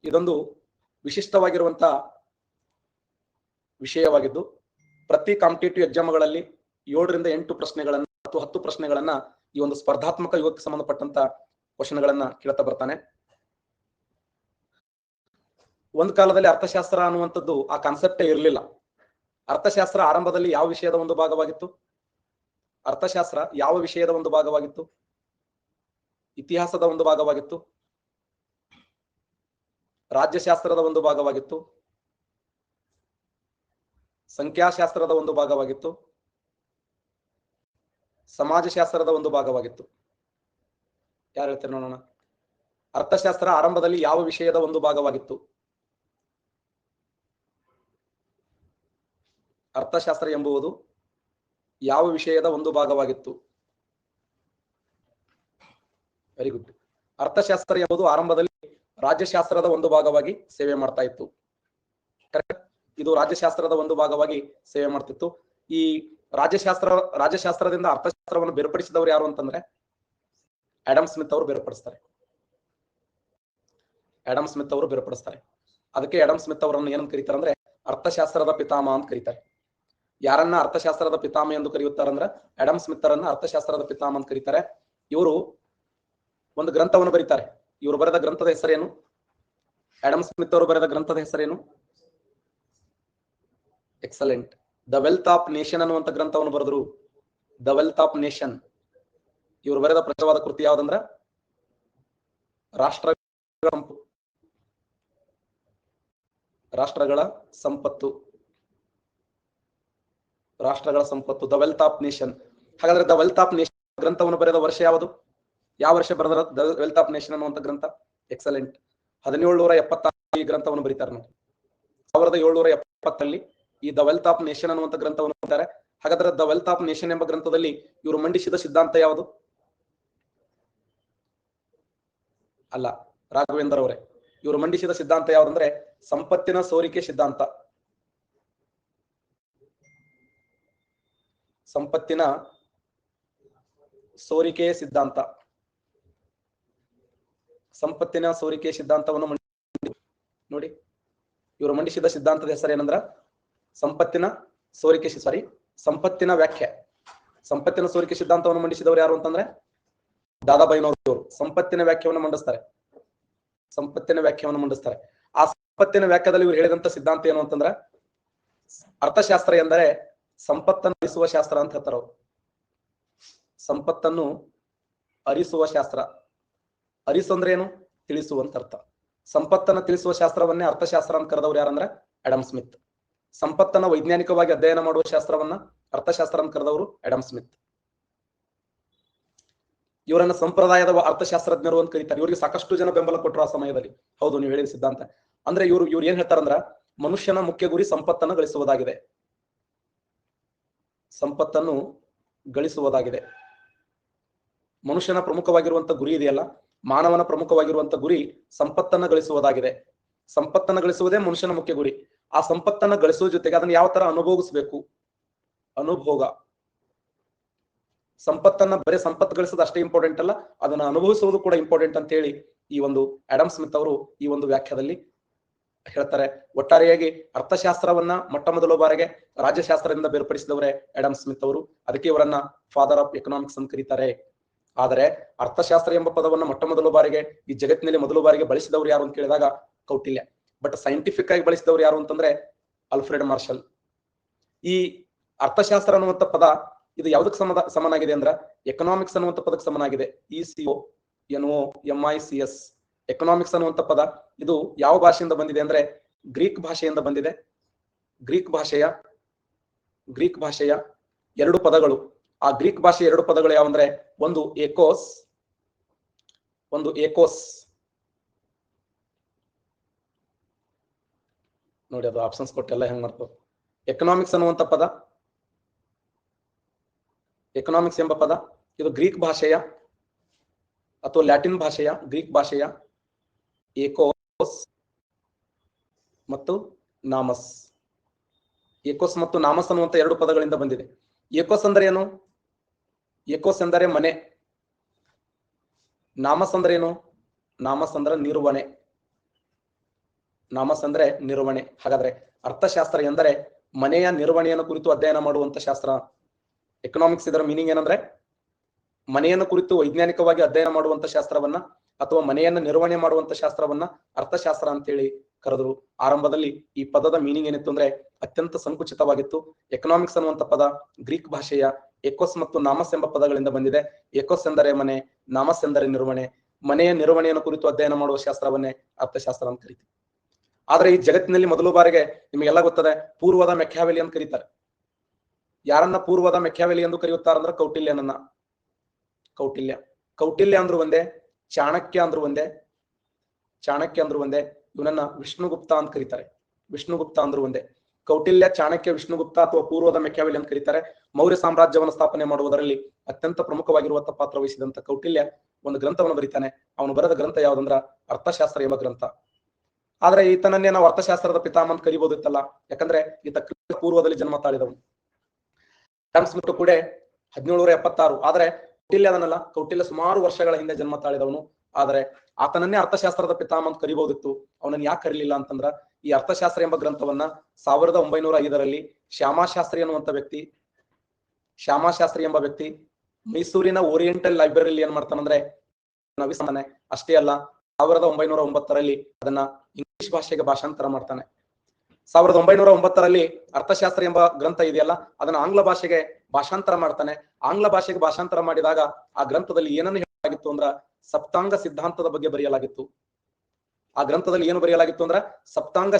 ಇದೊಂದು ವಿಶಿಷ್ಟವಾಗಿರುವಂತ ವಿಷಯವಾಗಿದ್ದು ಪ್ರತಿ ಕಾಂಪಿಟೇಟಿವ್ ಎಕ್ಸಾಮ್ಗಳಲ್ಲಿ 7 ರಿಂದ 8 ಪ್ರಶ್ನೆಗಳನ್ನ ಅಥವಾ 10 ಪ್ರಶ್ನೆಗಳನ್ನ ಈ ಒಂದು ಸ್ಪರ್ಧಾತ್ಮಕ ಯುಗಕ್ಕೆ ಸಂಬಂಧಪಟ್ಟಂತ ಕ್ವಶನ್ಗಳನ್ನ ಕೇಳ್ತಾ ಬರ್ತಾನೆ. ಒಂದು ಕಾಲದಲ್ಲಿ ಅರ್ಥಶಾಸ್ತ್ರ ಅನ್ನುವಂಥದ್ದು ಆ ಕಾನ್ಸೆಪ್ಟೇ ಇರಲಿಲ್ಲ. ಅರ್ಥಶಾಸ್ತ್ರ ಆರಂಭದಲ್ಲಿ ಯಾವ ವಿಷಯದ ಒಂದು ಭಾಗವಾಗಿತ್ತು? ಅರ್ಥಶಾಸ್ತ್ರ ಯಾವ ವಿಷಯದ ಒಂದು ಭಾಗವಾಗಿತ್ತು? ಇತಿಹಾಸದ ಒಂದು ಭಾಗವಾಗಿತ್ತು, ರಾಜ್ಯಶಾಸ್ತ್ರದ ಒಂದು ಭಾಗವಾಗಿತ್ತು, ಸಂಖ್ಯಾಶಾಸ್ತ್ರದ ಒಂದು ಭಾಗವಾಗಿತ್ತು, ಸಮಾಜಶಾಸ್ತ್ರದ ಒಂದು ಭಾಗವಾಗಿತ್ತು. ಯಾರು ಹೇಳ್ತಾರೆ ನೋಡೋಣ? ಅರ್ಥಶಾಸ್ತ್ರ ಆರಂಭದಲ್ಲಿ ಯಾವ ವಿಷಯದ ಒಂದು ಭಾಗವಾಗಿತ್ತು? ಅರ್ಥಶಾಸ್ತ್ರ ಎಂಬುದು ಯಾವ ವಿಷಯದ ಒಂದು ಭಾಗವಾಗಿತ್ತು? Very good. ಅರ್ಥಶಾಸ್ತ್ರ ಎಂಬುದು ಆರಂಭದಲ್ಲಿ ರಾಜ್ಯಶಾಸ್ತ್ರದ ಒಂದು ಭಾಗವಾಗಿ ಸೇವೆ ಮಾಡ್ತಾ ಇತ್ತು. ಕರೆಕ್ಟ್? ಇದು ರಾಜ್ಯಶಾಸ್ತ್ರದ ಒಂದು ಭಾಗವಾಗಿ ಸೇವೆ ಮಾಡ್ತಿತ್ತು. ಈ ರಾಜ್ಯಶಾಸ್ತ್ರದಿಂದ ಅರ್ಥಶಾಸ್ತ್ರವನ್ನು ಬೇರ್ಪಡಿಸಿದವರು ಯಾರು ಅಂತಂದ್ರೆ ಆಡಮ್ ಸ್ಮಿತ್ ಅವರು ಬೇರ್ಪಡಿಸ್ತಾರೆ. ಆಡಮ್ ಸ್ಮಿತ್ ಅವರು ಬೇರ್ಪಡಿಸ್ತಾರೆ. ಅದಕ್ಕೆ ಆಡಮ್ ಸ್ಮಿತ್ ಅವರನ್ನು ಏನಂತ ಕರೀತಾರೆ ಅಂದ್ರೆ ಅರ್ಥಶಾಸ್ತ್ರದ ಪಿತಾಮಹ ಅಂತ ಕರೀತಾರೆ. ಯಾರನ್ನ ಅರ್ಥಶಾಸ್ತ್ರದ ಪಿತಾಮಹ ಎಂದು ಕರೆಯುತ್ತಾರಂದ್ರೆ ಆಡಮ್ ಸ್ಮಿತ್ ಅವರನ್ನ ಅರ್ಥಶಾಸ್ತ್ರದ ಪಿತಾಮಹ ಅಂತ ಕರೀತಾರೆ. ಇವರು ಒಂದು ಗ್ರಂಥವನ್ನು ಬರೀತಾರೆ. ಇವರು ಬರೆದ ಗ್ರಂಥದ ಹೆಸರೇನು? ಆಡಮ್ ಸ್ಮಿತ್ ಅವರು ಬರೆದ ಗ್ರಂಥದ ಹೆಸರೇನು? Excellent. The wealth of nation ಅನ್ನುವಂತ ಗ್ರಂಥವನ್ನು ಬರೆದರು. The wealth of nation. ಇವರು ಬರೆದ ಪ್ರಚುರವಾದ ಕೃತಿ ಯಾವ್ದಂದ್ರ ರಾಷ್ಟ್ರಗಳ ಸಂಪತ್ತು. ರಾಷ್ಟ್ರಗಳ ಸಂಪತ್ತು, ದ ವೆಲ್ತ್ ಆಫ್ ನೇಷನ್. ಹಾಗಾದ್ರೆ ದ ವೆಲ್ತ್ ಆಫ್ ನೇಷನ್ ಗ್ರಂಥವನ್ನು ಬರೆದ ವರ್ಷ ಯಾವುದು? ಯಾವ ವರ್ಷ ಬರೆದ ದ ವೆಲ್ತ್ ಆಫ್ ನೇಷನ್ ಅನ್ನುವಂಥ ಗ್ರಂಥ? ಎಕ್ಸಲೆಂಟ್. 1776 ಈ ಗ್ರಂಥವನ್ನು ಬರೀತಾರೆ ನೋಡಿ. 1770 ಈ ದ ವೆಲ್ತ್ ಆಫ್ ನೇಷನ್ ಅನ್ನುವಂಥ ಗ್ರಂಥವನ್ನು ಬರೀತಾರೆ. ಹಾಗಾದ್ರೆ ದ ವೆಲ್ತ್ ಆಫ್ ನೇಷನ್ ಎಂಬ ಗ್ರಂಥದಲ್ಲಿ ಇವರು ಮಂಡಿಸಿದ ಸಿದ್ಧಾಂತ ಯಾವುದು? ಅಲ್ಲ, ರಾಘವೇಂದ್ರ ಅವರೇ, ಇವರು ಮಂಡಿಸಿದ ಸಿದ್ಧಾಂತ ಯಾವುದಂದ್ರೆ ಸಂಪತ್ತಿನ ಸೋರಿಕೆ ಸಿದ್ಧಾಂತ. ಸಂಪತ್ತಿನ ಸೋರಿಕೆ ಸಿದ್ಧಾಂತ. ಸಂಪತ್ತಿನ ಸೋರಿಕೆ ಸಿದ್ಧಾಂತವನ್ನು ನೋಡಿ. ಇವರು ಮಂಡಿಸಿದ ಸಿದ್ಧಾಂತದ ಹೆಸರೇನಂದ್ರ ಸಂಪತ್ತಿನ ವ್ಯಾಖ್ಯೆ. ಸಂಪತ್ತಿನ ಸೋರಿಕೆ ಸಿದ್ಧಾಂತವನ್ನು ಮಂಡಿಸಿದವರು ಯಾರು ಅಂತಂದ್ರೆ ದಾದಾಬಾಯಿನವರು. ಸಂಪತ್ತಿನ ವ್ಯಾಖ್ಯವನ್ನು ಮಂಡಿಸ್ತಾರೆ. ಆ ಸಂಪತ್ತಿನ ವ್ಯಾಖ್ಯಾದಲ್ಲಿ ಇವರು ಹೇಳಿದಂತ ಸಿದ್ಧಾಂತ ಏನು ಅಂತಂದ್ರೆ ಅರ್ಥಶಾಸ್ತ್ರ ಎಂದರೆ ಸಂಪತ್ತನ್ನು ಅರಿಸುವ ಶಾಸ್ತ್ರ ಅಂತ ಹೇಳ್ತಾರ. ಸಂಪತ್ತನ್ನು ಅರಿಸುವ ಶಾಸ್ತ್ರ. ಅರಿಸಂದ್ರೆ ಏನು? ತಿಳಿಸುವಂತ ಅರ್ಥ. ಸಂಪತ್ತನ್ನು ತಿಳಿಸುವ ಶಾಸ್ತ್ರವನ್ನೇ ಅರ್ಥಶಾಸ್ತ್ರ ಅಂತ ಕರೆದವ್ರು ಯಾರಂದ್ರೆ ಆಡಮ್ ಸ್ಮಿತ್. ಸಂಪತ್ತನ್ನ ವೈಜ್ಞಾನಿಕವಾಗಿ ಅಧ್ಯಯನ ಮಾಡುವ ಶಾಸ್ತ್ರವನ್ನ ಅರ್ಥಶಾಸ್ತ್ರ ಅಂತ ಕರೆದವರು ಆಡಮ್ ಸ್ಮಿತ್. ಇವರನ್ನ ಸಂಪ್ರದಾಯದ ಅರ್ಥಶಾಸ್ತ್ರಜ್ಞರು ಅಂತ ಕರೀತಾರೆ. ಇವರಿಗೆ ಸಾಕಷ್ಟು ಜನ ಬೆಂಬಲ ಕೊಟ್ಟರು ಆ ಸಮಯದಲ್ಲಿ. ಹೌದು, ನೀವು ಹೇಳಿದ ಸಿದ್ಧಾಂತ ಅಂದ್ರೆ ಇವ್ರು ಏನ್ ಹೇಳ್ತಾರಂದ್ರ ಮನುಷ್ಯನ ಮುಖ್ಯ ಗುರಿ ಸಂಪತ್ತನ್ನು ಗಳಿಸುವುದಾಗಿದೆ. ಸಂಪತ್ತನ್ನು ಗಳಿಸುವುದಾಗಿದೆ. ಮನುಷ್ಯನ ಪ್ರಮುಖವಾಗಿರುವಂತ ಗುರಿ ಇದೆಯಲ್ಲ, ಮಾನವನ ಪ್ರಮುಖವಾಗಿರುವಂತ ಗುರಿ ಸಂಪತ್ತನ್ನ ಗಳಿಸುವುದಾಗಿದೆ. ಸಂಪತ್ತನ್ನ ಗಳಿಸುವುದೇ ಮನುಷ್ಯನ ಮುಖ್ಯ ಗುರಿ. ಆ ಸಂಪತ್ತನ್ನ ಗಳಿಸುವ ಜೊತೆಗೆ ಅದನ್ನ ಯಾವ ತರ ಅನುಭೋಗಿಸ್ಬೇಕು? ಅನುಭೋಗ. ಸಂಪತ್ತನ್ನ ಬರೀ ಸಂಪತ್ತು ಗಳಿಸೋದು ಅಷ್ಟೇ ಇಂಪಾರ್ಟೆಂಟ್ ಅಲ್ಲ, ಅದನ್ನ ಅನುಭವಿಸುವುದು ಕೂಡ ಇಂಪಾರ್ಟೆಂಟ್ ಅಂತ ಹೇಳಿ ಈ ಒಂದು ಆಡಮ್ ಸ್ಮಿತ್ ಅವರು ಈ ಒಂದು ವ್ಯಾಖ್ಯಾನದಲ್ಲಿ ಹೇಳ್ತಾರೆ. ಒಟ್ಟಾರೆಯಾಗಿ ಅರ್ಥಶಾಸ್ತ್ರವನ್ನ ಮೊಟ್ಟ ಮೊದಲ ಬಾರಿಗೆ ರಾಜ್ಯಶಾಸ್ತ್ರದಿಂದ ಬೇರ್ಪಡಿಸಿದವರೇ ಆಡಮ್ ಸ್ಮಿತ್ ಅವರು. ಅದಕ್ಕೆ ಇವರನ್ನ ಫಾದರ್ ಆಫ್ ಎಕನಾಮಿಕ್ಸ್ ಅಂತ ಕರೀತಾರೆ. ಆದರೆ ಅರ್ಥಶಾಸ್ತ್ರ ಎಂಬ ಪದವನ್ನ ಮೊಟ್ಟ ಮೊದಲ ಬಾರಿಗೆ ಈ ಜಗತ್ತಿನಲ್ಲಿ ಮೊದಲ ಬಾರಿಗೆ ಬಳಸಿದವರು ಯಾರು ಅಂತ ಕೇಳಿದಾಗ ಕೌಟಿಲ್ಯ. ಬಟ್ ಸೈಂಟಿಫಿಕ್ ಆಗಿ ಬಳಸಿದವರು ಯಾರು ಅಂತಂದ್ರೆ ಅಲ್ಫ್ರೆಡ್ ಮಾರ್ಷಲ್. ಈ ಅರ್ಥಶಾಸ್ತ್ರ ಅನ್ನುವಂಥ ಪದ ಇದು ಯಾವ್ದಕ್ಕೆ ಸಮನಾಗಿದೆ ಅಂದ್ರ ಎಕನಾಮಿಕ್ಸ್ ಅನ್ನುವಂಥ ಪದಕ್ಕೆ ಸಮನಾಗಿದೆ. ECONOMICS. ಎಕನಾಮಿಕ್ಸ್ ಅನ್ನುವಂಥ ಪದ ಇದು ಯಾವ ಭಾಷೆಯಿಂದ ಬಂದಿದೆ ಅಂದ್ರೆ ಗ್ರೀಕ್ ಭಾಷೆಯಿಂದ ಬಂದಿದೆ. ಗ್ರೀಕ್ ಭಾಷೆಯ 2 ಪದಗಳು. ಆ ಗ್ರೀಕ್ ಭಾಷೆಯ 2 ಪದಗಳು ಯಾವಂದ್ರೆ ಒಂದು ಏಕೋಸ್, ನೋಡಿ ಅದು ಆಪ್ಷನ್ಸ್ ಕೊಟ್ಟೆಲ್ಲ ಹೆಂಗ್ ಮಾಡ್ತಾರೆ. ಎಕನಾಮಿಕ್ಸ್ ಅನ್ನುವಂಥ ಪದ, ಎಕನಾಮಿಕ್ಸ್ ಎಂಬ ಪದ ಇದು ಗ್ರೀಕ್ ಭಾಷೆಯ ಅಥವಾ ಲ್ಯಾಟಿನ್ ಭಾಷೆಯ ಗ್ರೀಕ್ ಭಾಷೆಯ ಏಕೋಸ್ ಮತ್ತು ನಾಮಸ್. ಏಕೋಸ್ ಮತ್ತು ನಾಮಸ್ ಅನ್ನುವಂಥ 2 ಪದಗಳಿಂದ ಬಂದಿದೆ. ಏಕೋಸ್ ಅಂದ್ರೆ ಏನು? ಏಕೋಸ್ ಎಂದರೆ ಮನೆ. ನಾಮಸ್ ಅಂದ್ರೆ ಏನು? ನಾಮಸ್ ಅಂದ್ರೆ ನಿರ್ವಹಣೆ. ನಾಮಸ್ ಅಂದ್ರೆ ನಿರ್ವಹಣೆ. ಹಾಗಾದ್ರೆ ಅರ್ಥಶಾಸ್ತ್ರ ಎಂದರೆ ಮನೆಯ ನಿರ್ವಹಣೆಯನ್ನು ಕುರಿತು ಅಧ್ಯಯನ ಮಾಡುವಂತ ಶಾಸ್ತ್ರ. ಎಕನಾಮಿಕ್ಸ್ ಇದರ ಮೀನಿಂಗ್ ಏನಂದ್ರೆ ಮನೆಯನ್ನು ಕುರಿತು ವೈಜ್ಞಾನಿಕವಾಗಿ ಅಧ್ಯಯನ ಮಾಡುವಂತ ಶಾಸ್ತ್ರವನ್ನ ಅಥವಾ ಮನೆಯನ್ನ ನಿರ್ವಹಣೆ ಮಾಡುವಂತ ಶಾಸ್ತ್ರವನ್ನ ಅರ್ಥಶಾಸ್ತ್ರ ಅಂತೇಳಿ ಕರೆದ್ರು. ಆರಂಭದಲ್ಲಿ ಈ ಪದದ ಮೀನಿಂಗ್ ಏನಿತ್ತು ಅಂದ್ರೆ ಅತ್ಯಂತ ಸಂಕುಚಿತವಾಗಿತ್ತು. ಎಕನಾಮಿಕ್ಸ್ ಅನ್ನುವಂತ ಪದ ಗ್ರೀಕ್ ಭಾಷೆಯ ಎಕೋಸ್ ಮತ್ತು ನಾಮಸ್ ಎಂಬ ಪದಗಳಿಂದ ಬಂದಿದೆ. ಎಕೋಸ್ ಎಂದರೆ ಮನೆ, ನಾಮಸ್ ಎಂದರೆ ನಿರ್ವಹಣೆ. ಮನೆಯ ನಿರ್ವಹಣೆಯನ್ನು ಕುರಿತು ಅಧ್ಯಯನ ಮಾಡುವ ಶಾಸ್ತ್ರವನ್ನೇ ಅರ್ಥಶಾಸ್ತ್ರ ಅಂತ ಕರೀತೀವಿ. ಆದ್ರೆ ಈ ಜಗತ್ತಿನಲ್ಲಿ ಮೊದಲು ಬಾರಿಗೆ ನಿಮಗೆಲ್ಲ ಗೊತ್ತದೆ, ಪೂರ್ವದ ಮೆಕ್ಯಾವೆಲಿ ಅಂತ ಕರೀತಾರೆ. ಯಾರನ್ನ ಪೂರ್ವದ ಮೆಕ್ಯಾವೆಲಿ ಎಂದು ಕರೆಯುತ್ತಾರಂದ್ರೆ ಕೌಟಿಲ್ಯನನ್ನ. ಕೌಟಿಲ್ಯ ಅಂದ್ರು ಒಂದೇ, ಚಾಣಕ್ಯ ಅಂದ್ರು ಒಂದೇ. ಇವನನ್ನ ವಿಷ್ಣುಗುಪ್ತ ಅಂತ ಕರೀತಾರೆ. ವಿಷ್ಣುಗುಪ್ತ ಅಂದ್ರು ಒಂದೇ. ಕೌಟಿಲ್ಯ, ಚಾಣಕ್ಯ, ವಿಷ್ಣುಗುಪ್ತ ಅಥವಾ ಪೂರ್ವದ ಮೆಕ್ಯಾವೆಲಿ ಅಂತ ಕರೀತಾರೆ. ಮೌರ್ಯ ಸಾಮ್ರಾಜ್ಯವನ್ನು ಸ್ಥಾಪನೆ ಮಾಡುವುದರಲ್ಲಿ ಅತ್ಯಂತ ಪ್ರಮುಖವಾಗಿರುವಂತಹ ಪಾತ್ರ ವಹಿಸಿದಂತ ಕೌಟಿಲ್ಯ ಒಂದು ಗ್ರಂಥವನ್ನು ಬರೀತಾನೆ. ಅವನು ಬರೆದ ಗ್ರಂಥ ಯಾವ್ದಂದ್ರ ಅರ್ಥಶಾಸ್ತ್ರ ಎಂಬ ಗ್ರಂಥ. ಆದ್ರೆ ಈತನನ್ನೇ ನಾವು ಅರ್ಥಶಾಸ್ತ್ರದ ಪಿತಾಮಹ ಅಂತ ಕರಿಬಹುದಿತ್ತಲ್ಲ, ಯಾಕಂದ್ರೆ ಈತ ಪೂರ್ವದಲ್ಲಿ ಜನ್ಮ ತಾಳಿದವನು. ಆಡಮ್ ಸ್ಮಿತ್ ಕೂಡ 1776. ಆದ್ರೆ ಕೌಟಿಲ್ಯ ಅದನ್ನಲ್ಲ, ಕೌಟಿಲ್ಯ ಸುಮಾರು ವರ್ಷಗಳ ಹಿಂದೆ ಜನ್ಮ ತಾಳಿದವನು. ಆದ್ರೆ ಆತನನ್ನೇ ಅರ್ಥಶಾಸ್ತ್ರದ ಪಿತಾಮಹ ಅಂತ ಕರಿಬಹುದಿತ್ತು. ಅವನನ್ನ ಯಾಕೆ ಕರೀಲಿಲ್ಲ ಅಂತಂದ್ರ ಈ ಅರ್ಥಶಾಸ್ತ್ರ ಎಂಬ ಗ್ರಂಥವನ್ನ 1905ರಲ್ಲಿ ಶ್ಯಾಮಾಶಾಸ್ತ್ರಿ ಎಂಬ ವ್ಯಕ್ತಿ ಮೈಸೂರಿನ ಓರಿಯೆಂಟಲ್ ಲೈಬ್ರರಿಯಲ್ಲಿ ಏನ್ ಮಾಡ್ತಾನಂದ್ರೆ ನವಿಸ್ತಾನೆ. ಅಷ್ಟೇ ಅಲ್ಲ, 1909ರಲ್ಲಿ ಅದನ್ನ ಇಂಗ್ಲಿಷ್ ಭಾಷೆಗೆ ಭಾಷಾಂತರ ಮಾಡ್ತಾನೆ. 1909ರಲ್ಲಿ ಅರ್ಥಶಾಸ್ತ್ರ ಎಂಬ ಗ್ರಂಥ ಇದೆಯಲ್ಲ, ಅದನ್ನ ಆಂಗ್ಲ ಭಾಷೆಗೆ ಭಾಷಾಂತರ ಮಾಡ್ತಾನೆ. ಆಂಗ್ಲ ಭಾಷೆಗೆ ಭಾಷಾಂತರ ಮಾಡಿದಾಗ ಆ ಗ್ರಂಥದಲ್ಲಿ ಏನನ್ನು ಹೇಳಲಾಗಿತ್ತು ಅಂದ್ರ ಸಪ್ತಾಂಗ ಸಿದ್ಧಾಂತದ ಬಗ್ಗೆ ಬರೆಯಲಾಗಿತ್ತು. ಆ ಗ್ರಂಥದಲ್ಲಿ ಏನು ಬರೆಯಲಾಗಿತ್ತು ಅಂದ್ರ ಸಪ್ತಾಂಗ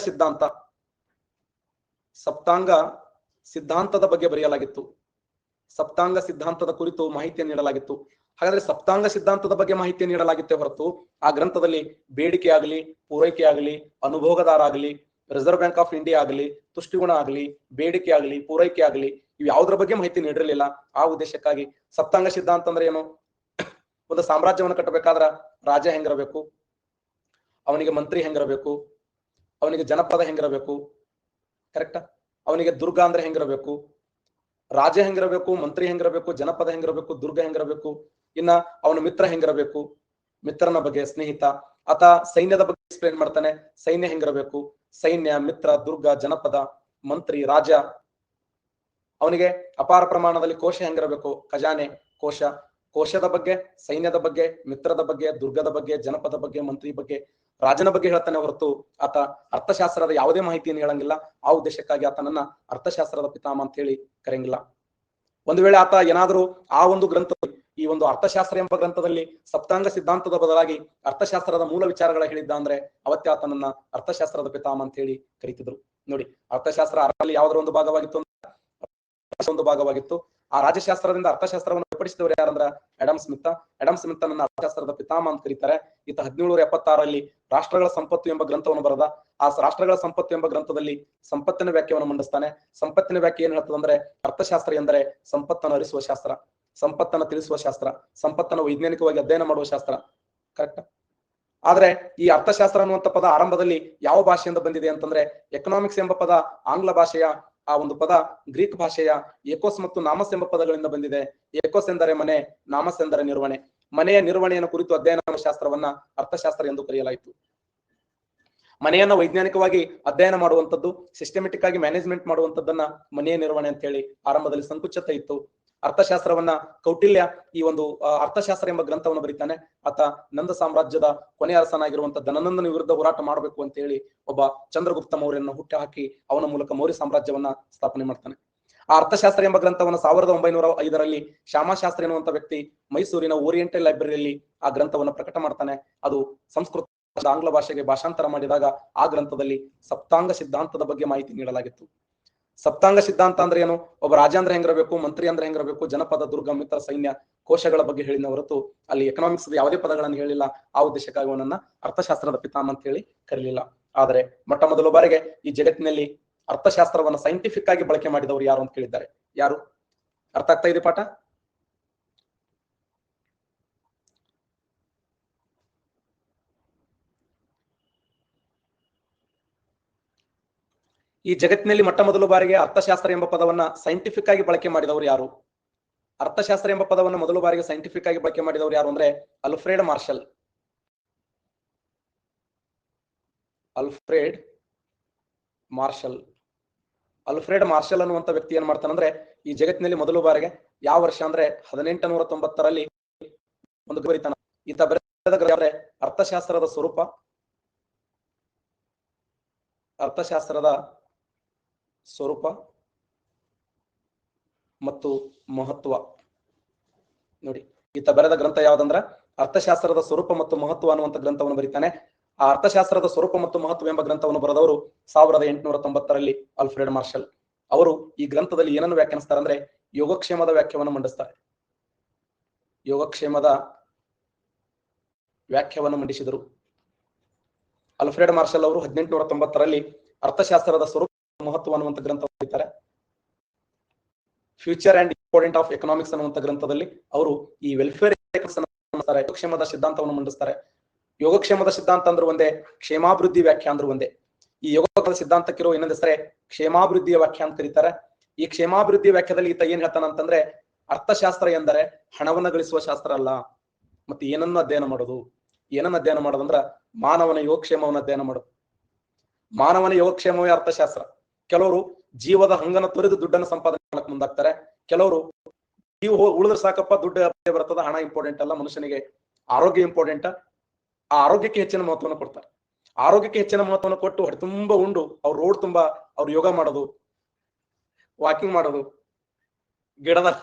ಸಿದ್ಧಾಂತದ ಬಗ್ಗೆ ಬರೆಯಲಾಗಿತ್ತು. ಸಪ್ತಾಂಗ ಸಿದ್ಧಾಂತದ ಕುರಿತು ಮಾಹಿತಿಯನ್ನು ನೀಡಲಾಗಿತ್ತು. ಹಾಗಾದ್ರೆ ಸಪ್ತಾಂಗ ಸಿದ್ಧಾಂತದ ಬಗ್ಗೆ ಮಾಹಿತಿ ನೀಡಲಾಗಿತ್ತೆ ಹೊರತು ಆ ಗ್ರಂಥದಲ್ಲಿ ಬೇಡಿಕೆ ಆಗಲಿ, ಪೂರೈಕೆ ಆಗಲಿ, ಅನುಭೋಗದಾರ ಆಗಲಿ, ರಿಸರ್ವ್ ಬ್ಯಾಂಕ್ ಆಫ್ ಇಂಡಿಯಾ ಆಗಲಿ, ತುಷ್ಟಿಗುಣ ಆಗಲಿ, ಬೇಡಿಕೆ ಆಗಲಿ, ಪೂರೈಕೆ ಆಗಲಿ, ಇವು ಯಾವುದ್ರ ಬಗ್ಗೆ ಮಾಹಿತಿ ನೀಡಿರಲಿಲ್ಲ. ಆ ಉದ್ದೇಶಕ್ಕಾಗಿ ಸಪ್ತಾಂಗ ಸಿದ್ಧಾಂತ ಅಂದ್ರೆ ಏನು? ಒಂದು ಸಾಮ್ರಾಜ್ಯವನ್ನು ಕಟ್ಟಬೇಕಾದ್ರ ರಾಜ ಹೆಂಗಿರಬೇಕು, ಅವನಿಗೆ ಮಂತ್ರಿ ಹೆಂಗಿರಬೇಕು, ಅವನಿಗೆ ಜನಪದ ಹೆಂಗಿರಬೇಕು, ಕರೆಕ್ಟಾ? ಅವನಿಗೆ ದುರ್ಗ ಅಂದ್ರೆ ಹೆಂಗಿರಬೇಕು, ರಾಜ ಹೆಂಗಿರಬೇಕು, ಮಂತ್ರಿ ಹೆಂಗಿರಬೇಕು, ಜನಪದ ಹೆಂಗಿರಬೇಕು, ದುರ್ಗ ಹೆಂಗಿರಬೇಕು, ಇನ್ನ ಅವನ ಮಿತ್ರ ಹೆಂಗಿರಬೇಕು, ಮಿತ್ರನ ಬಗ್ಗೆ, ಸ್ನೇಹಿತ. ಆತ ಸೈನ್ಯದ ಬಗ್ಗೆ ಎಕ್ಸ್ಪ್ಲೇನ್ ಮಾಡ್ತಾನೆ. ಸೈನ್ಯ ಹೆಂಗಿರಬೇಕು, ಸೈನ್ಯ, ಮಿತ್ರ, ದುರ್ಗ, ಜನಪದ, ಮಂತ್ರಿ, ರಾಜ. ಅವನಿಗೆ ಅಪಾರ ಪ್ರಮಾಣದಲ್ಲಿ ಕೋಶ ಹೆಂಗಿರಬೇಕು, ಖಜಾನೆ, ಕೋಶದ ಬಗ್ಗೆ, ಸೈನ್ಯದ ಬಗ್ಗೆ, ಮಿತ್ರದ ಬಗ್ಗೆ, ದುರ್ಗದ ಬಗ್ಗೆ, ಜನಪದ ಬಗ್ಗೆ, ಮಂತ್ರಿ ಬಗ್ಗೆ, ರಾಜನ ಬಗ್ಗೆ ಹೇಳ್ತಾನೆ ಹೊರತು ಆತ ಅರ್ಥಶಾಸ್ತ್ರದ ಯಾವುದೇ ಮಾಹಿತಿಯನ್ನು ಹೇಳಂಗಿಲ್ಲ. ಆ ಉದ್ದೇಶಕ್ಕಾಗಿ ಆತನನ್ನ ಅರ್ಥಶಾಸ್ತ್ರದ ಪಿತಾಮಹ ಅಂತ ಹೇಳಿ ಕರೆಯಂಗಿಲ್ಲ. ಒಂದು ವೇಳೆ ಆತ ಏನಾದರೂ ಆ ಒಂದು ಗ್ರಂಥ, ಈ ಒಂದು ಅರ್ಥಶಾಸ್ತ್ರ ಎಂಬ ಗ್ರಂಥದಲ್ಲಿ ಸಪ್ತಾಂಗ ಸಿದ್ಧಾಂತದ ಬದಲಾಗಿ ಅರ್ಥಶಾಸ್ತ್ರದ ಮೂಲ ವಿಚಾರಗಳ ಹೇಳಿದ್ದ ಅಂದ್ರೆ ಅವತ್ತೇ ಆತನನ್ನ ಅರ್ಥಶಾಸ್ತ್ರದ ಪಿತಾಮಹ ಅಂತ ಹೇಳಿ ಕರೀತಿದ್ರು. ನೋಡಿ, ಅರ್ಥಶಾಸ್ತ್ರ ಅರ್ಥದಲ್ಲಿ ಯಾವುದರ ಒಂದು ಭಾಗವಾಗಿತ್ತು. ಆ ರಾಜ್ಯಶಾಸ್ತ್ರದಿಂದ ಅರ್ಥಶಾಸ್ತ್ರವನ್ನು ಬೇರ್ಪಡಿಸಿದವರು ಯಾರಂದ್ರ ಆಡಮ್ ಸ್ಮಿತ್ ನನ್ನ ಅರ್ಥಶಾಸ್ತ್ರದ ಪಿತಾಮಹ ಅಂತ ಕರೀತಾರೆ. ಈತ 1776ರಲ್ಲಿ ರಾಷ್ಟ್ರಗಳ ಸಂಪತ್ತು ಎಂಬ ಗ್ರಂಥವನ್ನು ಬರೆದ. ಆ ರಾಷ್ಟ್ರಗಳ ಸಂಪತ್ತು ಎಂಬ ಗ್ರಂಥದಲ್ಲಿ ಸಂಪತ್ತಿನ ವ್ಯಾಖ್ಯೆಯನ್ನು ಮಂಡಿಸ್ತಾನೆ. ಸಂಪತ್ತಿನ ವ್ಯಾಖ್ಯೆ ಏನ್ ಹೇಳ್ತದಂದ್ರೆ ಅರ್ಥಶಾಸ್ತ್ರ ಎಂದರೆ ಸಂಪತ್ತನ್ನು ಅರಿಸುವ ಶಾಸ್ತ್ರ, ಸಂಪತ್ತನ್ನು ತಿಳಿಸುವ ಶಾಸ್ತ್ರ, ಸಂಪತ್ತನ್ನು ವೈಜ್ಞಾನಿಕವಾಗಿ ಅಧ್ಯಯನ ಮಾಡುವ ಶಾಸ್ತ್ರ. ಕರೆಕ್ಟ್? ಆದ್ರೆ ಈ ಅರ್ಥಶಾಸ್ತ್ರ ಅನ್ನುವಂಥ ಪದ ಆರಂಭದಲ್ಲಿ ಯಾವ ಭಾಷೆಯಿಂದ ಬಂದಿದೆ ಅಂತಂದ್ರೆ ಎಕನಾಮಿಕ್ಸ್ ಎಂಬ ಪದ ಆಂಗ್ಲ ಭಾಷೆಯ ಆ ಒಂದು ಪದ ಗ್ರೀಕ್ ಭಾಷೆಯ ಎಕೋಸ್ ಮತ್ತು ನಾಮಸ್ ಎಂಬ ಪದಗಳಿಂದ ಬಂದಿದೆ. ಎಕೋಸ್ ಎಂದರೆ ಮನೆ, ನಾಮಸ್ ಎಂದರೆ ನಿರ್ವಹಣೆ. ಮನೆಯ ನಿರ್ವಹಣೆಯನ್ನು ಕುರಿತು ಅಧ್ಯಯನ ಮಾಡುವ ಶಾಸ್ತ್ರವನ್ನ ಅರ್ಥಶಾಸ್ತ್ರ ಎಂದು ಕರೆಯಲಾಯಿತು. ಮನೆಯನ್ನ ವೈಜ್ಞಾನಿಕವಾಗಿ ಅಧ್ಯಯನ ಮಾಡುವಂಥದ್ದು, ಸಿಸ್ಟಮೆಟಿಕ್ ಆಗಿ ಮ್ಯಾನೇಜ್ಮೆಂಟ್ ಮಾಡುವಂಥದ್ದನ್ನ ಮನೆಯ ನಿರ್ವಹಣೆ ಅಂತ ಹೇಳಿ ಆರಂಭದಲ್ಲಿ ಸಂಕುಚಿತ ಇತ್ತು. ಅರ್ಥಶಾಸ್ತ್ರವನ್ನ ಕೌಟಿಲ್ಯ ಈ ಒಂದು ಅರ್ಥಶಾಸ್ತ್ರ ಎಂಬ ಗ್ರಂಥವನ್ನು ಬರೀತಾನೆ. ಆತ ನಂದ ಸಾಮ್ರಾಜ್ಯದ ಕೊನೆಯ ಅರಸನಾಗಿರುವಂತಹ ಧನನಂದನ ವಿರುದ್ಧ ಹೋರಾಟ ಮಾಡಬೇಕು ಅಂತ ಹೇಳಿ ಒಬ್ಬ ಚಂದ್ರಗುಪ್ತ ಮೌರ್ಯನ ಹುಟ್ಟಿ ಹಾಕಿ ಅವನ ಮೂಲಕ ಮೌರ್ಯ ಸಾಮ್ರಾಜ್ಯವನ್ನ ಸ್ಥಾಪನೆ ಮಾಡ್ತಾನೆ. ಆ ಅರ್ಥಶಾಸ್ತ್ರ ಎಂಬ ಗ್ರಂಥವನ್ನು 1905ರಲ್ಲಿ ಶ್ಯಾಮಾಶಾಸ್ತ್ರಿ ಎನ್ನುವಂತ ವ್ಯಕ್ತಿ ಮೈಸೂರಿನ ಓರಿಯೆಂಟಲ್ ಲೈಬ್ರರಿಯಲ್ಲಿ ಆ ಗ್ರಂಥವನ್ನು ಪ್ರಕಟ ಮಾಡ್ತಾನೆ. ಅದು ಸಂಸ್ಕೃತ ಆಂಗ್ಲ ಭಾಷೆಗೆ ಭಾಷಾಂತರ ಮಾಡಿದಾಗ ಆ ಗ್ರಂಥದಲ್ಲಿ ಸಪ್ತಾಂಗ ಸಿದ್ಧಾಂತದ ಬಗ್ಗೆ ಮಾಹಿತಿ ನೀಡಲಾಗಿತ್ತು. ಸಪ್ತಾಂಗ ಸಿದ್ಧಾಂತ ಅಂದ್ರೆ ಏನು? ಒಬ್ಬ ರಾಜ ಅಂದ್ರೆ ಹೆಂಗಿರಬೇಕು, ಮಂತ್ರಿ ಅಂದ್ರೆ ಹೆಂಗಿರಬೇಕು, ಜನಪದ, ದುರ್ಗ, ಮಿತ್ರ, ಸೈನ್ಯ, ಕೋಶಗಳ ಬಗ್ಗೆ ಹೇಳಿದ ಹೊರತು ಅಲ್ಲಿ ಎಕನಾಮಿಕ್ಸ್ ಯಾವುದೇ ಪದಗಳನ್ನು ಹೇಳಿಲ್ಲ. ಆ ಉದ್ದೇಶಕ್ಕಾಗಿ ಅವನನ್ನ ಅರ್ಥಶಾಸ್ತ್ರದ ಪಿತಾಮಹ ಅಂತ ಹೇಳಿ ಕರೀಲಿಲ್ಲ. ಆದರೆ ಮೊಟ್ಟ ಮೊದಲ ಬಾರಿಗೆ ಈ ಜಗತ್ತಿನಲ್ಲಿ ಅರ್ಥಶಾಸ್ತ್ರವನ್ನ ಸೈಂಟಿಫಿಕ್ ಆಗಿ ಬಳಕೆ ಮಾಡಿದವರು ಯಾರು ಅಂತ ಕೇಳಿದ್ದಾರೆ. ಯಾರು? ಅರ್ಥ ಆಗ್ತಾ ಇದೆ ಪಾಠ? ಈ ಜಗತ್ತಿನಲ್ಲಿ ಮೊಟ್ಟ ಮೊದಲ ಬಾರಿಗೆ ಅರ್ಥಶಾಸ್ತ್ರ ಎಂಬ ಪದವನ್ನ ಸೈಂಟಿಫಿಕ್ ಆಗಿ ಬಳಕೆ ಮಾಡಿದವರು ಯಾರು? ಅರ್ಥಶಾಸ್ತ್ರ ಎಂಬ ಪದವನ್ನು ಮೊದಲ ಬಾರಿಗೆ ಸೈಂಟಿಫಿಕ್ ಆಗಿ ಬಳಕೆ ಮಾಡಿದವರು ಯಾರು ಅಂದ್ರೆ Alfred Marshall. Alfred Marshall. Alfred Marshall ಅನ್ನುವಂತ ವ್ಯಕ್ತಿ ಏನ್ ಮಾಡ್ತಾನಂದ್ರೆ ಈ ಜಗತ್ತಿನಲ್ಲಿ ಮೊದಲು ಬಾರಿಗೆ ಯಾವ ವರ್ಷ ಅಂದ್ರೆ 1890ರಲ್ಲಿ ಒಂದು ಬರಿತಾನ. ಈತ ಬರೆದ ಗ್ರಂಥ ಅರ್ಥಶಾಸ್ತ್ರದ ಸ್ವರೂಪ, ಅರ್ಥಶಾಸ್ತ್ರದ ಸ್ವರೂಪ ಮತ್ತು ಮಹತ್ವ. ನೋಡಿ, ಈತ ಬರೆದ ಗ್ರಂಥ ಯಾವ್ದಂದ್ರ ಅರ್ಥಶಾಸ್ತ್ರದ ಸ್ವರೂಪ ಮತ್ತು ಮಹತ್ವ ಅನ್ನುವಂಥ ಗ್ರಂಥವನ್ನು ಬರೀತಾನೆ. ಆ ಅರ್ಥಶಾಸ್ತ್ರದ ಸ್ವರೂಪ ಮತ್ತು ಮಹತ್ವ ಎಂಬ ಗ್ರಂಥವನ್ನು ಬರೆದವರು 1890ರಲ್ಲಿ ಅಲ್ಫ್ರೆಡ್ ಮಾರ್ಷಲ್. ಅವರು ಈ ಗ್ರಂಥದಲ್ಲಿ ಏನನ್ನು ವ್ಯಾಖ್ಯಾನಿಸ್ತಾರೆ ಅಂದ್ರೆ ಯೋಗಕ್ಷೇಮದ ವ್ಯಾಖ್ಯಾನವನ್ನು ಮಂಡಿಸ್ತಾರೆ. ಯೋಗಕ್ಷೇಮದ ವ್ಯಾಖ್ಯಾನವನ್ನು ಮಂಡಿಸಿದರು. ಅಲ್ಫ್ರೆಡ್ ಮಾರ್ಷಲ್ ಅವರು 1890ರಲ್ಲಿ ಅರ್ಥಶಾಸ್ತ್ರದ ಸ್ವರೂಪ ಮಹತ್ವ ಅನ್ನುವಂಥ ಗ್ರಂಥ ಬರೀತಾರೆ. Future and important of economics ಅನ್ನುವಂಥ ಗ್ರಂಥದಲ್ಲಿ ಅವರು ಈ ವೆಲ್ಫೇರ್ ಯೋಗಕ್ಷೇಮದ ಸಿದ್ಧಾಂತವನ್ನು ಮಂಡಿಸ್ತಾರೆ. ಯೋಗಕ್ಷೇಮದ ಸಿದ್ಧಾಂತ ಅಂದ್ರೆ ಒಂದೇ, ಕ್ಷೇಮಾಭಿವೃದ್ಧಿ ವ್ಯಾಖ್ಯಾ ಅಂದ್ರೆ ಒಂದೇ. ಈ ಯೋಗದ ಸಿದ್ಧಾಂತಕ್ಕಿರೋ ಇನ್ನೊಂದು ಹೆಸರೇ ಕ್ಷೇಮಾಭಿವೃದ್ಧಿಯ ವ್ಯಾಖ್ಯಾ ಅಂತ ಕರೀತಾರೆ. ಈ ಕ್ಷೇಮಾಭಿವೃದ್ಧಿ ವ್ಯಾಖ್ಯಾದಲ್ಲಿ ಈತ ಏನ್ ಹೇಳ್ತಾನ ಅಂತಂದ್ರೆ ಅರ್ಥಶಾಸ್ತ್ರ ಎಂದರೆ ಹಣವನ್ನು ಗಳಿಸುವ ಶಾಸ್ತ್ರ ಅಲ್ಲ. ಮತ್ತೆ ಏನನ್ನು ಅಧ್ಯಯನ ಮಾಡೋದು, ಏನನ್ನ ಅಧ್ಯಯನ ಮಾಡೋದಂದ್ರ ಮಾನವನ ಯೋಗಕ್ಷೇಮವನ್ನು ಅಧ್ಯಯನ ಮಾಡೋದು. ಮಾನವನ ಯೋಗಕ್ಷೇಮವೇ ಅರ್ಥಶಾಸ್ತ್ರ. ಕೆಲವರು ಜೀವದ ಹಂಗನ ತೊರೆದು ದುಡ್ಡನ್ನು ಸಂಪಾದನೆ ಮಾಡಕ್ ಮುಂದಾಗ್ತಾರೆ. ಕೆಲವರು ಜೀವ ಉಳಿದ್ರೆ ಸಾಕಪ್ಪ, ದುಡ್ಡು ಬರ್ತದ, ಹಣ ಇಂಪಾರ್ಟೆಂಟ್ ಅಲ್ಲ, ಮನುಷ್ಯನಿಗೆ ಆರೋಗ್ಯ ಇಂಪಾರ್ಟೆಂಟ್. ಆ ಆರೋಗ್ಯಕ್ಕೆ ಹೆಚ್ಚಿನ ಮಹತ್ವವನ್ನು ಕೊಡ್ತಾರೆ. ಆರೋಗ್ಯಕ್ಕೆ ಹೆಚ್ಚಿನ ಮಹತ್ವವನ್ನು ಕೊಟ್ಟು ಹೊಟ್ಟೆ ತುಂಬಾ ಉಂಡು ಅವ್ರು ರೋಡ್ ತುಂಬಾ ಅವ್ರು ಯೋಗ ಮಾಡೋದು, ವಾಕಿಂಗ್ ಮಾಡೋದು, ಗಿಡದಾಗ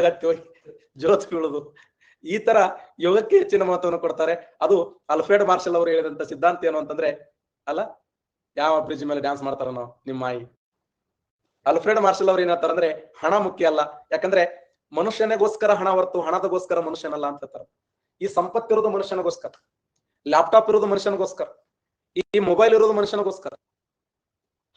ಹತ್ತಿ ಹೋಗಿ ಜೋತ್ ಬೀಳೋದು, ಈ ತರ ಯೋಗಕ್ಕೆ ಹೆಚ್ಚಿನ ಮಹತ್ವವನ್ನು ಕೊಡ್ತಾರೆ. ಅದು ಅಲ್ಫ್ರೆಡ್ ಮಾರ್ಷಲ್ ಅವರು ಹೇಳಿದಂತ ಸಿದ್ಧಾಂತ ಏನು ಅಂತಂದ್ರೆ, ಅಲ್ಲ ಯಾವ ಬ್ರಿಡ್ಜ್ ಮೇಲೆ ಡ್ಯಾನ್ಸ್ ಮಾಡ್ತಾರ ನಾವು ನಿಮ್ಮ ಮಾಯಿ. ಅಲ್ಫ್ರೆಡ್ ಮಾರ್ಷಲ್ ಅವ್ರು ಏನ್ ಹೇಳ್ತಾರ ಅಂದ್ರೆ ಹಣ ಮುಖ್ಯ ಅಲ್ಲ, ಯಾಕಂದ್ರೆ ಮನುಷ್ಯನಿಗೋಸ್ಕರ ಹಣ ಹೊರತು ಹಣದಗೋಸ್ಕರ ಮನುಷ್ಯನಲ್ಲ ಅಂತ ಹೇಳ್ತಾರೆ. ಈ ಸಂಪತ್ತಿರೋದು ಮನುಷ್ಯನಿಗೋಸ್ಕರ, ಲ್ಯಾಪ್ಟಾಪ್ ಇರೋದು ಮನುಷ್ಯನಿಗೋಸ್ಕರ, ಈ ಮೊಬೈಲ್ ಇರೋದು ಮನುಷ್ಯನಿಗೋಸ್ಕರ.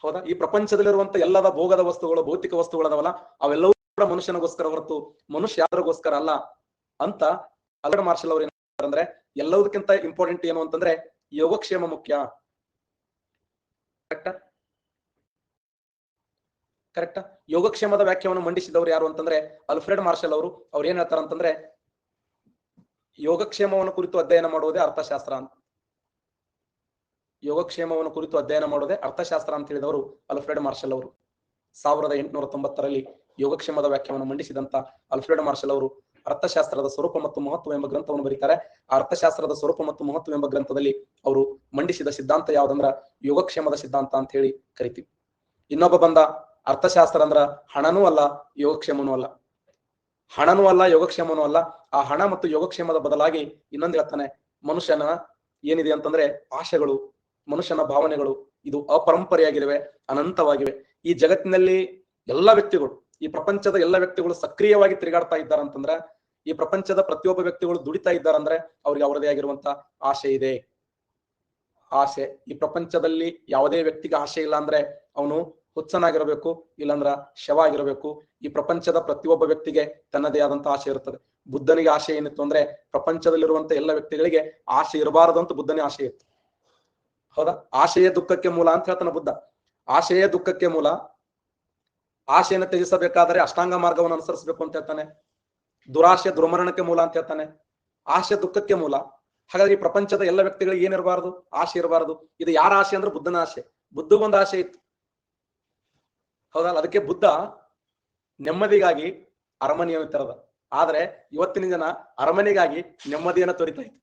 ಹೌದಾ? ಈ ಪ್ರಪಂಚದಲ್ಲಿರುವಂತ ಎಲ್ಲದ ಭೋಗದ ವಸ್ತುಗಳು, ಭೌತಿಕ ವಸ್ತುಗಳದವಲ್ಲ, ಅವೆಲ್ಲವೂ ಕೂಡ ಮನುಷ್ಯನಿಗೋಸ್ಕರ ಹೊರತು ಮನುಷ್ಯ ಯಾರಿಗೋಸ್ಕರ ಅಲ್ಲ ಅಂತ ಅಲ್ಫ್ರೆಡ್ ಮಾರ್ಷಲ್ ಅವ್ರು ಏನ್ ಹೇಳ್ತಾರೆ ಅಂದ್ರೆ ಎಲ್ಲದಕ್ಕಿಂತ ಇಂಪಾರ್ಟೆಂಟ್ ಏನು ಅಂತಂದ್ರೆ ಯೋಗಕ್ಷೇಮ ಮುಖ್ಯ. ಕರೆಕ್ಟಾ? ಯೋಗಕ್ಷೇಮದ ವ್ಯಾಖ್ಯಾನವನ್ನು ಮಂಡಿಸಿದವರು ಯಾರು ಅಂತಂದ್ರೆ ಅಲ್ಫ್ರೆಡ್ ಮಾರ್ಷಲ್ ಅವರು. ಅವ್ರು ಏನ್ ಹೇಳ್ತಾರ ಅಂತಂದ್ರೆ ಯೋಗಕ್ಷೇಮವನ್ನು ಕುರಿತು ಅಧ್ಯಯನ ಮಾಡುವುದೇ ಅರ್ಥಶಾಸ್ತ್ರ ಅಂತ. ಯೋಗಕ್ಷೇಮವನ್ನು ಕುರಿತು ಅಧ್ಯಯನ ಮಾಡುವುದೇ ಅರ್ಥಶಾಸ್ತ್ರ ಅಂತ ಹೇಳಿದವರು ಅಲ್ಫ್ರೆಡ್ ಮಾರ್ಷಲ್ ಅವರು. 1890ರಲ್ಲಿ ಯೋಗಕ್ಷೇಮದ ವ್ಯಾಖ್ಯಾನವನ್ನು ಮಂಡಿಸಿದಂತ ಅಲ್ಫ್ರೆಡ್ ಮಾರ್ಷಲ್ ಅವರು ಅರ್ಥಶಾಸ್ತ್ರದ ಸ್ವರೂಪ ಮತ್ತು ಮಹತ್ವ ಎಂಬ ಗ್ರಂಥವನ್ನು ಬರೀತಾರೆ. ಆ ಅರ್ಥಶಾಸ್ತ್ರದ ಸ್ವರೂಪ ಮತ್ತು ಮಹತ್ವ ಎಂಬ ಗ್ರಂಥದಲ್ಲಿ ಅವರು ಮಂಡಿಸಿದ ಸಿದ್ಧಾಂತ ಯಾವ್ದಂದ್ರ ಯೋಗಕ್ಷೇಮದ ಸಿದ್ಧಾಂತ ಅಂತ ಹೇಳಿ ಕರಿತೀವಿ. ಇನ್ನೊಬ್ಬ ಬಂದ ಅರ್ಥಶಾಸ್ತ್ರ ಅಂದ್ರ ಹಣನೂ ಅಲ್ಲ, ಯೋಗಕ್ಷೇಮನೂ ಅಲ್ಲ. ಹಣನೂ ಅಲ್ಲ, ಯೋಗಕ್ಷೇಮನೂ ಅಲ್ಲ. ಆ ಹಣ ಮತ್ತು ಯೋಗಕ್ಷೇಮದ ಬದಲಾಗಿ ಇನ್ನೊಂದು ಹೇಳ್ತಾನೆ, ಮನುಷ್ಯನ ಏನಿದೆ ಅಂತಂದ್ರೆ ಆಶೆಗಳು, ಮನುಷ್ಯನ ಭಾವನೆಗಳು ಇದು ಅಪರಂಪರೆಯಾಗಿವೆ, ಅನಂತವಾಗಿವೆ. ಈ ಜಗತ್ತಿನಲ್ಲಿ ಎಲ್ಲ ವ್ಯಕ್ತಿಗಳು, ಈ ಪ್ರಪಂಚದ ಎಲ್ಲ ವ್ಯಕ್ತಿಗಳು ಸಕ್ರಿಯವಾಗಿ ತಿರುಗಾಡ್ತಾ ಇದ್ದಾರಂತಂದ್ರ, ಈ ಪ್ರಪಂಚದ ಪ್ರತಿಯೊಬ್ಬ ವ್ಯಕ್ತಿಗಳು ದುಡಿತಾ ಇದ್ದಾರಂದ್ರೆ ಅವ್ರಿಗೆ ಅವರದೇ ಆಗಿರುವಂತ ಆಶೆ ಇದೆ. ಆಸೆ, ಈ ಪ್ರಪಂಚದಲ್ಲಿ ಯಾವುದೇ ವ್ಯಕ್ತಿಗೆ ಆಸೆ ಇಲ್ಲ ಅಂದ್ರೆ ಅವನು ಹುಚ್ಚನಾಗಿರಬೇಕು, ಇಲ್ಲಾಂದ್ರ ಶವ ಆಗಿರಬೇಕು. ಈ ಪ್ರಪಂಚದ ಪ್ರತಿಯೊಬ್ಬ ವ್ಯಕ್ತಿಗೆ ತನ್ನದೇ ಆದಂತ ಆಸೆ ಇರುತ್ತದೆ. ಬುದ್ಧನಿಗೆ ಆಸೆ ಏನಿತ್ತು ಅಂದ್ರೆ ಪ್ರಪಂಚದಲ್ಲಿರುವಂತ ಎಲ್ಲ ವ್ಯಕ್ತಿಗಳಿಗೆ ಆಸೆ ಇರಬಾರದು ಅಂತ ಬುದ್ಧನಿಗೆ ಆಸೆ ಇತ್ತು. ಹೌದಾ? ಆಶೆಯ ದುಃಖಕ್ಕೆ ಮೂಲ ಅಂತ ಹೇಳ್ತಾನೆ ಬುದ್ಧ. ಆಶೆಯ ದುಃಖಕ್ಕೆ ಮೂಲ. ಆಶೆಯನ್ನು ತ್ಯಜಿಸಬೇಕಾದರೆ ಅಷ್ಟಾಂಗ ಮಾರ್ಗವನ್ನು ಅನುಸರಿಸಬೇಕು ಅಂತ ಹೇಳ್ತಾನೆ. ದುರಾಶೆ ದುರ್ಮರಣಕ್ಕೆ ಮೂಲ ಅಂತ ಹೇಳ್ತಾನೆ. ಆಶೆ ದುಃಖಕ್ಕೆ ಮೂಲ. ಹಾಗಾಗಿ ಪ್ರಪಂಚದ ಎಲ್ಲ ವ್ಯಕ್ತಿಗಳಿಗೆ ಏನಿರಬಾರದು? ಆಸೆ ಇರಬಾರದು. ಇದು ಯಾರ ಆಸೆ ಅಂದ್ರೆ ಬುದ್ಧನ ಆಸೆ. ಬುದ್ಧಗೊಂದು ಆಸೆ ಇತ್ತು. ಹೌದಲ್ಲ? ಅದಕ್ಕೆ ಬುದ್ಧ ನೆಮ್ಮದಿಗಾಗಿ ಅರಮನೆಯನ್ನು ತೆರೆದ. ಆದ್ರೆ ಇವತ್ತಿನ ಜನ ಅರಮನೆಗಾಗಿ ನೆಮ್ಮದಿಯನ್ನು ತೊರಿತಾ ಇತ್ತು.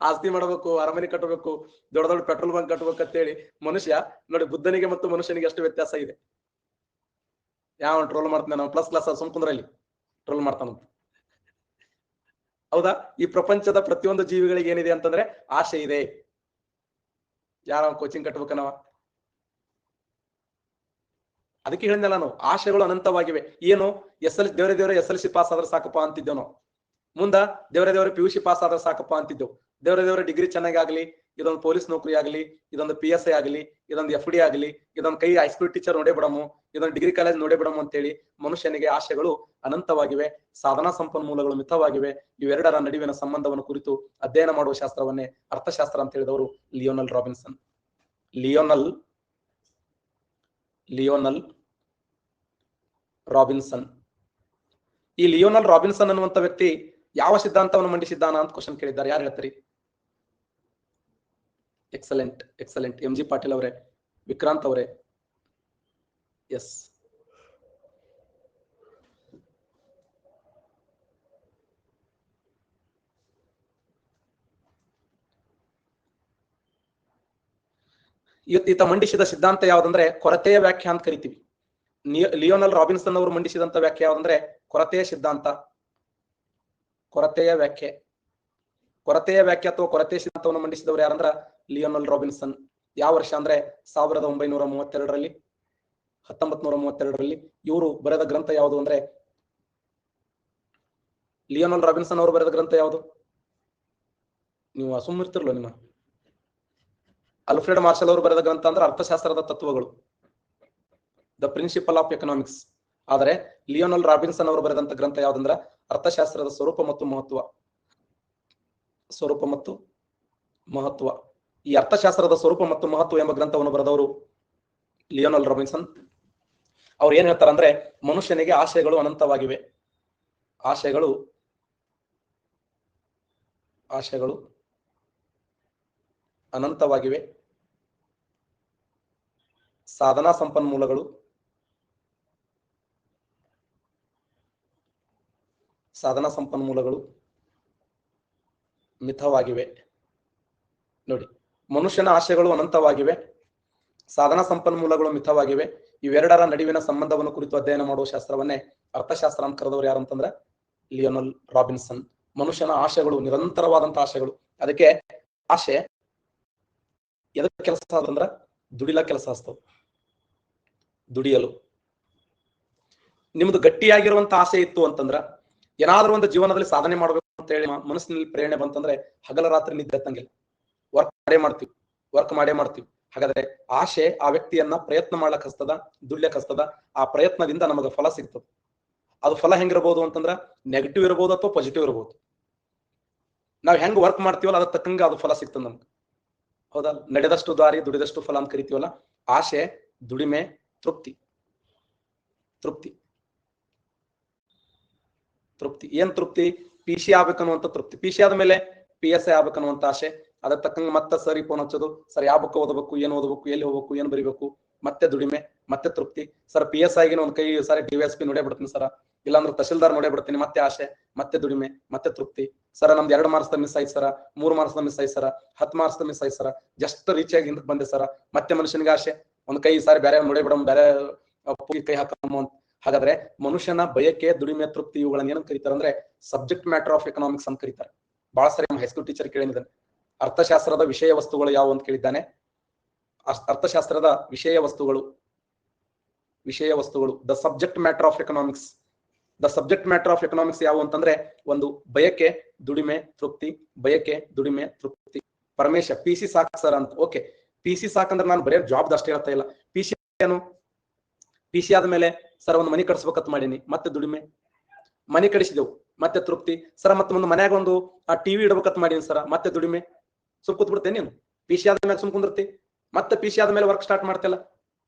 ಆಸ್ತಿ ಮಾಡಬೇಕು, ಅರಮನೆ ಕಟ್ಟಬೇಕು, ದೊಡ್ಡ ದೊಡ್ಡ ಪೆಟ್ರೋಲ್ ಬಂಕ್ ಕಟ್ಟಬೇಕು ಅಂತೇಳಿ ಮನುಷ್ಯ ನೋಡಿ. ಬುದ್ಧನಿಗೆ ಮತ್ತು ಮನುಷ್ಯನಿಗೆ ಎಷ್ಟು ವ್ಯತ್ಯಾಸ ಇದೆ. ಯಾವ ಟ್ರೋಲ್ ಮಾಡ್ತಾನೆ, ನಾವು ಪ್ಲಸ್ ಕ್ಲಾಸ್ ಸುಮ್ಕುಂದ್ರಲ್ಲಿ ಟ್ರೋಲ್ ಮಾಡ್ತಾನಂತ. ಹೌದಾ? ಈ ಪ್ರಪಂಚದ ಪ್ರತಿಯೊಂದು ಜೀವಿಗಳಿಗೆ ಏನಿದೆ ಅಂತಂದ್ರೆ ಆಸೆ ಇದೆ. ಯಾರ ಕೋಚಿಂಗ್ ಕಟ್ಬೇಕನವ, ಅದಕ್ಕೆ ಹೇಳಿದ್ನಲ್ಲ ನಾವು, ಆಶೆಗಳು ಅನಂತವಾಗಿವೆ. ಏನು ದೇವರೇ SLC ಪಾಸ್ ಆದ್ರೆ ಸಾಕಪ್ಪ ಅಂತಿದ್ದೇವ್ ನಾವು. ಮುಂದ ದೇವರೇ PUC ಪಾಸ್ ಆದ್ರೆ ಸಾಕಪ್ಪ ಅಂತಿದ್ದೆವು. ದೇವರೇ ಡಿಗ್ರಿ ಚೆನ್ನಾಗಿ ಆಗ್ಲಿ, ಇದೊಂದು ಪೊಲೀಸ್ ನೌಕರಿ ಆಗ್ಲಿ, ಇದೊಂದು PSI ಆಗ್ಲಿ, ಇದೊಂದು FD ಆಗ್ಲಿ, ಇದೊಂದು ಕೈ ಹೈಸ್ಕೂಲ್ ಟೀಚರ್ ನೋಡೇ ಬಿಡಮು, ಇದೊಂದು ಡಿಗ್ರಿ ಕಾಲೇಜ್ ನೋಡೇ ಬಿಡಮು ಅಂತೇಳಿ ಮನುಷ್ಯನಿಗೆ ಆಶೆಗಳು ಅನಂತವಾಗಿವೆ. ಸಾಧನಾ ಸಂಪನ್ಮೂಲಗಳು ಮಿತವಾಗಿವೆ. ಇವೆರಡರ ನಡುವಿನ ಸಂಬಂಧವನ್ನು ಕುರಿತು ಅಧ್ಯಯನ ಮಾಡುವ ಶಾಸ್ತ್ರವನ್ನೇ ಅರ್ಥಶಾಸ್ತ್ರ ಅಂತ ಹೇಳಿದವರು ಲಿಯೋನಲ್ ರಾಬಿನ್ಸನ್. Lionel Robinson. ಈ ಲಿಯೋನಲ್ ರಾಬಿನ್ಸನ್ ಅನ್ನುವಂಥ ವ್ಯಕ್ತಿ ಯಾವ ಸಿದ್ಧಾಂತವನ್ನು ಮಂಡಿಸಿದ್ದಾನ ಅಂತ ಕ್ವಶನ್ ಕೇಳಿದ್ದಾರೆ. ಯಾರು ಹೇಳ್ತೀರಿ? Excellent excellent. MG ಪಾಟೀಲ್ ಅವರೇ, ವಿಕ್ರಾಂತ್ ಅವರೇ, ಎಸ್. ಈತ ಮಂಡಿಸಿದ ಸಿದ್ಧಾಂತ ಯಾವ್ದಂದ್ರೆ ಕೊರತೆಯ ವ್ಯಾಖ್ಯಾ ಅಂತ ಕರಿತೀವಿ. ಲಿಯೋನಲ್ ರಾಬಿನ್ಸನ್ ಅವರು ಮಂಡಿಸಿದಂತ ವ್ಯಾಖ್ಯೆ ಯಾವ್ದಂದ್ರೆ ಕೊರತೆಯ ಸಿದ್ಧಾಂತ. ಕೊರತೆಯ ವ್ಯಾಖ್ಯೆ ಅಥವಾ ಕೊರತೆಯ ಸಿದ್ಧಾಂತವನ್ನು ಮಂಡಿಸಿದವರು ಯಾರಂದ್ರ ಲಿಯೋನಲ್ ರಾಬಿನ್ಸನ್. ಯಾವ ವರ್ಷ ಅಂದ್ರೆ 1932ರಲ್ಲಿ 1932ರಲ್ಲಿ. ಇವರು ಬರೆದ ಗ್ರಂಥ ಯಾವುದು ಅಂದ್ರೆ, ಲಿಯೋನಲ್ ರಾಬಿನ್ಸನ್ ಅವರು ಬರೆದ ಗ್ರಂಥ ಯಾವುದು? ನೀವು ಸುಮ್ಮಿರ್ತಿರ್ಲೋ ನಿಮ್ಮ ಅಲ್ಫ್ರೆಡ್ ಮಾರ್ಷಲ್ ಅವರು ಬರೆದ ಗ್ರಂಥ ಅಂದ್ರೆ ಅರ್ಥಶಾಸ್ತ್ರದ ತತ್ವಗಳು, ದ ಪ್ರಿನ್ಸಿಪಲ್ ಆಫ್ ಎಕನಾಮಿಕ್ಸ್. ಆದರೆ ಲಿಯೋನಲ್ ರಾಬಿನ್ಸನ್ ಅವರು ಬರೆದಂತ ಗ್ರಂಥ ಯಾವ್ದಂದ್ರ ಅರ್ಥಶಾಸ್ತ್ರದ ಸ್ವರೂಪ ಮತ್ತು ಮಹತ್ವ. ಈ ಅರ್ಥಶಾಸ್ತ್ರದ ಸ್ವರೂಪ ಮತ್ತು ಮಹತ್ವ ಎಂಬ ಗ್ರಂಥವನ್ನು ಬರೆದವರು ಲಿಯೋನಲ್ ರಾಬಿನ್ಸನ್. ಅವ್ರು ಏನ್ ಹೇಳ್ತಾರಂದ್ರೆ, ಮನುಷ್ಯನಿಗೆ ಆಶಯಗಳು ಅನಂತವಾಗಿವೆ. ಆಶಯಗಳು ಅನಂತವಾಗಿವೆ. ಸಾಧನಾ ಸಂಪನ್ಮೂಲಗಳು ಮಿತವಾಗಿವೆ. ನೋಡಿ, ಮನುಷ್ಯನ ಆಶಯಗಳು ಅನಂತವಾಗಿವೆ, ಸಾಧನಾ ಸಂಪನ್ಮೂಲಗಳು ಮಿತವಾಗಿವೆ. ಇವೆರಡರ ನಡುವಿನ ಸಂಬಂಧವನ್ನು ಕುರಿತು ಅಧ್ಯಯನ ಮಾಡುವ ಶಾಸ್ತ್ರವನ್ನೇ ಅರ್ಥಶಾಸ್ತ್ರ ಅಂತ ಕರೆದವರು ಯಾರು ಅಂತಂದ್ರೆ ಲಿಯೋನಲ್ ರಾಬಿನ್ಸನ್. ಮನುಷ್ಯನ ಆಶಯಗಳು ನಿರಂತರವಾದಂತಹ ಆಶಯಗಳು. ಅದಕ್ಕೆ ಆಶೆ ಎದಕ್ಕೆ ಕೆಲಸ ಆದಂದ್ರ ದುಡಿಲ ಕೆಲಸ ಆಗ್ತವ. ದುಡಿಯಲು ನಿಮ್ದು ಗಟ್ಟಿಯಾಗಿರುವಂತ ಆಸೆ ಇತ್ತು ಅಂತಂದ್ರ, ಏನಾದ್ರೂ ಒಂದು ಜೀವನದಲ್ಲಿ ಸಾಧನೆ ಮಾಡ್ಬೇಕು ಅಂತ ಹೇಳಿ ಮನಸ್ಸಿನಲ್ಲಿ ಪ್ರೇರಣೆ ಬಂತಂದ್ರೆ ಹಗಲ ರಾತ್ರಿ ನಿದ್ದೆ ಎತ್ತಂಗಿಲ್ಲ, ವರ್ಕ್ ಮಾಡೇ ಮಾಡ್ತೀವಿ. ಹಾಗಾದ್ರೆ ಆಶೆ ಆ ವ್ಯಕ್ತಿಯನ್ನ ಪ್ರಯತ್ನ ಮಾಡ್ಲಕ್ ಹಸ್ತದ, ದುಡ್ಲಕ್ ಹಸ್ತದ. ಆ ಪ್ರಯತ್ನದಿಂದ ನಮಗೆ ಫಲ ಸಿಗ್ತದೆ. ಅದು ಫಲ ಹೆಂಗಿರ್ಬೋದು ಅಂತಂದ್ರ ನೆಗೆಟಿವ್ ಇರ್ಬೋದು ಅಥವಾ ಪಾಸಿಟಿವ್ ಇರ್ಬೋದು. ನಾವ್ ಹೆಂಗ್ ವರ್ಕ್ ಮಾಡ್ತೀವಲ್ಲ ಅದ್ರ ತಕ್ಕಂಗೆ ಅದು ಫಲ ಸಿಗ್ತದೆ ನಮ್ಗೆ. ಹೌದಾ? ನಡೆದಷ್ಟು ದಾರಿ ದುಡಿದಷ್ಟು ಫಲ ಅಂತ ಕರಿತೀವಲ್ಲ. ಆಶೆ, ದುಡಿಮೆ, ತೃಪ್ತಿ. ಏನ್ ತೃಪ್ತಿ? PC ಆಗ್ಬೇಕನ್ನುವಂತ ತೃಪ್ತಿ. PC ಆದ್ಮೇಲೆ PSI ಆಗ್ಬೇಕನ್ನುವಂತ ಆಶೆ. ಅದ್ರ ತಕ್ಕಂಗೆ ಮತ್ತೆ ಸರಿ ಫೋನ್ ಹಚ್ಚೋದು, ಸರ್ ಯಾವ ಬುಕ್ ಓದಬೇಕು, ಏನ್ ಓದಬೇಕು, ಎಲ್ಲಿ ಹೋಗ್ಬೇಕು, ಏನ್ ಬರಿಬೇಕು, ಮತ್ತೆ ದುಡಿಮೆ, ಮತ್ತೆ ತೃಪ್ತಿ. ಸರ್ PSI ಗೆ ಒಂದ್ ಕೈ ಸಾರಿ DSP ನೋಡೇ ಬಿಡ್ತೀನಿ ಸರ, ಇಲ್ಲಾಂದ್ರೆ ತಹಶೀಲ್ದಾರ್ ನೋಡೇ ಬಿಡ್ತೀನಿ, ಮತ್ತೆ ಆಶೆ, ಮತ್ತೆ ದುಡಿಮೆ, ಮತ್ತೆ ತೃಪ್ತಿ. ಸರ ನಮ್ದು 2 ಮಾರ್ಕ್ಸ್ ಮಿಸ್ ಆಯ್ತು ಸರ, 3 ಮಾರ್ಕ್ಸ್ ಮಿಸ್ ಆಯ್ತು ಸರ, 10 ಮಾರ್ಕ್ಸ್ ಮಿಸ್ ಆಯ್ತು ಸರ, ಜಸ್ಟ್ ರೀಚ್ ಆಗಿ ಹಿಂದಕ್ಕೆ ಬಂದೆ ಸರ, ಮತ್ತೆ ಮನುಷ್ಯನಿಗೆ ಆಶೆ, ಒಂದ್ ಕೈ ಸಾರಿ ಬೇರೆ ನೋಡೇ ಬಿಡಮ್, ಬೇರೆ ಕೈ ಹಾಕಮ್ಮ ಅಂತ. ಹಾಗಾದ್ರೆ ಮನುಷ್ಯನ ಬಯಕೆ, ದುಡಿಮೆ, ತೃಪ್ತಿ ಇವುಗಳನ್ನ ಏನಂತ ಕರೀತಾರೆ ಅಂದ್ರೆ ಸಬ್ಜೆಕ್ಟ್ ಮ್ಯಾಟರ್ ಆಫ್ ಎಕನಾಮಿಕ್ಸ್ ಅಂತ ಕರೀತಾರೆ. ಬಹಳ ಸರಿ ನಮ್ಮ ಹೈಸ್ಕೂಲ್ ಟೀಚರ್ ಕೇಳಿದ್ದಾನೆ, ಅರ್ಥಶಾಸ್ತ್ರದ ವಿಷಯ ವಸ್ತುಗಳು ಯಾವ ಅಂತ ಕೇಳಿದ್ದಾನೆ. ಅರ್ಥಶಾಸ್ತ್ರದ ವಿಷಯ ವಸ್ತುಗಳು the subject matter of economics. The subject matter of economics ಯಾವ ಅಂತಂದ್ರೆ ಒಂದು ಬಯಕೆ, ದುಡಿಮೆ, ತೃಪ್ತಿ. ಬಯಕೆ, ದುಡಿಮೆ, ತೃಪ್ತಿ. ಪರಮೇಶ PC ಸಾಕ್ ಸರ್ ಅಂತ. ಓಕೆ, PC ಸಾಕಂದ್ರೆ ನಾನು ಬರೀ ಜಾಬ್ ಅಷ್ಟೇ ಹೇಳ್ತಾ ಇಲ್ಲ. PC ಏನು? PC ಆದ್ಮೇಲೆ ಸರ್ ಒಂದು ಮನೆ ಕಟ್ಸ್ಬೇಕಂತ ಮಾಡೀನಿ, ಮತ್ತೆ ದುಡಿಮೆ. ಮನೆ ಕಡಿಸಿದೆವು, ಮತ್ತೆ ತೃಪ್ತಿ. ಸರ್ ಮತ್ತೆ ಒಂದು ಮನ್ಯಾಗ ಒಂದು TV ಇಡ್ಬೇಕಂತ ಮಾಡೀನಿ ಸರ, ಮತ್ತೆ ದುಡಿಮೆ. ಸುಮ್ ಕೂತ್ಬಿಡ್ತೇನೆ ನೀನು? PC ಆದ್ಮೇಲೆ ಸುಮ್ ಕುಂದಿರ್ತಿ, ಮತ್ತೆ PC ಆದ್ಮೇಲೆ ವರ್ಕ್ ಸ್ಟಾರ್ಟ್ ಮಾಡ್ತಿಲ್ಲ.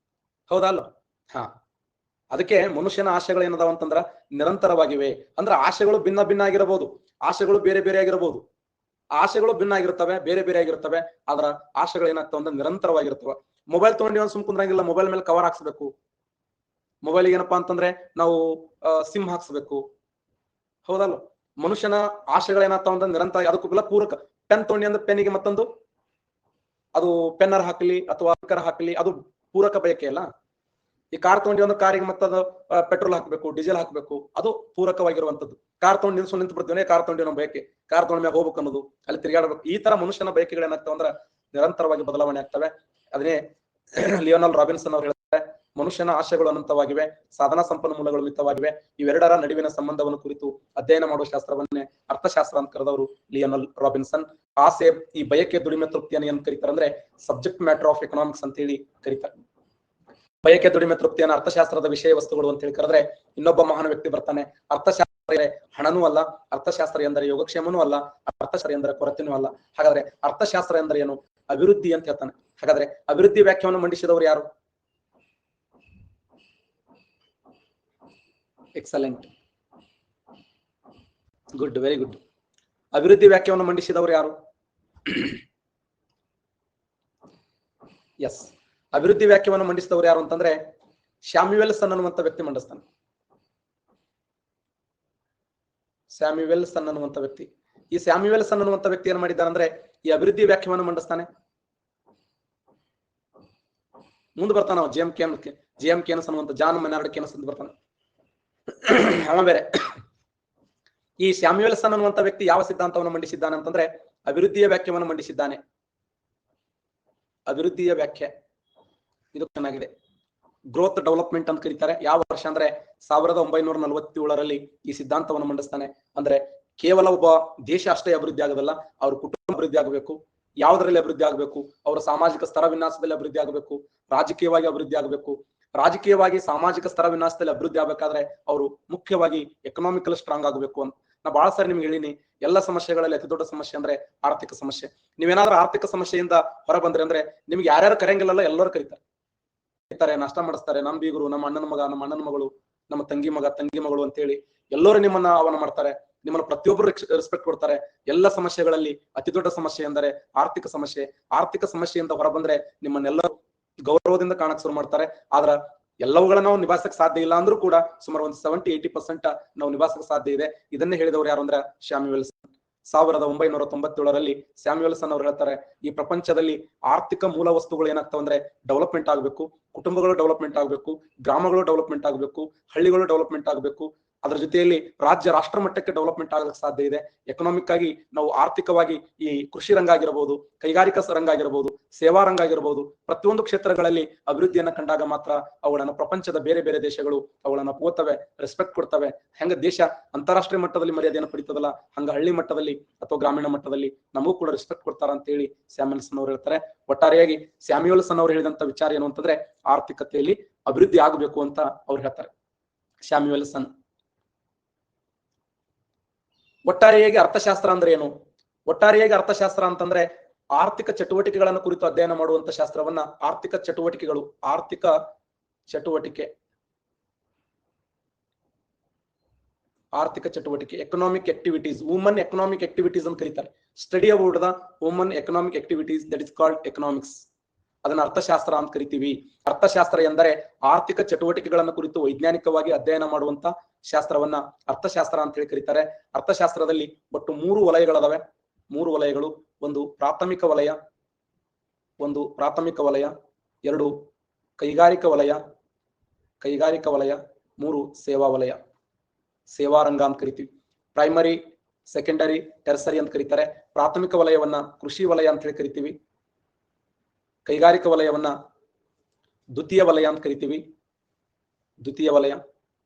ಹೌದಾ ಅಲ್ಲ? ಹಾ, ಅದಕ್ಕೆ ಮನುಷ್ಯನ ಆಶೆಗಳು ಏನದಾವ ಅಂತಂದ್ರ ನಿರಂತರವಾಗಿವೆ. ಅಂದ್ರೆ ಆಶೆಗಳು ಭಿನ್ನ ಆಗಿರಬಹುದು, ಆಶೆಗಳು ಬೇರೆ ಆಗಿರಬಹುದು. ಆಶೆಗಳು ಭಿನ್ನ ಆಗಿರ್ತವೆ, ಬೇರೆ ಆಗಿರ್ತವೆ. ಆದ್ರ ಆಶೆಗಳು ಏನಾಗ್ತಾವ ಅಂದ್ರೆ ನಿರಂತರವಾಗಿರ್ತವೆ. ಮೊಬೈಲ್ ತಗೊಂಡಿ ಸುಮ್ ಕುಂದ್ರಂಗಿಲ್ಲ, ಮೊಬೈಲ್ ಮೇಲೆ ಕವರ್ ಹಾಕ್ಸ್ಬೇಕು. ಮೊಬೈಲ್ ಏನಪ್ಪಾ ಅಂತಂದ್ರೆ ನಾವು ಸಿಮ್ ಹಾಕ್ಸ್ಬೇಕು. ಹೌದಲ್ಲ? ಮನುಷ್ಯನ ಆಶೆಗಳು ಏನಾಗ್ತಾವ ಅಂದ್ರೆ ನಿರಂತರ, ಅದಕ್ಕೆಲ್ಲ ಪೂರಕ. ಪೆನ್ ತಗೊಂಡಿ ಅಂದ್ರೆ ಪೆನ್ನಿಗೆ ಮತ್ತೊಂದು ಅದು ಪೆನ್ನರ್ ಹಾಕಲಿ ಅಥವಾ ಹಾಕಲಿ, ಅದು ಪೂರಕ ಬಯಕೆ ಅಲ್ಲ. ಈ ಕಾರ್ ತಗೊಂಡಿ ಅಂದ್ರೆ ಕಾರಿಗೆ ಮತ್ತದು ಪೆಟ್ರೋಲ್ ಹಾಕ್ಬೇಕು, ಡೀಸೆಲ್ ಹಾಕ್ಬೇಕು, ಅದು ಪೂರಕವಾಗಿರುವಂತದ್ದು. ಕಾರ್ ತಗೊಂಡು ನಿಂತು ಬಿಡ್ತೀವಿ, ಕಾರ್ ತಗೊಂಡಿ ನಮ್ಮ ಬಯಕೆ, ಕಾರ್ ತಗೊಂಡ ಮ್ಯಾಗ ಹೋಗ್ಬೇಕು ಅನ್ನೋದು, ಅಲ್ಲಿ ತಿರುಗಾಡಬೇಕು. ಈ ತರ ಮನುಷ್ಯನ ಬಯಕೆಗಳು ಏನಾಗ್ತಾವ ಅಂದ್ರೆ ನಿರಂತರವಾಗಿ ಬದಲಾವಣೆ ಆಗ್ತವೆ. ಅದನ್ನೇ ಲಿಯೋನಲ್ ರಾಬಿನ್ಸನ್ ಅವರು ಹೇಳ್ತಾರೆ, ಮನುಷ್ಯನ ಆಶೆಗಳು ಅನಂತವಾಗಿವೆ, ಸಾಧನಾ ಸಂಪನ್ಮೂಲಗಳು ಮಿತವಾಗಿವೆ. ಇವೆರಡರ ನಡುವಿನ ಸಂಬಂಧವನ್ನು ಕುರಿತು ಅಧ್ಯಯನ ಮಾಡುವ ಶಾಸ್ತ್ರವನ್ನೇ ಅರ್ಥಶಾಸ್ತ್ರ ಅಂತ ಕರೆದವರು ಲಿಯೋನಲ್ ರಾಬಿನ್ಸನ್. ಆಸೆ, ಈ ಬಯಕೆ, ದುಡಿಮೆ, ತೃಪ್ತಿಯನ್ನು ಏನ್ ಕರೀತಾರೆ ಅಂದ್ರೆ ಸಬ್ಜೆಕ್ಟ್ ಮ್ಯಾಟರ್ ಆಫ್ ಎಕನಾಮಿಕ್ಸ್ ಅಂತ ಹೇಳಿ ಕರೀತಾರೆ. ಬಯಕೆ, ದುಡಿಮೆ, ತೃಪ್ತಿಯನ್ನು ಅರ್ಥಶಾಸ್ತ್ರದ ವಿಷಯ ವಸ್ತುಗಳು ಅಂತ ಹೇಳಿ ಕರೆದ್ರೆ ಇನ್ನೊಬ್ಬ ಮಹಾನ್ ವ್ಯಕ್ತಿ ಬರ್ತಾನೆ. ಅರ್ಥಶಾಸ್ತ್ರ ಹಣನೂ ಅಲ್ಲ, ಅರ್ಥಶಾಸ್ತ್ರ ಎಂದರೆ ಯೋಗಕ್ಷೇಮನೂ ಅಲ್ಲ, ಅರ್ಥಶಾಸ್ತ್ರ ಎಂದರೆ ಕೊರತೆನೂ ಅಲ್ಲ. ಹಾಗಾದ್ರೆ ಅರ್ಥಶಾಸ್ತ್ರ ಎಂದರೆ ಏನು? ಅಭಿವೃದ್ಧಿ ಅಂತ ಹೇಳ್ತಾನೆ. ಹಾಗಾದ್ರೆ ಅಭಿವೃದ್ಧಿ ವ್ಯಾಖ್ಯಾನವನ್ನು ಮಂಡಿಸಿದವರು ಯಾರು? Excellent, good, very good. ಅಭಿವೃದ್ಧಿ ವ್ಯಾಖ್ಯಾನವನ್ನು ಮಂಡಿಸಿದವರು ಯಾರು? ಎಸ್, ಅಭಿವೃದ್ಧಿ ವ್ಯಾಖ್ಯಾನವನ್ನು ಮಂಡಿಸಿದವರು ಯಾರು ಅಂತಂದ್ರೆ ಸ್ಯಾಮ್ಯುವೆಲ್ಸನ್ ಅನ್ನುವಂತ ವ್ಯಕ್ತಿ ಮಂಡಿಸ್ತಾನೆ. ಸ್ಯಾಮ್ಯುವೆಲ್ಸನ್ ಅನ್ನುವಂತ ವ್ಯಕ್ತಿ. ಈ ಸ್ಯಾಮ್ಯುವೆಲ್ಸನ್ ಅನ್ನುವಂತ ವ್ಯಕ್ತಿ ಏನ್ ಮಾಡಿದ್ದಾನೆ ಅಂದ್ರೆ ಈ ಅಭಿವೃದ್ಧಿ ವ್ಯಾಖ್ಯಾನವನ್ನು ಮಂಡಿಸ್ತಾನೆ. ಮುಂದೆ ಬರ್ತಾನ ಜೆ ಎಂ ಕೇನ್ಸ್ ಅನ್ನುವಂತ ಜಾನ್ ಮೆನಾರ್ಡ್ ಕೇನ್ಸ್ ಅಂತ ಬರ್ತಾನೆ. ಅವ ಬೇರೆ. ಈ ಸ್ಯಾಮ್ಯುವೆಲ್ಸನ್ ಅನ್ನುವಂತ ವ್ಯಕ್ತಿ ಯಾವ ಸಿದ್ಧಾಂತವನ್ನು ಮಂಡಿಸಿದ್ದಾನೆ ಅಂತಂದ್ರೆ ಅಭಿವೃದ್ಧಿಯ ವ್ಯಾಖ್ಯಾನವನ್ನು ಮಂಡಿಸಿದ್ದಾನೆ. ಅಭಿವೃದ್ಧಿಯ ವ್ಯಾಖ್ಯೆ ಇದು ಚೆನ್ನಾಗಿದೆ. ಗ್ರೋತ್ ಡೆವಲಪ್ಮೆಂಟ್ ಅಂತ ಕರೀತಾರೆ. ಯಾವ ವರ್ಷ ಅಂದ್ರೆ 1947ರಲ್ಲಿ ಈ ಸಿದ್ಧಾಂತವನ್ನು ಮಂಡಿಸ್ತಾನೆ. ಅಂದ್ರೆ ಕೇವಲ ಒಬ್ಬ ದೇಶ ಅಷ್ಟೇ ಅಭಿವೃದ್ಧಿ ಆಗೋದಲ್ಲ, ಅವ್ರ ಕುಟುಂಬ ಅಭಿವೃದ್ಧಿ ಆಗಬೇಕು. ಯಾವುದರಲ್ಲಿ ಅಭಿವೃದ್ಧಿ ಆಗಬೇಕು? ಅವರ ಸಾಮಾಜಿಕ ಸ್ತರ ವಿನ್ಯಾಸದಲ್ಲಿ ಅಭಿವೃದ್ಧಿ ಆಗಬೇಕು, ರಾಜಕೀಯವಾಗಿ ಅಭಿವೃದ್ಧಿ ಆಗಬೇಕು. ರಾಜಕೀಯವಾಗಿ ಸಾಮಾಜಿಕ ಸ್ತರ ವಿನ್ಯಾಸದಲ್ಲಿ ಅಭಿವೃದ್ಧಿ ಆಗ್ಬೇಕಾದ್ರೆ ಅವರು ಮುಖ್ಯವಾಗಿ ಎಕನಾಮಿಕಲ್ ಸ್ಟ್ರಾಂಗ್ ಆಗಬೇಕು ಅಂತ ನಾ ಬಹಳ ಸಾರಿ ನಿಮ್ಗೆ ಹೇಳಿನಿ. ಎಲ್ಲ ಸಮಸ್ಯೆಗಳಲ್ಲಿ ಅತಿ ದೊಡ್ಡ ಸಮಸ್ಯೆ ಅಂದ್ರೆ ಆರ್ಥಿಕ ಸಮಸ್ಯೆ. ನೀವೇನಾದ್ರೂ ಆರ್ಥಿಕ ಸಮಸ್ಯೆಯಿಂದ ಹೊರ ಬಂದ್ರೆ ಅಂದ್ರೆ ನಿಮ್ಗೆ ಯಾರ್ಯಾರು ಕರೆಯಂಗಿಲ್ಲಲ್ಲ, ಎಲ್ಲರೂ ಕರೀತಾರೆ, ನಾಷ್ಟ ಮಾಡಿಸ್ತಾರೆ. ನಮ್ಮ ಬೀಗರು, ನಮ್ಮ ಅಣ್ಣನ ಮಗ, ನಮ್ಮ ಅಣ್ಣನ ಮಗಳು, ನಮ್ಮ ತಂಗಿ ಮಗ, ತಂಗಿ ಮಗಳು ಅಂತೇಳಿ ಎಲ್ಲರೂ ನಿಮ್ಮನ್ನ ಅವನ ಮಾಡ್ತಾರೆ. ನಿಮ್ಮನ್ನ ಪ್ರತಿಯೊಬ್ಬರು ರೆಸ್ಪೆಕ್ಟ್ ಕೊಡ್ತಾರೆ. ಎಲ್ಲ ಸಮಸ್ಯೆಗಳಲ್ಲಿ ಅತಿ ದೊಡ್ಡ ಸಮಸ್ಯೆ ಎಂದರೆ ಆರ್ಥಿಕ ಸಮಸ್ಯೆ. ಆರ್ಥಿಕ ಸಮಸ್ಯೆಯಿಂದ ಹೊರ ಬಂದ್ರೆ ನಿಮ್ಮನ್ನೆಲ್ಲರೂ ಗೌರವದಿಂದ ಕಾಣಕ್ ಶುರು ಮಾಡ್ತಾರೆ. ಆದ್ರ ಎಲ್ಲವುಗಳನ್ನ ನಾವು ನಿಭಾಯಿಸಕ್ ಸಾಧ್ಯ ಇಲ್ಲ ಅಂದ್ರೂ ಕೂಡ ಸುಮಾರು ಒಂದು 70-80% ನಾವು ನಿಭಾಯಿಸಕ್ ಸಾಧ್ಯ ಇದೆ. ಇದನ್ನೇ ಹೇಳಿದವರು ಯಾರು ಅಂದ್ರೆ ಸ್ಯಾಮ್ಯುವೆಲ್ಸನ್. 1997ರಲ್ಲಿ ಸ್ಯಾಮ್ಯುವೆಲ್ಸನ್ ಅವರು ಹೇಳ್ತಾರೆ, ಈ ಪ್ರಪಂಚದಲ್ಲಿ ಆರ್ಥಿಕ ಮೂಲ ವಸ್ತುಗಳು ಏನಾಗ್ತಾವ ಅಂದ್ರೆ ಡೆವಲಪ್ಮೆಂಟ್ ಆಗಬೇಕು, ಕುಟುಂಬಗಳು ಡೆವಲಪ್ಮೆಂಟ್ ಆಗಬೇಕು, ಗ್ರಾಮಗಳು ಡೆವಲಪ್ಮೆಂಟ್ ಆಗಬೇಕು, ಹಳ್ಳಿಗಳು ಡೆವಲಪ್ಮೆಂಟ್ ಆಗಬೇಕು. ಅದರ ಜೊತೆಯಲ್ಲಿ ರಾಜ್ಯ ರಾಷ್ಟ್ರ ಮಟ್ಟಕ್ಕೆ ಡೆವಲಪ್ಮೆಂಟ್ ಆಗಲಿಕ್ಕೆ ಸಾಧ್ಯ ಇದೆ. ಎಕನಾಮಿಕ್ ಆಗಿ ನಾವು ಆರ್ಥಿಕವಾಗಿ ಈ ಕೃಷಿ ರಂಗ ಆಗಿರಬಹುದು, ಕೈಗಾರಿಕಾ ರಂಗ ಆಗಿರಬಹುದು, ಸೇವಾ ರಂಗ ಆಗಿರಬಹುದು, ಪ್ರತಿಯೊಂದು ಕ್ಷೇತ್ರಗಳಲ್ಲಿ ಅಭಿವೃದ್ಧಿಯನ್ನ ಕಂಡಾಗ ಮಾತ್ರ ಅವುಗಳನ್ನ ಪ್ರಪಂಚದ ಬೇರೆ ಬೇರೆ ದೇಶಗಳು ಅವುಗಳನ್ನ ಓದ್ತವೆ, ರೆಸ್ಪೆಕ್ಟ್ ಕೊಡ್ತವೆ. ಹೆಂಗ ದೇಶ ಅಂತಾರಾಷ್ಟ್ರೀಯ ಮಟ್ಟದಲ್ಲಿ ಮರ್ಯಾದೆಯನ್ನು ಪಡಿತದಲ್ಲ, ಹಂಗ ಹಳ್ಳಿ ಮಟ್ಟದಲ್ಲಿ ಅಥವಾ ಗ್ರಾಮೀಣ ಮಟ್ಟದಲ್ಲಿ ನಮಗೂ ಕೂಡ ರೆಸ್ಪೆಕ್ಟ್ ಕೊಡ್ತಾರ ಅಂತ ಹೇಳಿ ಸ್ಯಾಮ್ಯುವೆಲ್ಸನ್ ಅವರು ಹೇಳ್ತಾರೆ. ಒಟ್ಟಾರೆಯಾಗಿ ಸ್ಯಾಮ್ಯುವೆಲ್ಸನ್ ಅವರು ಹೇಳಿದಂತ ವಿಚಾರ ಏನು ಅಂತಂದ್ರೆ ಆರ್ಥಿಕತೆಯಲ್ಲಿ ಅಭಿವೃದ್ಧಿ ಆಗಬೇಕು ಅಂತ ಅವ್ರು ಹೇಳ್ತಾರೆ, ಸ್ಯಾಮ್ಯುವೆಲ್ಸನ್. ಒಟ್ಟಾರೆಯಾಗಿ ಅರ್ಥಶಾಸ್ತ್ರ ಅಂದ್ರೆ ಏನು? ಒಟ್ಟಾರೆಯಾಗಿ ಅರ್ಥಶಾಸ್ತ್ರ ಅಂತಂದ್ರೆ ಆರ್ಥಿಕ ಚಟುವಟಿಕೆಗಳನ್ನು ಕುರಿತು ಅಧ್ಯಯನ ಮಾಡುವಂತ ಶಾಸ್ತ್ರವನ್ನ ಆರ್ಥಿಕ ಚಟುವಟಿಕೆ economic activities, woman economic activities ಅಂತ ಕರೀತಾರೆ. Study about the woman economic activities, that is called economics. ಅದನ್ನ ಅರ್ಥಶಾಸ್ತ್ರ ಅಂತ ಕರಿತೀವಿ. ಅರ್ಥಶಾಸ್ತ್ರ ಎಂದರೆ ಆರ್ಥಿಕ ಚಟುವಟಿಕೆಗಳನ್ನು ಕುರಿತು ವೈಜ್ಞಾನಿಕವಾಗಿ ಅಧ್ಯಯನ ಮಾಡುವಂತ ಶಾಸ್ತ್ರವನ್ನ ಅರ್ಥಶಾಸ್ತ್ರ ಅಂತ ಹೇಳಿ ಕರೀತಾರೆ. ಅರ್ಥಶಾಸ್ತ್ರದಲ್ಲಿ ಒಟ್ಟು 3 ವಲಯಗಳದಾವೆ. 3 ವಲಯಗಳು. ಒಂದು ಪ್ರಾಥಮಿಕ ವಲಯ, 2 ಕೈಗಾರಿಕಾ ವಲಯ, 3 ಸೇವಾ ವಲಯ, ಸೇವಾರಂಗ ಅಂತ ಕರಿತೀವಿ. ಪ್ರೈಮರಿ, ಸೆಕೆಂಡರಿ, ಟೆರ್ಸರಿ ಅಂತ ಕರೀತಾರೆ. ಪ್ರಾಥಮಿಕ ವಲಯವನ್ನ ಕೃಷಿ ವಲಯ ಅಂತ ಹೇಳಿ ಕರಿತೀವಿ. ಕೈಗಾರಿಕಾ ವಲಯವನ್ನ ದ್ವಿತೀಯ ವಲಯ ಅಂತ ಕರಿತೀವಿ,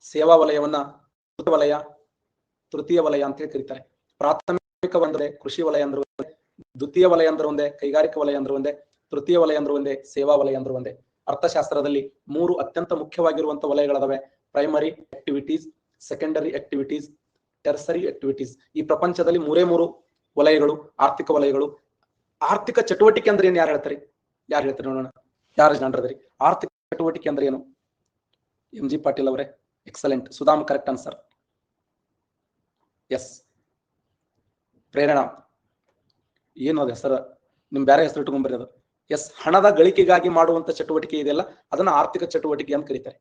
ಸೇವಾ ವಲಯವನ್ನ ತೃತೀಯ ವಲಯ ಅಂತ ಹೇಳಿ ಕರೀತಾರೆ. ಪ್ರಾಥಮಿಕ ಅಂದ್ರೆ ಕೃಷಿ ವಲಯ ಅಂದ್ರೆ ಒಂದೇ, ದ್ವಿತೀಯ ವಲಯ ಅಂದ್ರೆ ಒಂದೇ, ಕೈಗಾರಿಕಾ ವಲಯ ಅಂದ್ರೆ ಒಂದೇ, ತೃತೀಯ ವಲಯ ಅಂದ್ರೆ ಒಂದೇ, ಸೇವಾ ವಲಯ ಅಂದ್ರೆ ಒಂದೇ. ಅರ್ಥಶಾಸ್ತ್ರದಲ್ಲಿ 3 ಅತ್ಯಂತ ಮುಖ್ಯವಾಗಿರುವಂತಹ ವಲಯಗಳದಾವೆ. Primary activities, secondary activities, tertiary activities. ಈ ಪ್ರಪಂಚದಲ್ಲಿ 3 ವಲಯಗಳು ಆರ್ಥಿಕ ವಲಯಗಳು. ಆರ್ಥಿಕ ಚಟುವಟಿಕೆ ಅಂದ್ರೆ ಏನು? ಯಾರು ಹೇಳ್ತಾರೆ ನೋಡೋಣ, ಯಾರು ಜನರದ್ರಿ? ಆರ್ಥಿಕ ಚಟುವಟಿಕೆ ಅಂದ್ರೆ ಏನು? MG ಪಾಟೀಲ್ ಅವರೇ, excellent. Sudham correct answer. Yes. Prerana ಏನು ಅದು ಹೆಸರು? ನಿಮ್ ಬೇರೆ ಹೆಸರು ಇಟ್ಕೊಂಡ್ಬರ್ರಿ ಅದು. ಎಸ್. ಹಣದ ಗಳಿಕೆಗಾಗಿ ಮಾಡುವಂತ ಚಟುವಟಿಕೆ ಇದೆಯಲ್ಲ ಅದನ್ನ ಆರ್ಥಿಕ ಚಟುವಟಿಕೆ ಅಂತ ಕರೀತಾರೆ.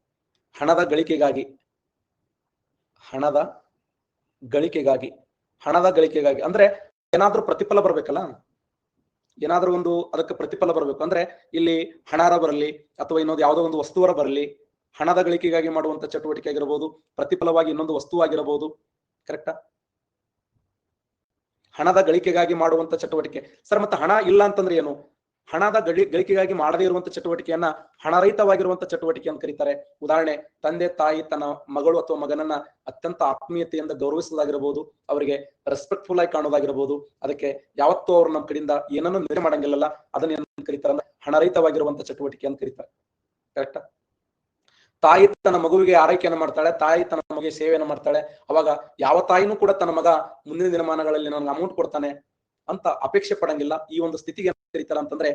ಹಣದ ಗಳಿಕೆಗಾಗಿ ಅಂದ್ರೆ ಏನಾದ್ರೂ ಪ್ರತಿಫಲ ಬರ್ಬೇಕಲ್ಲ, ಏನಾದ್ರೂ ಒಂದು ಅದಕ್ಕೆ ಪ್ರತಿಫಲ ಬರ್ಬೇಕು. ಅಂದ್ರೆ ಇಲ್ಲಿ ಹಣಾರ ಬರಲಿ ಅಥವಾ ಇನ್ನೊಂದು ಯಾವುದೋ ಒಂದು ವಸ್ತುವರ ಬರಲಿ, ಹಣದ ಗಳಿಕೆಗಾಗಿ ಮಾಡುವಂತ ಚಟುವಟಿಕೆ ಆಗಿರಬಹುದು, ಪ್ರತಿಫಲವಾಗಿ ಇನ್ನೊಂದು ವಸ್ತು ಆಗಿರಬಹುದು. ಕರೆಕ್ಟಾ? ಹಣದ ಗಳಿಕೆಗಾಗಿ ಮಾಡುವಂತ ಚಟುವಟಿಕೆ. ಸರ್ ಮತ್ತೆ ಹಣ ಇಲ್ಲ ಅಂತಂದ್ರೆ ಏನು? ಹಣದ ಗಳಿಕೆಗಾಗಿ ಮಾಡದೇ ಇರುವಂತ ಚಟುವಟಿಕೆಯನ್ನ ಹಣರಹಿತವಾಗಿರುವಂತ ಚಟುವಟಿಕೆ ಅಂತ ಕರೀತಾರೆ. ಉದಾಹರಣೆ, ತಂದೆ ತಾಯಿ ತನ್ನ ಮಗಳು ಅಥವಾ ಮಗನನ್ನ ಅತ್ಯಂತ ಆತ್ಮೀಯತೆಯಿಂದ ಗೌರವಿಸೋದಾಗಿರಬಹುದು, ಅವರಿಗೆ ರೆಸ್ಪೆಕ್ಟ್ಫುಲ್ ಆಗಿ ಕಾಣೋದಾಗಿರಬಹುದು. ಅದಕ್ಕೆ ಯಾವತ್ತೂ ಅವ್ರು ನಮ್ಮ ಕಡೆಯಿಂದ ಏನನ್ನೂ ನಿದ್ರೆ ಮಾಡಂಗಿಲ್ಲಲ್ಲ, ಅದನ್ನ ಏನ್ ಕರೀತಾರೆ ಅಂದ್ರೆ ಹಣರಹಿತವಾಗಿರುವಂತ ಚಟುವಟಿಕೆ ಅಂತ ಕರೀತಾರೆ. ಕರೆಕ್ಟಾ? ತಾಯಿ ತನ್ನ ಮಗುವಿಗೆ ಆರೈಕೆಯನ್ನು ಮಾಡ್ತಾಳೆ, ತಾಯಿ ತನ್ನ ಮಗುವಿಗೆ ಸೇವೆಯನ್ನು ಮಾಡ್ತಾಳೆ. ಅವಾಗ ಯಾವ ತಾಯಿನೂ ಕೂಡ ತನ್ನ ಮಗ ಮುಂದಿನ ದಿನಮಾನಗಳಲ್ಲಿ ನನಗೆ ಅಮೌಂಟ್ ಕೊಡ್ತಾನೆ ಅಂತ ಅಪೇಕ್ಷೆ ಪಡಂಗಿಲ್ಲ. ಈ ಒಂದು ಸ್ಥಿತಿಗೆ ಕರೀತಾರ ಅಂತಂದ್ರೆ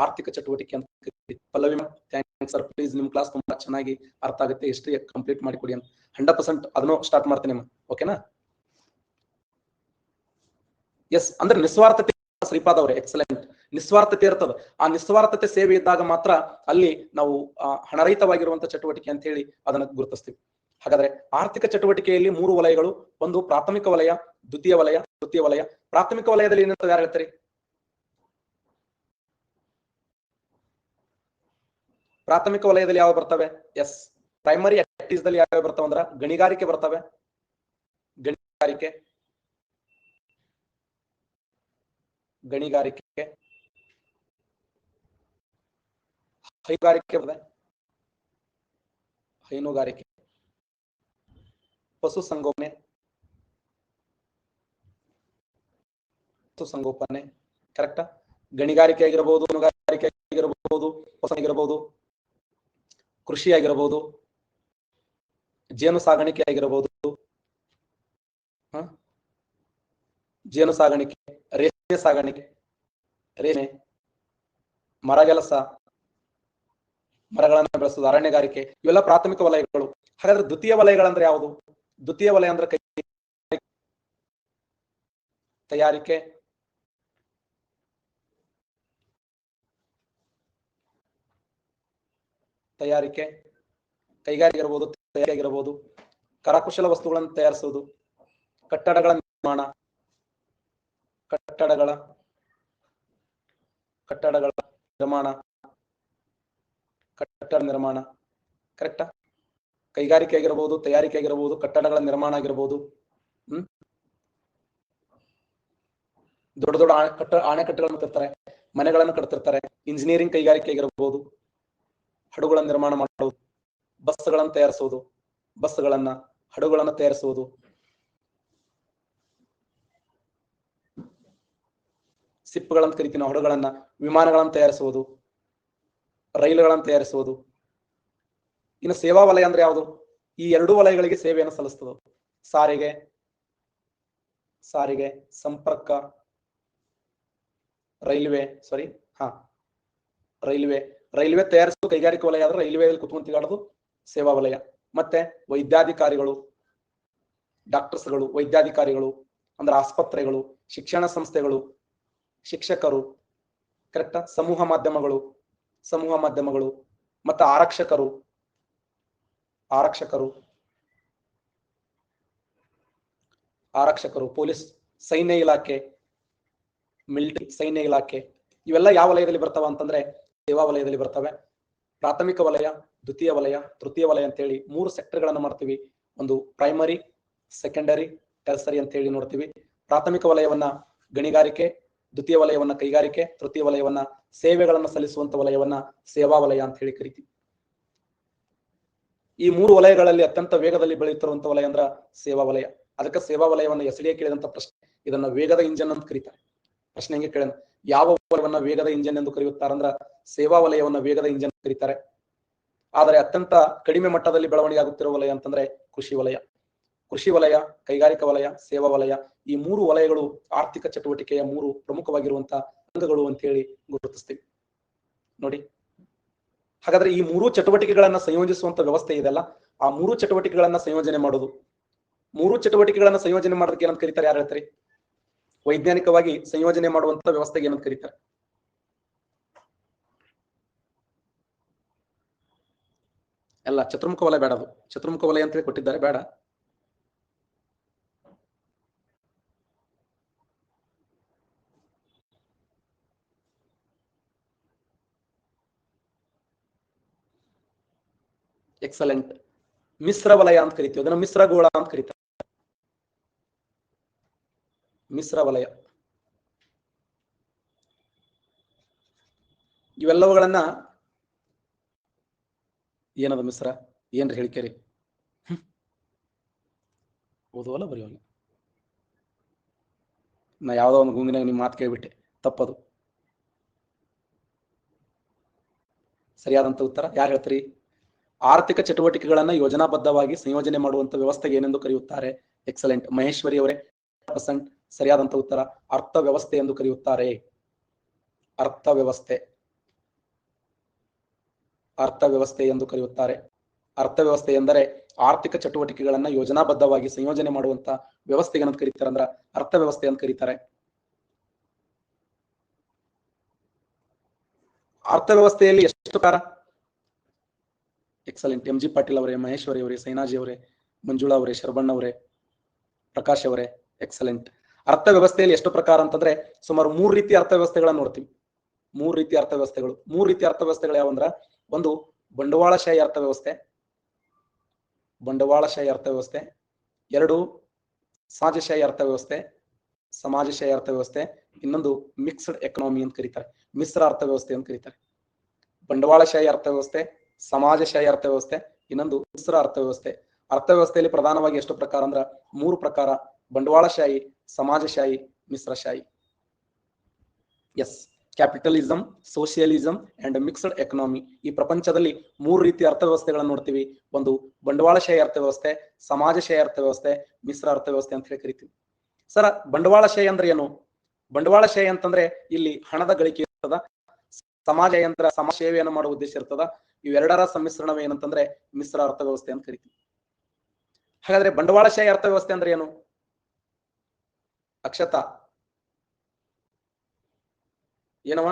ಆರ್ಥಿಕ ಚಟುವಟಿಕೆ ಅಂತ ಕರೀತೀವಿ. Pallavi ma'am, thanks sir. Please ನಿಮ್ ಕ್ಲಾಸ್ ತುಂಬಾ ಚೆನ್ನಾಗಿ ಅರ್ಥ ಆಗುತ್ತೆ, ಹಿಸ್ಟ್ರಿ ಕಂಪ್ಲೀಟ್ ಮಾಡಿಕೊಡಿ ಅಂತ. 100% ಅದನ್ನು ಸ್ಟಾರ್ಟ್ ಮಾಡ್ತೇನೆ ಮ್ಯಾಮ್. ಓಕೆನಾ? ಎಸ್ ಅಂದ್ರೆ ನಿಸ್ವಾರ್ಥತೆ. ಶ್ರೀಪಾದ್ ಅವರೇ ಎಕ್ಸಲೆಂಟ್. ನಿಸ್ವಾರ್ಥತೆ ಇರ್ತದ. ಆ ನಿಸ್ವಾರ್ಥತೆ ಸೇವೆ ಇದ್ದಾಗ ಮಾತ್ರ ಅಲ್ಲಿ ನಾವು ಹಣರಹಿತವಾಗಿರುವಂತಹ ಚಟುವಟಿಕೆ ಅಂತ ಹೇಳಿ ಅದನ್ನ ಗುರುತಿಸ್ತೀವಿ. ಹಾಗಾದ್ರೆ ಆರ್ಥಿಕ ಚಟುವಟಿಕೆಯಲ್ಲಿ 3 ವಲಯಗಳು. ಒಂದು ಪ್ರಾಥಮಿಕ ವಲಯ, ದ್ವಿತೀಯ ವಲಯ, ತೃತೀಯ ವಲಯ. ಪ್ರಾಥಮಿಕ ವಲಯದಲ್ಲಿ ಏನಿರ್ತದೆ ಯಾರು ಹೇಳ್ತಾರೆ? ಪ್ರಾಥಮಿಕ ವಲಯದಲ್ಲಿ ಯಾವ ಬರ್ತವೆ? ಎಸ್, ಪ್ರೈಮರಿ ಆಕ್ಟಿವಿಟೀಸ್ ದಲ್ಲಿ ಯಾವ ಬರ್ತಾವ ಅಂದ್ರ ಗಣಿಗಾರಿಕೆ ಬರ್ತವೆ. ಗಣಿಗಾರಿಕೆ, ಹೈನುಗಾರಿಕೆ ಬರ್ತದೆ, ಹೈನುಗಾರಿಕೆ, ಪಶು ಸಂಗೋಪನೆ ಕರೆಕ್ಟಾ? ಗಣಿಗಾರಿಕೆ ಆಗಿರಬಹುದು, ಹೈನುಗಾರಿಕೆ ಆಗಿರಬಹುದು, ಪಶು ಆಗಿರಬಹುದು, ಕೃಷಿ ಆಗಿರಬಹುದು, ಜೇನು ಸಾಗಾಣಿಕೆ ಆಗಿರಬಹುದು, ಜೇನು ಸಾಗಾಣಿಕೆ, ರೇಷ್ಮೆ ಸಾಗಾಣಿಕೆ, ರೇಷ್ಮೆ, ಮರಗೆಲಸ, ಮರಗಳನ್ನು ಬೆಳೆಸುವುದು, ಅರಣ್ಯಗಾರಿಕೆ, ಇವೆಲ್ಲ ಪ್ರಾಥಮಿಕ ವಲಯಗಳು. ಹಾಗಾದ್ರೆ ದ್ವಿತೀಯ ವಲಯಗಳಂದ್ರೆ ಯಾವುದು? ದ್ವಿತೀಯ ವಲಯ ಅಂದ್ರೆ ತಯಾರಿಕೆ, ಕೈಗಾರಿಕೆ ಇರಬಹುದು, ತಯಾರಿಕೆ ಆಗಿರಬಹುದು, ಕರಕುಶಲ ವಸ್ತುಗಳನ್ನು ತಯಾರಿಸುವುದು, ಕಟ್ಟಡ ನಿರ್ಮಾಣ ಕರೆಕ್ಟಾ? ಕೈಗಾರಿಕೆ ಆಗಿರಬಹುದು, ತಯಾರಿಕೆ ಆಗಿರಬಹುದು, ಕಟ್ಟಡಗಳ ನಿರ್ಮಾಣ ಆಗಿರಬಹುದು, ದೊಡ್ಡ ದೊಡ್ಡ ಅಣೆಕಟ್ಟುಗಳನ್ನು ಕಟ್ತಾರೆ, ಮನೆಗಳನ್ನು ಕಟ್ತಿರ್ತಾರೆ. ಇಂಜಿನಿಯರಿಂಗ್ ಕೈಗಾರಿಕೆ ಆಗಿರಬಹುದು, ಹಡಗುಗಳನ್ನು ನಿರ್ಮಾಣ ಮಾಡುವುದು, ಬಸ್ಗಳನ್ನು ತಯಾರಿಸುವುದು, ಹಡಗುಗಳನ್ನು ತಯಾರಿಸುವುದು, ಸಿಪ್ಪುಗಳನ್ನು ಕರಿತೀವಿ ನಾವು, ಹಡಗುಗಳನ್ನ, ವಿಮಾನಗಳನ್ನು ತಯಾರಿಸುವುದು, ರೈಲುಗಳನ್ನು ತಯಾರಿಸುವುದು. ಇನ್ನು ಸೇವಾ ವಲಯ ಅಂದ್ರೆ ಯಾವುದು? ಈ 2 ವಲಯಗಳಿಗೆ ಸೇವೆಯನ್ನು ಸಲ್ಲಿಸ್ತದೆ. ಸಾರಿಗೆ, ಸಂಪರ್ಕ, ರೈಲ್ವೆ ತಯಾರಿಸುವ ಕೈಗಾರಿಕಾ ವಲಯ ಆದ್ರೆ ರೈಲ್ವೆಯಲ್ಲಿ ಕುತ್ಕೊಂಡು ತಿಗಾಡೋದು ಸೇವಾ ವಲಯ. ಮತ್ತೆ ವೈದ್ಯಾಧಿಕಾರಿಗಳು, ಡಾಕ್ಟರ್ಸ್ಗಳು, ವೈದ್ಯಾಧಿಕಾರಿಗಳು ಅಂದ್ರೆ ಆಸ್ಪತ್ರೆಗಳು, ಶಿಕ್ಷಣ ಸಂಸ್ಥೆಗಳು, ಶಿಕ್ಷಕರು ಕರೆಕ್ಟಾ? ಸಮೂಹ ಮಾಧ್ಯಮಗಳು, ಮತ್ತೆ ಆರಕ್ಷಕರು, ಪೊಲೀಸ್, ಸೈನ್ಯ ಇಲಾಖೆ, ಮಿಲಿಟರಿ, ಸೈನ್ಯ ಇಲಾಖೆ, ಇವೆಲ್ಲ ಯಾವ ವಲಯದಲ್ಲಿ ಬರ್ತಾವ ಅಂತಂದ್ರೆ ಸೇವಾ ವಲಯದಲ್ಲಿ ಬರ್ತವೆ. ಪ್ರಾಥಮಿಕ ವಲಯ, ದ್ವಿತೀಯ ವಲಯ, ತೃತೀಯ ವಲಯ ಅಂತ ಹೇಳಿ 3 ಸೆಕ್ಟರ್ಗಳನ್ನು ಮಾಡ್ತೀವಿ. ಒಂದು ಪ್ರೈಮರಿ, ಸೆಕೆಂಡರಿ, ಟೆರ್ಸರಿ ಅಂತ ಹೇಳಿ ನೋಡ್ತೀವಿ. ಪ್ರಾಥಮಿಕ ವಲಯವನ್ನ ಗಣಿಗಾರಿಕೆ, ದ್ವಿತೀಯ ವಲಯವನ್ನ ಕೈಗಾರಿಕೆ, ತೃತೀಯ ವಲಯವನ್ನ ಸೇವೆಗಳನ್ನು ಸಲ್ಲಿಸುವಂತ ವಲಯವನ್ನ ಸೇವಾ ವಲಯ ಅಂತ ಹೇಳಿ ಕರಿತೀವಿ. ಈ 3 ವಲಯಗಳಲ್ಲಿ ಅತ್ಯಂತ ವೇಗದಲ್ಲಿ ಬೆಳೆಯುತ್ತಿರುವಂತ ವಲಯ ಅಂದ್ರ ಸೇವಾ ವಲಯ. ಅದಕ್ಕೆ ಸೇವಾ ವಲಯವನ್ನ ಎಸ್ಡಿಎ ಕೇಳಿದಂತ ಪ್ರಶ್ನೆ, ಇದನ್ನ ವೇಗದ ಇಂಜನ್ ಅಂತ ಕರೀತಾರೆ. ಪ್ರಶ್ನೆ ಹೆಂಗೆ ಕೇಳ, ಯಾವ ವಲಯವನ್ನ ವೇಗದ ಇಂಜನ್ ಎಂದು ಕರೆಯುತ್ತಾರಂದ್ರ ಸೇವಾ ವಲಯವನ್ನ ವೇಗದ ಇಂಜನ್ ಕರೀತಾರೆ. ಆದರೆ ಅತ್ಯಂತ ಕಡಿಮೆ ಮಟ್ಟದಲ್ಲಿ ಬೆಳವಣಿಗೆ ಆಗುತ್ತಿರುವ ವಲಯ ಅಂತಂದ್ರೆ ಕೃಷಿ ವಲಯ, ಕೈಗಾರಿಕಾ ವಲಯ, ಸೇವಾ ವಲಯ. ಈ 3 ವಲಯಗಳು ಆರ್ಥಿಕ ಚಟುವಟಿಕೆಯ 3 ಪ್ರಮುಖವಾಗಿರುವಂತಹ ಅಂಗಗಳು ಅಂತ ಹೇಳಿ ಗುರುತಿಸ್ತೀವಿ ನೋಡಿ. ಹಾಗಾದ್ರೆ ಈ 3 ಚಟುವಟಿಕೆಗಳನ್ನ ಸಂಯೋಜಿಸುವಂತ ವ್ಯವಸ್ಥೆ ಇದೆಲ್ಲ, ಆ 3 ಚಟುವಟಿಕೆಗಳನ್ನ ಸಂಯೋಜನೆ ಮಾಡೋದು. 3 ಚಟುವಟಿಕೆಗಳನ್ನ ಸಂಯೋಜನೆ ಮಾಡೋದಕ್ಕೆ ಏನಂತ ಕರೀತಾರೆ? ಯಾರು ಹೇಳ್ತಾರೆ? ವೈಜ್ಞಾನಿಕವಾಗಿ ಸಂಯೋಜನೆ ಮಾಡುವಂತ ವ್ಯವಸ್ಥೆಗೆ ಏನಂತ ಕರೀತಾರೆ? ಎಲ್ಲ ಚತುರ್ಮುಖ ವಲಯ ಬೇಡ, ಅದು ಚತುರ್ಮುಖ ವಲಯ ಅಂತ ಹೇಳಿ ಕೊಟ್ಟಿದ್ದಾರೆ, ಬೇಡ. ಎಕ್ಸಲೆಂಟ್. ಮಿಶ್ರ ವಲಯ ಅಂತ ಕರಿತೀವಿ, ಅದನ್ನ ಮಿಶ್ರಗೋಳ ಅಂತ ಕರೀತಾರೆ. ಮಿಶ್ರ ವಲಯ ಇವೆಲ್ಲವುಗಳನ್ನ ಏನದ ಮಿಶ್ರ ಏನ್ರಿ ಹೇಳಿಕೆರಿ? ಓದುವಲ್ಲ ಬರೆಯೋಲ್ಲ. ನಾ ಯಾವ್ದೋ ಒಂದು ಗುಂಗಿನಾಗ ನಿಮ್ಮ ಮಾತು ಕೇಳ್ಬಿಟ್ಟೆ, ತಪ್ಪದು. ಸರಿಯಾದಂತ ಉತ್ತರ ಯಾರು ಹೇಳ್ತೀರಿ? ಆರ್ಥಿಕ ಚಟುವಟಿಕೆಗಳನ್ನ ಯೋಜನಾಬದ್ಧವಾಗಿ ಸಂಯೋಜನೆ ಮಾಡುವಂತ ವ್ಯವಸ್ಥೆಗೆ ಏನೆಂದು ಕರೆಯುತ್ತಾರೆ? ಎಕ್ಸಲೆಂಟ್. ಮಹೇಶ್ವರಿ ಅವರೇ ಸರಿಯಾದಂತ ಉತ್ತರ ಅರ್ಥವ್ಯವಸ್ಥೆ ಎಂದು ಕರೆಯುತ್ತಾರೆ. ಅರ್ಥವ್ಯವಸ್ಥೆ ಎಂದು ಕರೆಯುತ್ತಾರೆ. ಅರ್ಥವ್ಯವಸ್ಥೆ ಎಂದರೆ ಆರ್ಥಿಕ ಚಟುವಟಿಕೆಗಳನ್ನ ಯೋಜನಾಬದ್ಧವಾಗಿ ಸಂಯೋಜನೆ ಮಾಡುವಂತ ವ್ಯವಸ್ಥೆಗೆ ಏನಂತ ಕರೀತಾರೆ ಅಂದ್ರ ಅರ್ಥವ್ಯವಸ್ಥೆ ಅಂತ ಕರೀತಾರೆ. ಅರ್ಥವ್ಯವಸ್ಥೆಯಲ್ಲಿ ಎಷ್ಟು ಪ್ರಕಾರ? ಎಕ್ಸಲೆಂಟ್. ಎಂ ಜಿ ಪಾಟೀಲ್ ಅವರೇ, ಮಹೇಶ್ವರಿ ಅವರೇ, ಸೈನಾಜಿ ಅವರೇ, ಮಂಜುಳಾ ಅವರೇ, ಶರಬಣ್ಣ ಅವರೇ, ಪ್ರಕಾಶ್ ಅವರೇ, ಎಕ್ಸಲೆಂಟ್. ಅರ್ಥವ್ಯವಸ್ಥೆಯಲ್ಲಿ ಎಷ್ಟು ಪ್ರಕಾರ ಅಂತಂದ್ರೆ ಸುಮಾರು 3 ರೀತಿಯ ಅರ್ಥವ್ಯವಸ್ಥೆಗಳನ್ನ ನೋಡ್ತೀವಿ. 3 ರೀತಿಯ ಅರ್ಥವ್ಯವಸ್ಥೆಗಳು. 3 ರೀತಿಯ ಅರ್ಥವ್ಯವಸ್ಥೆಗಳು ಯಾವಂದ್ರ, ಒಂದು ಬಂಡವಾಳಶಾಹಿ ಅರ್ಥವ್ಯವಸ್ಥೆ, ಬಂಡವಾಳಶಾಹಿ ಅರ್ಥವ್ಯವಸ್ಥೆ. 2 ಸಮಾಜಶಾಹಿ ಅರ್ಥವ್ಯವಸ್ಥೆ, ಸಮಾಜಶಾಹಿ ಅರ್ಥವ್ಯವಸ್ಥೆ. ಇನ್ನೊಂದು ಮಿಕ್ಸ್ಡ್ ಎಕನಾಮಿ ಅಂತ ಕರೀತಾರೆ, ಮಿಶ್ರ ಅರ್ಥವ್ಯವಸ್ಥೆ ಅಂತ ಕರೀತಾರೆ. ಬಂಡವಾಳಶಾಹಿ ಅರ್ಥವ್ಯವಸ್ಥೆ, ಸಮಾಜಶಾಹಿ ಅರ್ಥವ್ಯವಸ್ಥೆ, ಇನ್ನೊಂದು ಮಿಶ್ರ ಅರ್ಥವ್ಯವಸ್ಥೆ. ಅರ್ಥವ್ಯವಸ್ಥೆಯಲ್ಲಿ ಪ್ರಧಾನವಾಗಿ ಎಷ್ಟು ಪ್ರಕಾರ ಅಂದ್ರ 3 ಪ್ರಕಾರ: ಬಂಡವಾಳಶಾಹಿ, ಸಮಾಜಶಾಹಿ, ಮಿಶ್ರಶಾಹಿ. Yes, capitalism, socialism and mixed economy. ಈ ಪ್ರಪಂಚದಲ್ಲಿ 3 ರೀತಿಯ ಅರ್ಥವ್ಯವಸ್ಥೆಗಳನ್ನು ನೋಡ್ತೀವಿ. ಒಂದು ಬಂಡವಾಳಶಾಹಿ ಅರ್ಥವ್ಯವಸ್ಥೆ, ಸಮಾಜಶಾಹಿ ಅರ್ಥವ್ಯವಸ್ಥೆ, ಮಿಶ್ರ ಅರ್ಥವ್ಯವಸ್ಥೆ ಅಂತ ಹೇಳಿ ಕರಿತೀವಿ. ಸರ್, ಬಂಡವಾಳಶಾಹಿ ಅಂದ್ರೆ ಏನು? ಬಂಡವಾಳಶಾಹಿ ಅಂತಂದ್ರೆ ಇಲ್ಲಿ ಹಣದ ಗಳಿಕೆ ಇರ್ತದ, ಸಮಾಜ ಯಂತ್ರ ಸಮಾಜ ಸೇವೆಯನ್ನು ಮಾಡುವ ಉದ್ದೇಶ ಇರ್ತದ. ಇವೆರಡರ ಸಮ್ಮಿಶ್ರಣವೇ ಏನಂತಂದ್ರೆ ಮಿಶ್ರ ಅರ್ಥವ್ಯವಸ್ಥೆ ಅಂತ ಕರಿತೀವಿ. ಹಾಗಾದ್ರೆ ಬಂಡವಾಳಶಾಹಿ ಅರ್ಥವ್ಯವಸ್ಥೆ ಅಂದ್ರೆ ಏನು? ಅಕ್ಷತಾ ಏನವ?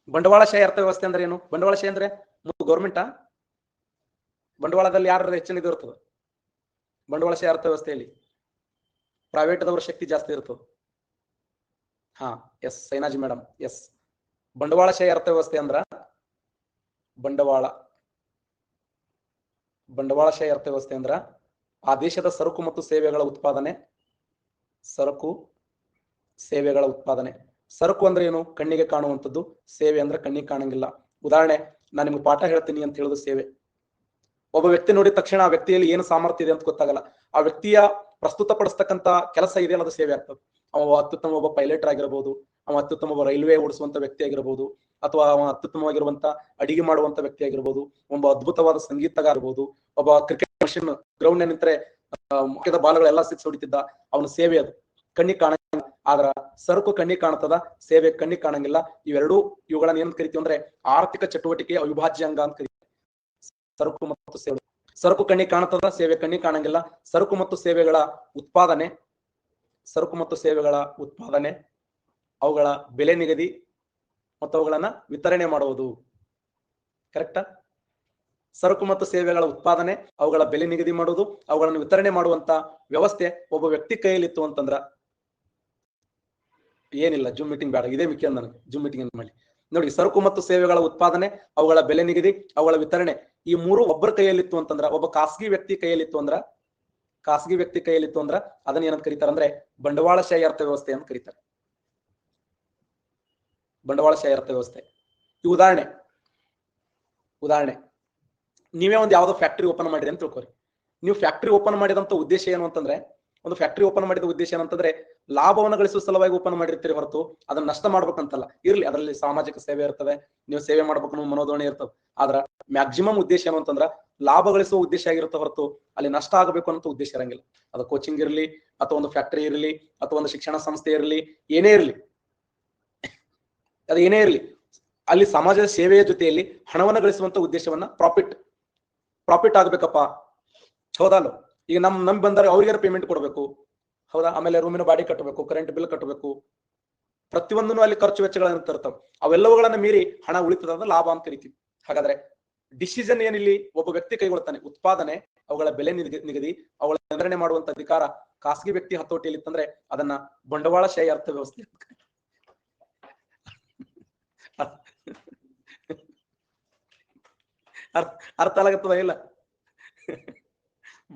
ಬಂಡವಾಳಶಾಹಿ ಅರ್ಥವ್ಯವಸ್ಥೆ ಅಂದ್ರೆ ಏನು? ಬಂಡವಾಳಶಾಹಿ ಅಂದ್ರೆ ಗೌರ್ಮೆಂಟಾ? ಬಂಡವಾಳದಲ್ಲಿ ಯಾರ ಹೆಚ್ಚಿನ ಇದು ಇರ್ತದೆ? ಬಂಡವಾಳಶಾಹಿ ಅರ್ಥವ್ಯವಸ್ಥೆಯಲ್ಲಿ ಪ್ರೈವೇಟ್ದವ್ರ ಶಕ್ತಿ ಜಾಸ್ತಿ ಇರ್ತದೆ. ಹಾ, ಎಸ್ ಸೈನಾಜಿ ಮೇಡಮ್, ಎಸ್. ಬಂಡವಾಳಶಾಹಿ ಅರ್ಥವ್ಯವಸ್ಥೆ ಅಂದ್ರ ಬಂಡವಾಳಶಾಹಿ ಅರ್ಥವ್ಯವಸ್ಥೆ ಅಂದ್ರ ಆ ದೇಶದ ಸರಕು ಮತ್ತು ಸೇವೆಗಳ ಉತ್ಪಾದನೆ, ಸರಕು ಸೇವೆಗಳ ಉತ್ಪಾದನೆ. ಸರಕು ಅಂದ್ರೆ ಏನು? ಕಣ್ಣಿಗೆ ಕಾಣುವಂಥದ್ದು. ಸೇವೆ ಅಂದ್ರೆ ಕಣ್ಣಿಗೆ ಕಾಣಂಗಿಲ್ಲ. ಉದಾಹರಣೆ, ನಾನು ನಿಮ್ಗೆ ಪಾಠ ಹೇಳ್ತೀನಿ ಅಂತ ಹೇಳೋದು ಸೇವೆ. ಒಬ್ಬ ವ್ಯಕ್ತಿ ನೋಡಿದ ತಕ್ಷಣ ಆ ವ್ಯಕ್ತಿಯಲ್ಲಿ ಏನು ಸಾಮರ್ಥ್ಯ ಇದೆ ಅಂತ ಗೊತ್ತಾಗಲ್ಲ. ಆ ವ್ಯಕ್ತಿಯ ಪ್ರಸ್ತುತಪಡಿಸ್ತಕ್ಕಂತ ಕೆಲಸ ಇದೆಯಲ್ಲ, ಅದು ಸೇವೆ ಆಗ್ತದೆ. ಅವ ಅತ್ಯುತ್ತಮ ಒಬ್ಬ ಪೈಲಟ್ ಆಗಿರಬಹುದು, ಅವ ಅತ್ಯುತ್ತಮ ಒಬ್ಬ ರೈಲ್ವೆ ಓಡಿಸುವಂತ ವ್ಯಕ್ತಿ ಆಗಿರಬಹುದು, ಅಥವಾ ಅವ ಅತ್ಯುತ್ತಮವಾಗಿರುವಂತ ಅಡಿಗೆ ಮಾಡುವಂತ ವ್ಯಕ್ತಿ ಆಗಿರ್ಬೋದು, ಒಬ್ಬ ಅದ್ಭುತವಾದ ಸಂಗೀತಗಾರ ಇರಬಹುದು, ಒಬ್ಬ ಕ್ರಿಕೆಟ್ ಮಷಿನ್ ಗ್ರೌಂಡ್ ನಿಂತರೆ ಮುಖ್ಯದ ಬಾಲಗಳೆಲ್ಲ ಸಿಕ್ಸ್ ಹೊಡಿತಿದ್ದ. ಅವನ ಸೇವೆ ಅದು ಕಣ್ಣಿಗೆ ಕಾಣಂಗಿಲ್ಲ. ಆದ್ರ ಸರಕು ಕಣ್ಣಿಗೆ ಕಾಣ್ತದ, ಸೇವೆ ಕಣ್ಣಿಗೆ ಕಾಣಂಗಿಲ್ಲ. ಇವುಗಳನ್ನ ಏನ್ ಕರಿತೀವಿ ಅಂದ್ರೆ ಆರ್ಥಿಕ ಚಟುವಟಿಕೆಯ ಅವಿಭಾಜ್ಯ ಅಂಗ ಅಂತ ಕರಿತೀವಿ. ಸರಕು ಮತ್ತು ಸೇವೆ. ಸರಕು ಕಣ್ಣಿಗೆ ಕಾಣ್ತದ, ಸೇವೆ ಕಣ್ಣಿಗೆ ಕಾಣಂಗಿಲ್ಲ. ಸರಕು ಮತ್ತು ಸೇವೆಗಳ ಉತ್ಪಾದನೆ, ಅವುಗಳ ಬೆಲೆ ನಿಗದಿ ಮತ್ತು ಅವುಗಳನ್ನ ವಿತರಣೆ ಮಾಡುವುದು. ಕರೆಕ್ಟಾ? ಸರಕು ಮತ್ತು ಸೇವೆಗಳ ಉತ್ಪಾದನೆ, ಅವುಗಳ ಬೆಲೆ ನಿಗದಿ ಮಾಡುವುದು, ಅವುಗಳನ್ನು ವಿತರಣೆ ಮಾಡುವಂತ ವ್ಯವಸ್ಥೆ ಒಬ್ಬ ವ್ಯಕ್ತಿ ಕೈಯಲ್ಲಿತ್ತು ಅಂತಂದ್ರ ಏನಿಲ್ಲ. ಜೂಮ್ ಮೀಟಿಂಗ್ ಬೇಡ, ಇದೇ ಮಿಕ್ಕಿ ನನಗೆ ಜೂಮ್ ಮೀಟಿಂಗ್ ಮಾಡಿ ನೋಡಿ. ಸರಕು ಮತ್ತು ಸೇವೆಗಳ ಉತ್ಪಾದನೆ, ಅವುಗಳ ಬೆಲೆ ನಿಗದಿ, ಅವುಗಳ ವಿತರಣೆ, ಈ 3 ಒಬ್ಬರ ಕೈಯಲ್ಲಿತ್ತು ಅಂತಂದ್ರ, ಒಬ್ಬ ಖಾಸಗಿ ವ್ಯಕ್ತಿ ಕೈಯಲ್ಲಿತ್ತು ಅಂದ್ರ ಅದನ್ನ ಏನಂತ ಕರೀತಾರೆ ಅಂದ್ರೆ ಬಂಡವಾಳಶಾಹಿ ಅರ್ಥವ್ಯವಸ್ಥೆ ಅಂತ ಕರೀತಾರೆ. ಬಂಡವಾಳಶಾಹಿ ಅರ್ಥವ್ಯವಸ್ಥೆ. ಈ ಉದಾಹರಣೆ, ನೀವೇ ಒಂದು ಯಾವ್ದೋ ಫ್ಯಾಕ್ಟರಿ ಓಪನ್ ಮಾಡಿರಿ ಅಂತ ತಿಳ್ಕೊರಿ. ನೀವು ಫ್ಯಾಕ್ಟರಿ ಓಪನ್ ಮಾಡಿದಂತ ಉದ್ದೇಶ ಏನು ಅಂತಂದ್ರೆ, ಒಂದು ಫ್ಯಾಕ್ಟರಿ ಓಪನ್ ಮಾಡಿದ ಉದ್ದೇಶ ಏನಂತಂದ್ರೆ ಲಾಭವನ್ನು ಗಳಿಸುವ ಸಲುವಾಗಿ ಓಪನ್ ಮಾಡಿರ್ತೀರಿ ಹೊರತು ಅದನ್ನ ನಷ್ಟ ಮಾಡ್ಬೇಕಂತಲ್ಲ. ಇರ್ಲಿ, ಅದರಲ್ಲಿ ಸಾಮಾಜಿಕ ಸೇವೆ ಇರ್ತದೆ, ನೀವು ಸೇವೆ ಮಾಡ್ಬೇಕು ಮನೋಧೋರಣೆ ಇರ್ತದೆ. ಆದ್ರ ಮ್ಯಾಕ್ಸಿಮಮ್ ಉದ್ದೇಶ ಏನು ಅಂತಂದ್ರ ಲಾಭ ಗಳಿಸುವ ಉದ್ದೇಶ ಆಗಿರುತ್ತೆ ಹೊರತು ಅಲ್ಲಿ ನಷ್ಟ ಆಗಬೇಕು ಅನ್ನೋ ಉದ್ದೇಶ ಇರಂಗಿಲ್ಲ. ಅದು ಕೋಚಿಂಗ್ ಇರಲಿ, ಅಥವಾ ಒಂದು ಫ್ಯಾಕ್ಟರಿ ಇರಲಿ, ಅಥವಾ ಒಂದು ಶಿಕ್ಷಣ ಸಂಸ್ಥೆ ಇರಲಿ, ಏನೇ ಇರಲಿ, ಅಲ್ಲಿ ಸಮಾಜದ ಸೇವೆಯ ಜೊತೆಯಲ್ಲಿ ಹಣವನ್ನು ಗಳಿಸುವಂತ ಉದ್ದೇಶವನ್ನ ಪ್ರಾಫಿಟ್ ಆಗ್ಬೇಕಪ್ಪ. ಹೌದಲ್ಲ? ಈಗ ನಮ್ ಬಂದರೆ ಅವ್ರಿಗಾರ ಪೇಮೆಂಟ್ ಕೊಡ್ಬೇಕು, ಹೌದಾ? ಆಮೇಲೆ ರೂಮಿನ ಬಾಡಿ ಕಟ್ಟಬೇಕು, ಕರೆಂಟ್ ಬಿಲ್ ಕಟ್ಟಬೇಕು, ಪ್ರತಿಯೊಂದನ್ನು ಅಲ್ಲಿ ಖರ್ಚು ವೆಚ್ಚಗಳನ್ನ ತರ್ತಾವೆ. ಅವೆಲ್ಲವುಗಳನ್ನ ಮೀರಿ ಹಣ ಉಳಿತದ ಲಾಭ ಅಂತ ಕರಿತೀವಿ. ಹಾಗಾದ್ರೆ ಡಿಸಿಷನ್ ಏನಿಲ್ಲಿ ಒಬ್ಬ ವ್ಯಕ್ತಿ ಕೈಗೊಳ್ತಾನೆ. ಉತ್ಪಾದನೆ, ಅವುಗಳ ಬೆಲೆ ನಿಗದಿ, ಅವುಗಳ ನಿರ್ಣಯ ಮಾಡುವಂತ ಅಧಿಕಾರ ಖಾಸಗಿ ವ್ಯಕ್ತಿ ಹತೋಟಿಯಲ್ಲಿ ಇತ್ತಂದ್ರೆ ಅದನ್ನ ಬಂಡವಾಳಶಾಹಿ ಅರ್ಥವ್ಯವಸ್ಥೆ. ಅರ್ಥ ಆಗತ್ತದ ಇಲ್ಲ?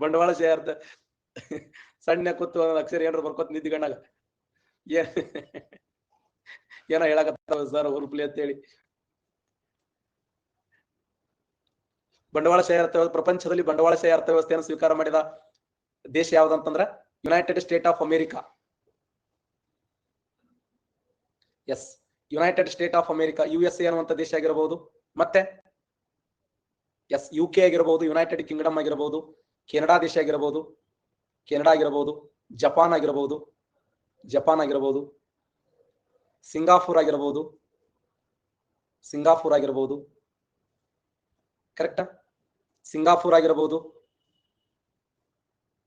ಬಂಡವಾಳಶಾಹಿ ಅರ್ಥ ಸಣ್ಣ ಕೂತು ಅಕ್ಷರ ಏನಾರು ಬರ್ಕೋತ ನಿದ್ದಿಗಣ್ಣಾಗ ಏನೋ ಹೇಳಕತ್ತಾವ ಸರ್ ಉರುಪ್ಲಿ ಅಂತ ಹೇಳಿ. ಬಂಡವಾಳಶಾಹಿ ಅರ್ಥವ್ಯವಸ್ಥೆ, ಪ್ರಪಂಚದಲ್ಲಿ ಬಂಡವಾಳಶಾಹಿ ಅರ್ಥವ್ಯವಸ್ಥೆಯನ್ನು ಸ್ವೀಕಾರ ಮಾಡಿದ ದೇಶ ಯಾವ್ದಂತಂದ್ರ united state of America. Yes, united state of America, USA ಅನ್ನುವಂತ ದೇಶ ಆಗಿರಬಹುದು, ಮತ್ತೆ ಎಸ್ UK ಆಗಿರಬಹುದು, ಯುನೈಟೆಡ್ ಕಿಂಗ್ಡಮ್ ಆಗಿರಬಹುದು, ಕೆನಡಾ ದೇಶ ಆಗಿರಬಹುದು, ಜಪಾನ್ ಆಗಿರಬಹುದು, ಸಿಂಗಾಪುರ್ ಆಗಿರಬಹುದು, ಕರೆಕ್ಟಾ? ಸಿಂಗಾಪುರ್ ಆಗಿರಬಹುದು,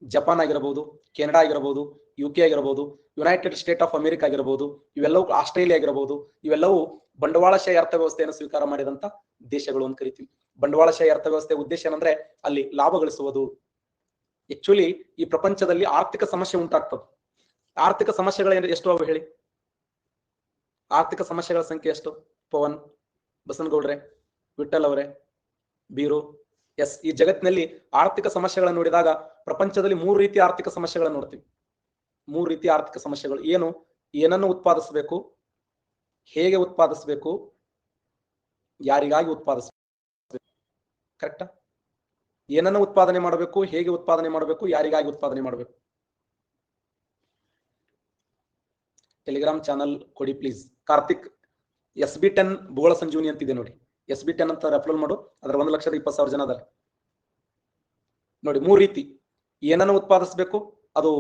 ಜಪಾನ್ ಆಗಿರಬಹುದು, ಕೆನಡಾ ಆಗಿರಬಹುದು, UK ಆಗಿರಬಹುದು, ಯುನೈಟೆಡ್ ಸ್ಟೇಟ್ ಆಫ್ ಅಮೆರಿಕ ಆಗಿರಬಹುದು, ಇವೆಲ್ಲವೂ ಆಸ್ಟ್ರೇಲಿಯಾ ಆಗಿರಬಹುದು, ಇವೆಲ್ಲವೂ ಬಂಡವಾಳಶಾಹಿ ಅರ್ಥವ್ಯವಸ್ಥೆಯನ್ನು ಸ್ವೀಕಾರ ಮಾಡಿದಂತ ದೇಶಗಳು ಅಂತ ಕರಿತೀವಿ. ಬಂಡವಾಳಶಾಹಿ ಅರ್ಥವ್ಯವಸ್ಥೆ ಉದ್ದೇಶ ಏನಂದ್ರೆ ಅಲ್ಲಿ ಲಾಭ ಗಳಿಸುವುದು. ಆಕ್ಚುಲಿ ಈ ಪ್ರಪಂಚದಲ್ಲಿ ಆರ್ಥಿಕ ಸಮಸ್ಯೆ ಉಂಟಾಗ್ತದೆ. ಆರ್ಥಿಕ ಸಮಸ್ಯೆಗಳು ಎಷ್ಟು ಅವು ಹೇಳಿ? ಆರ್ಥಿಕ ಸಮಸ್ಯೆಗಳ ಸಂಖ್ಯೆ ಎಷ್ಟು? ಪವನ್, ಬಸನಗೌಡ್ರೆ, ವಿಠಲ್ ಅವರೇ, ಬೀರು. ಎಸ್, ಈ ಜಗತ್ತಿನಲ್ಲಿ ಆರ್ಥಿಕ ಸಮಸ್ಯೆಗಳನ್ನು ನೋಡಿದಾಗ ಪ್ರಪಂಚದಲ್ಲಿ 3 ರೀತಿಯ ಆರ್ಥಿಕ ಸಮಸ್ಯೆಗಳನ್ನು ನೋಡ್ತೀವಿ. 3 ರೀತಿಯ ಆರ್ಥಿಕ ಸಮಸ್ಯೆಗಳು ಏನು? ಏನನ್ನು ಉತ್ಪಾದಿಸಬೇಕು, ಹೇಗೆ ಉತ್ಪಾದಿಸಬೇಕು, ಯಾರಿಗಾಗಿ ಉತ್ಪಾದಿಸಬೇಕು. ಕರೆಕ್ಟಾ? ಏನನ್ನು ಉತ್ಪಾದನೆ ಮಾಡಬೇಕು, ಹೇಗೆ ಉತ್ಪಾದನೆ ಮಾಡಬೇಕು, ಯಾರಿಗಾಗಿ ಉತ್ಪಾದನೆ ಮಾಡಬೇಕು. ಟೆಲಿಗ್ರಾಮ್ ಚಾನಲ್ ಕೊಡಿ ಪ್ಲೀಸ್. ಕಾರ್ತಿಕ್, SB10 ಭೂಗೋಳ ಸಂಜೀವನಿ ಅಂತಿದೆ ನೋಡಿ. SB10 ಅಂತ ರೆಫರಲ್ ಮಾಡು, ಅದರ 1,20,000 ಜನ ಅದಾರೆ ನೋಡಿ. 3 ರೀತಿ ಏನನ್ನು ಉತ್ಪಾದಿಸಬೇಕು. ಅದು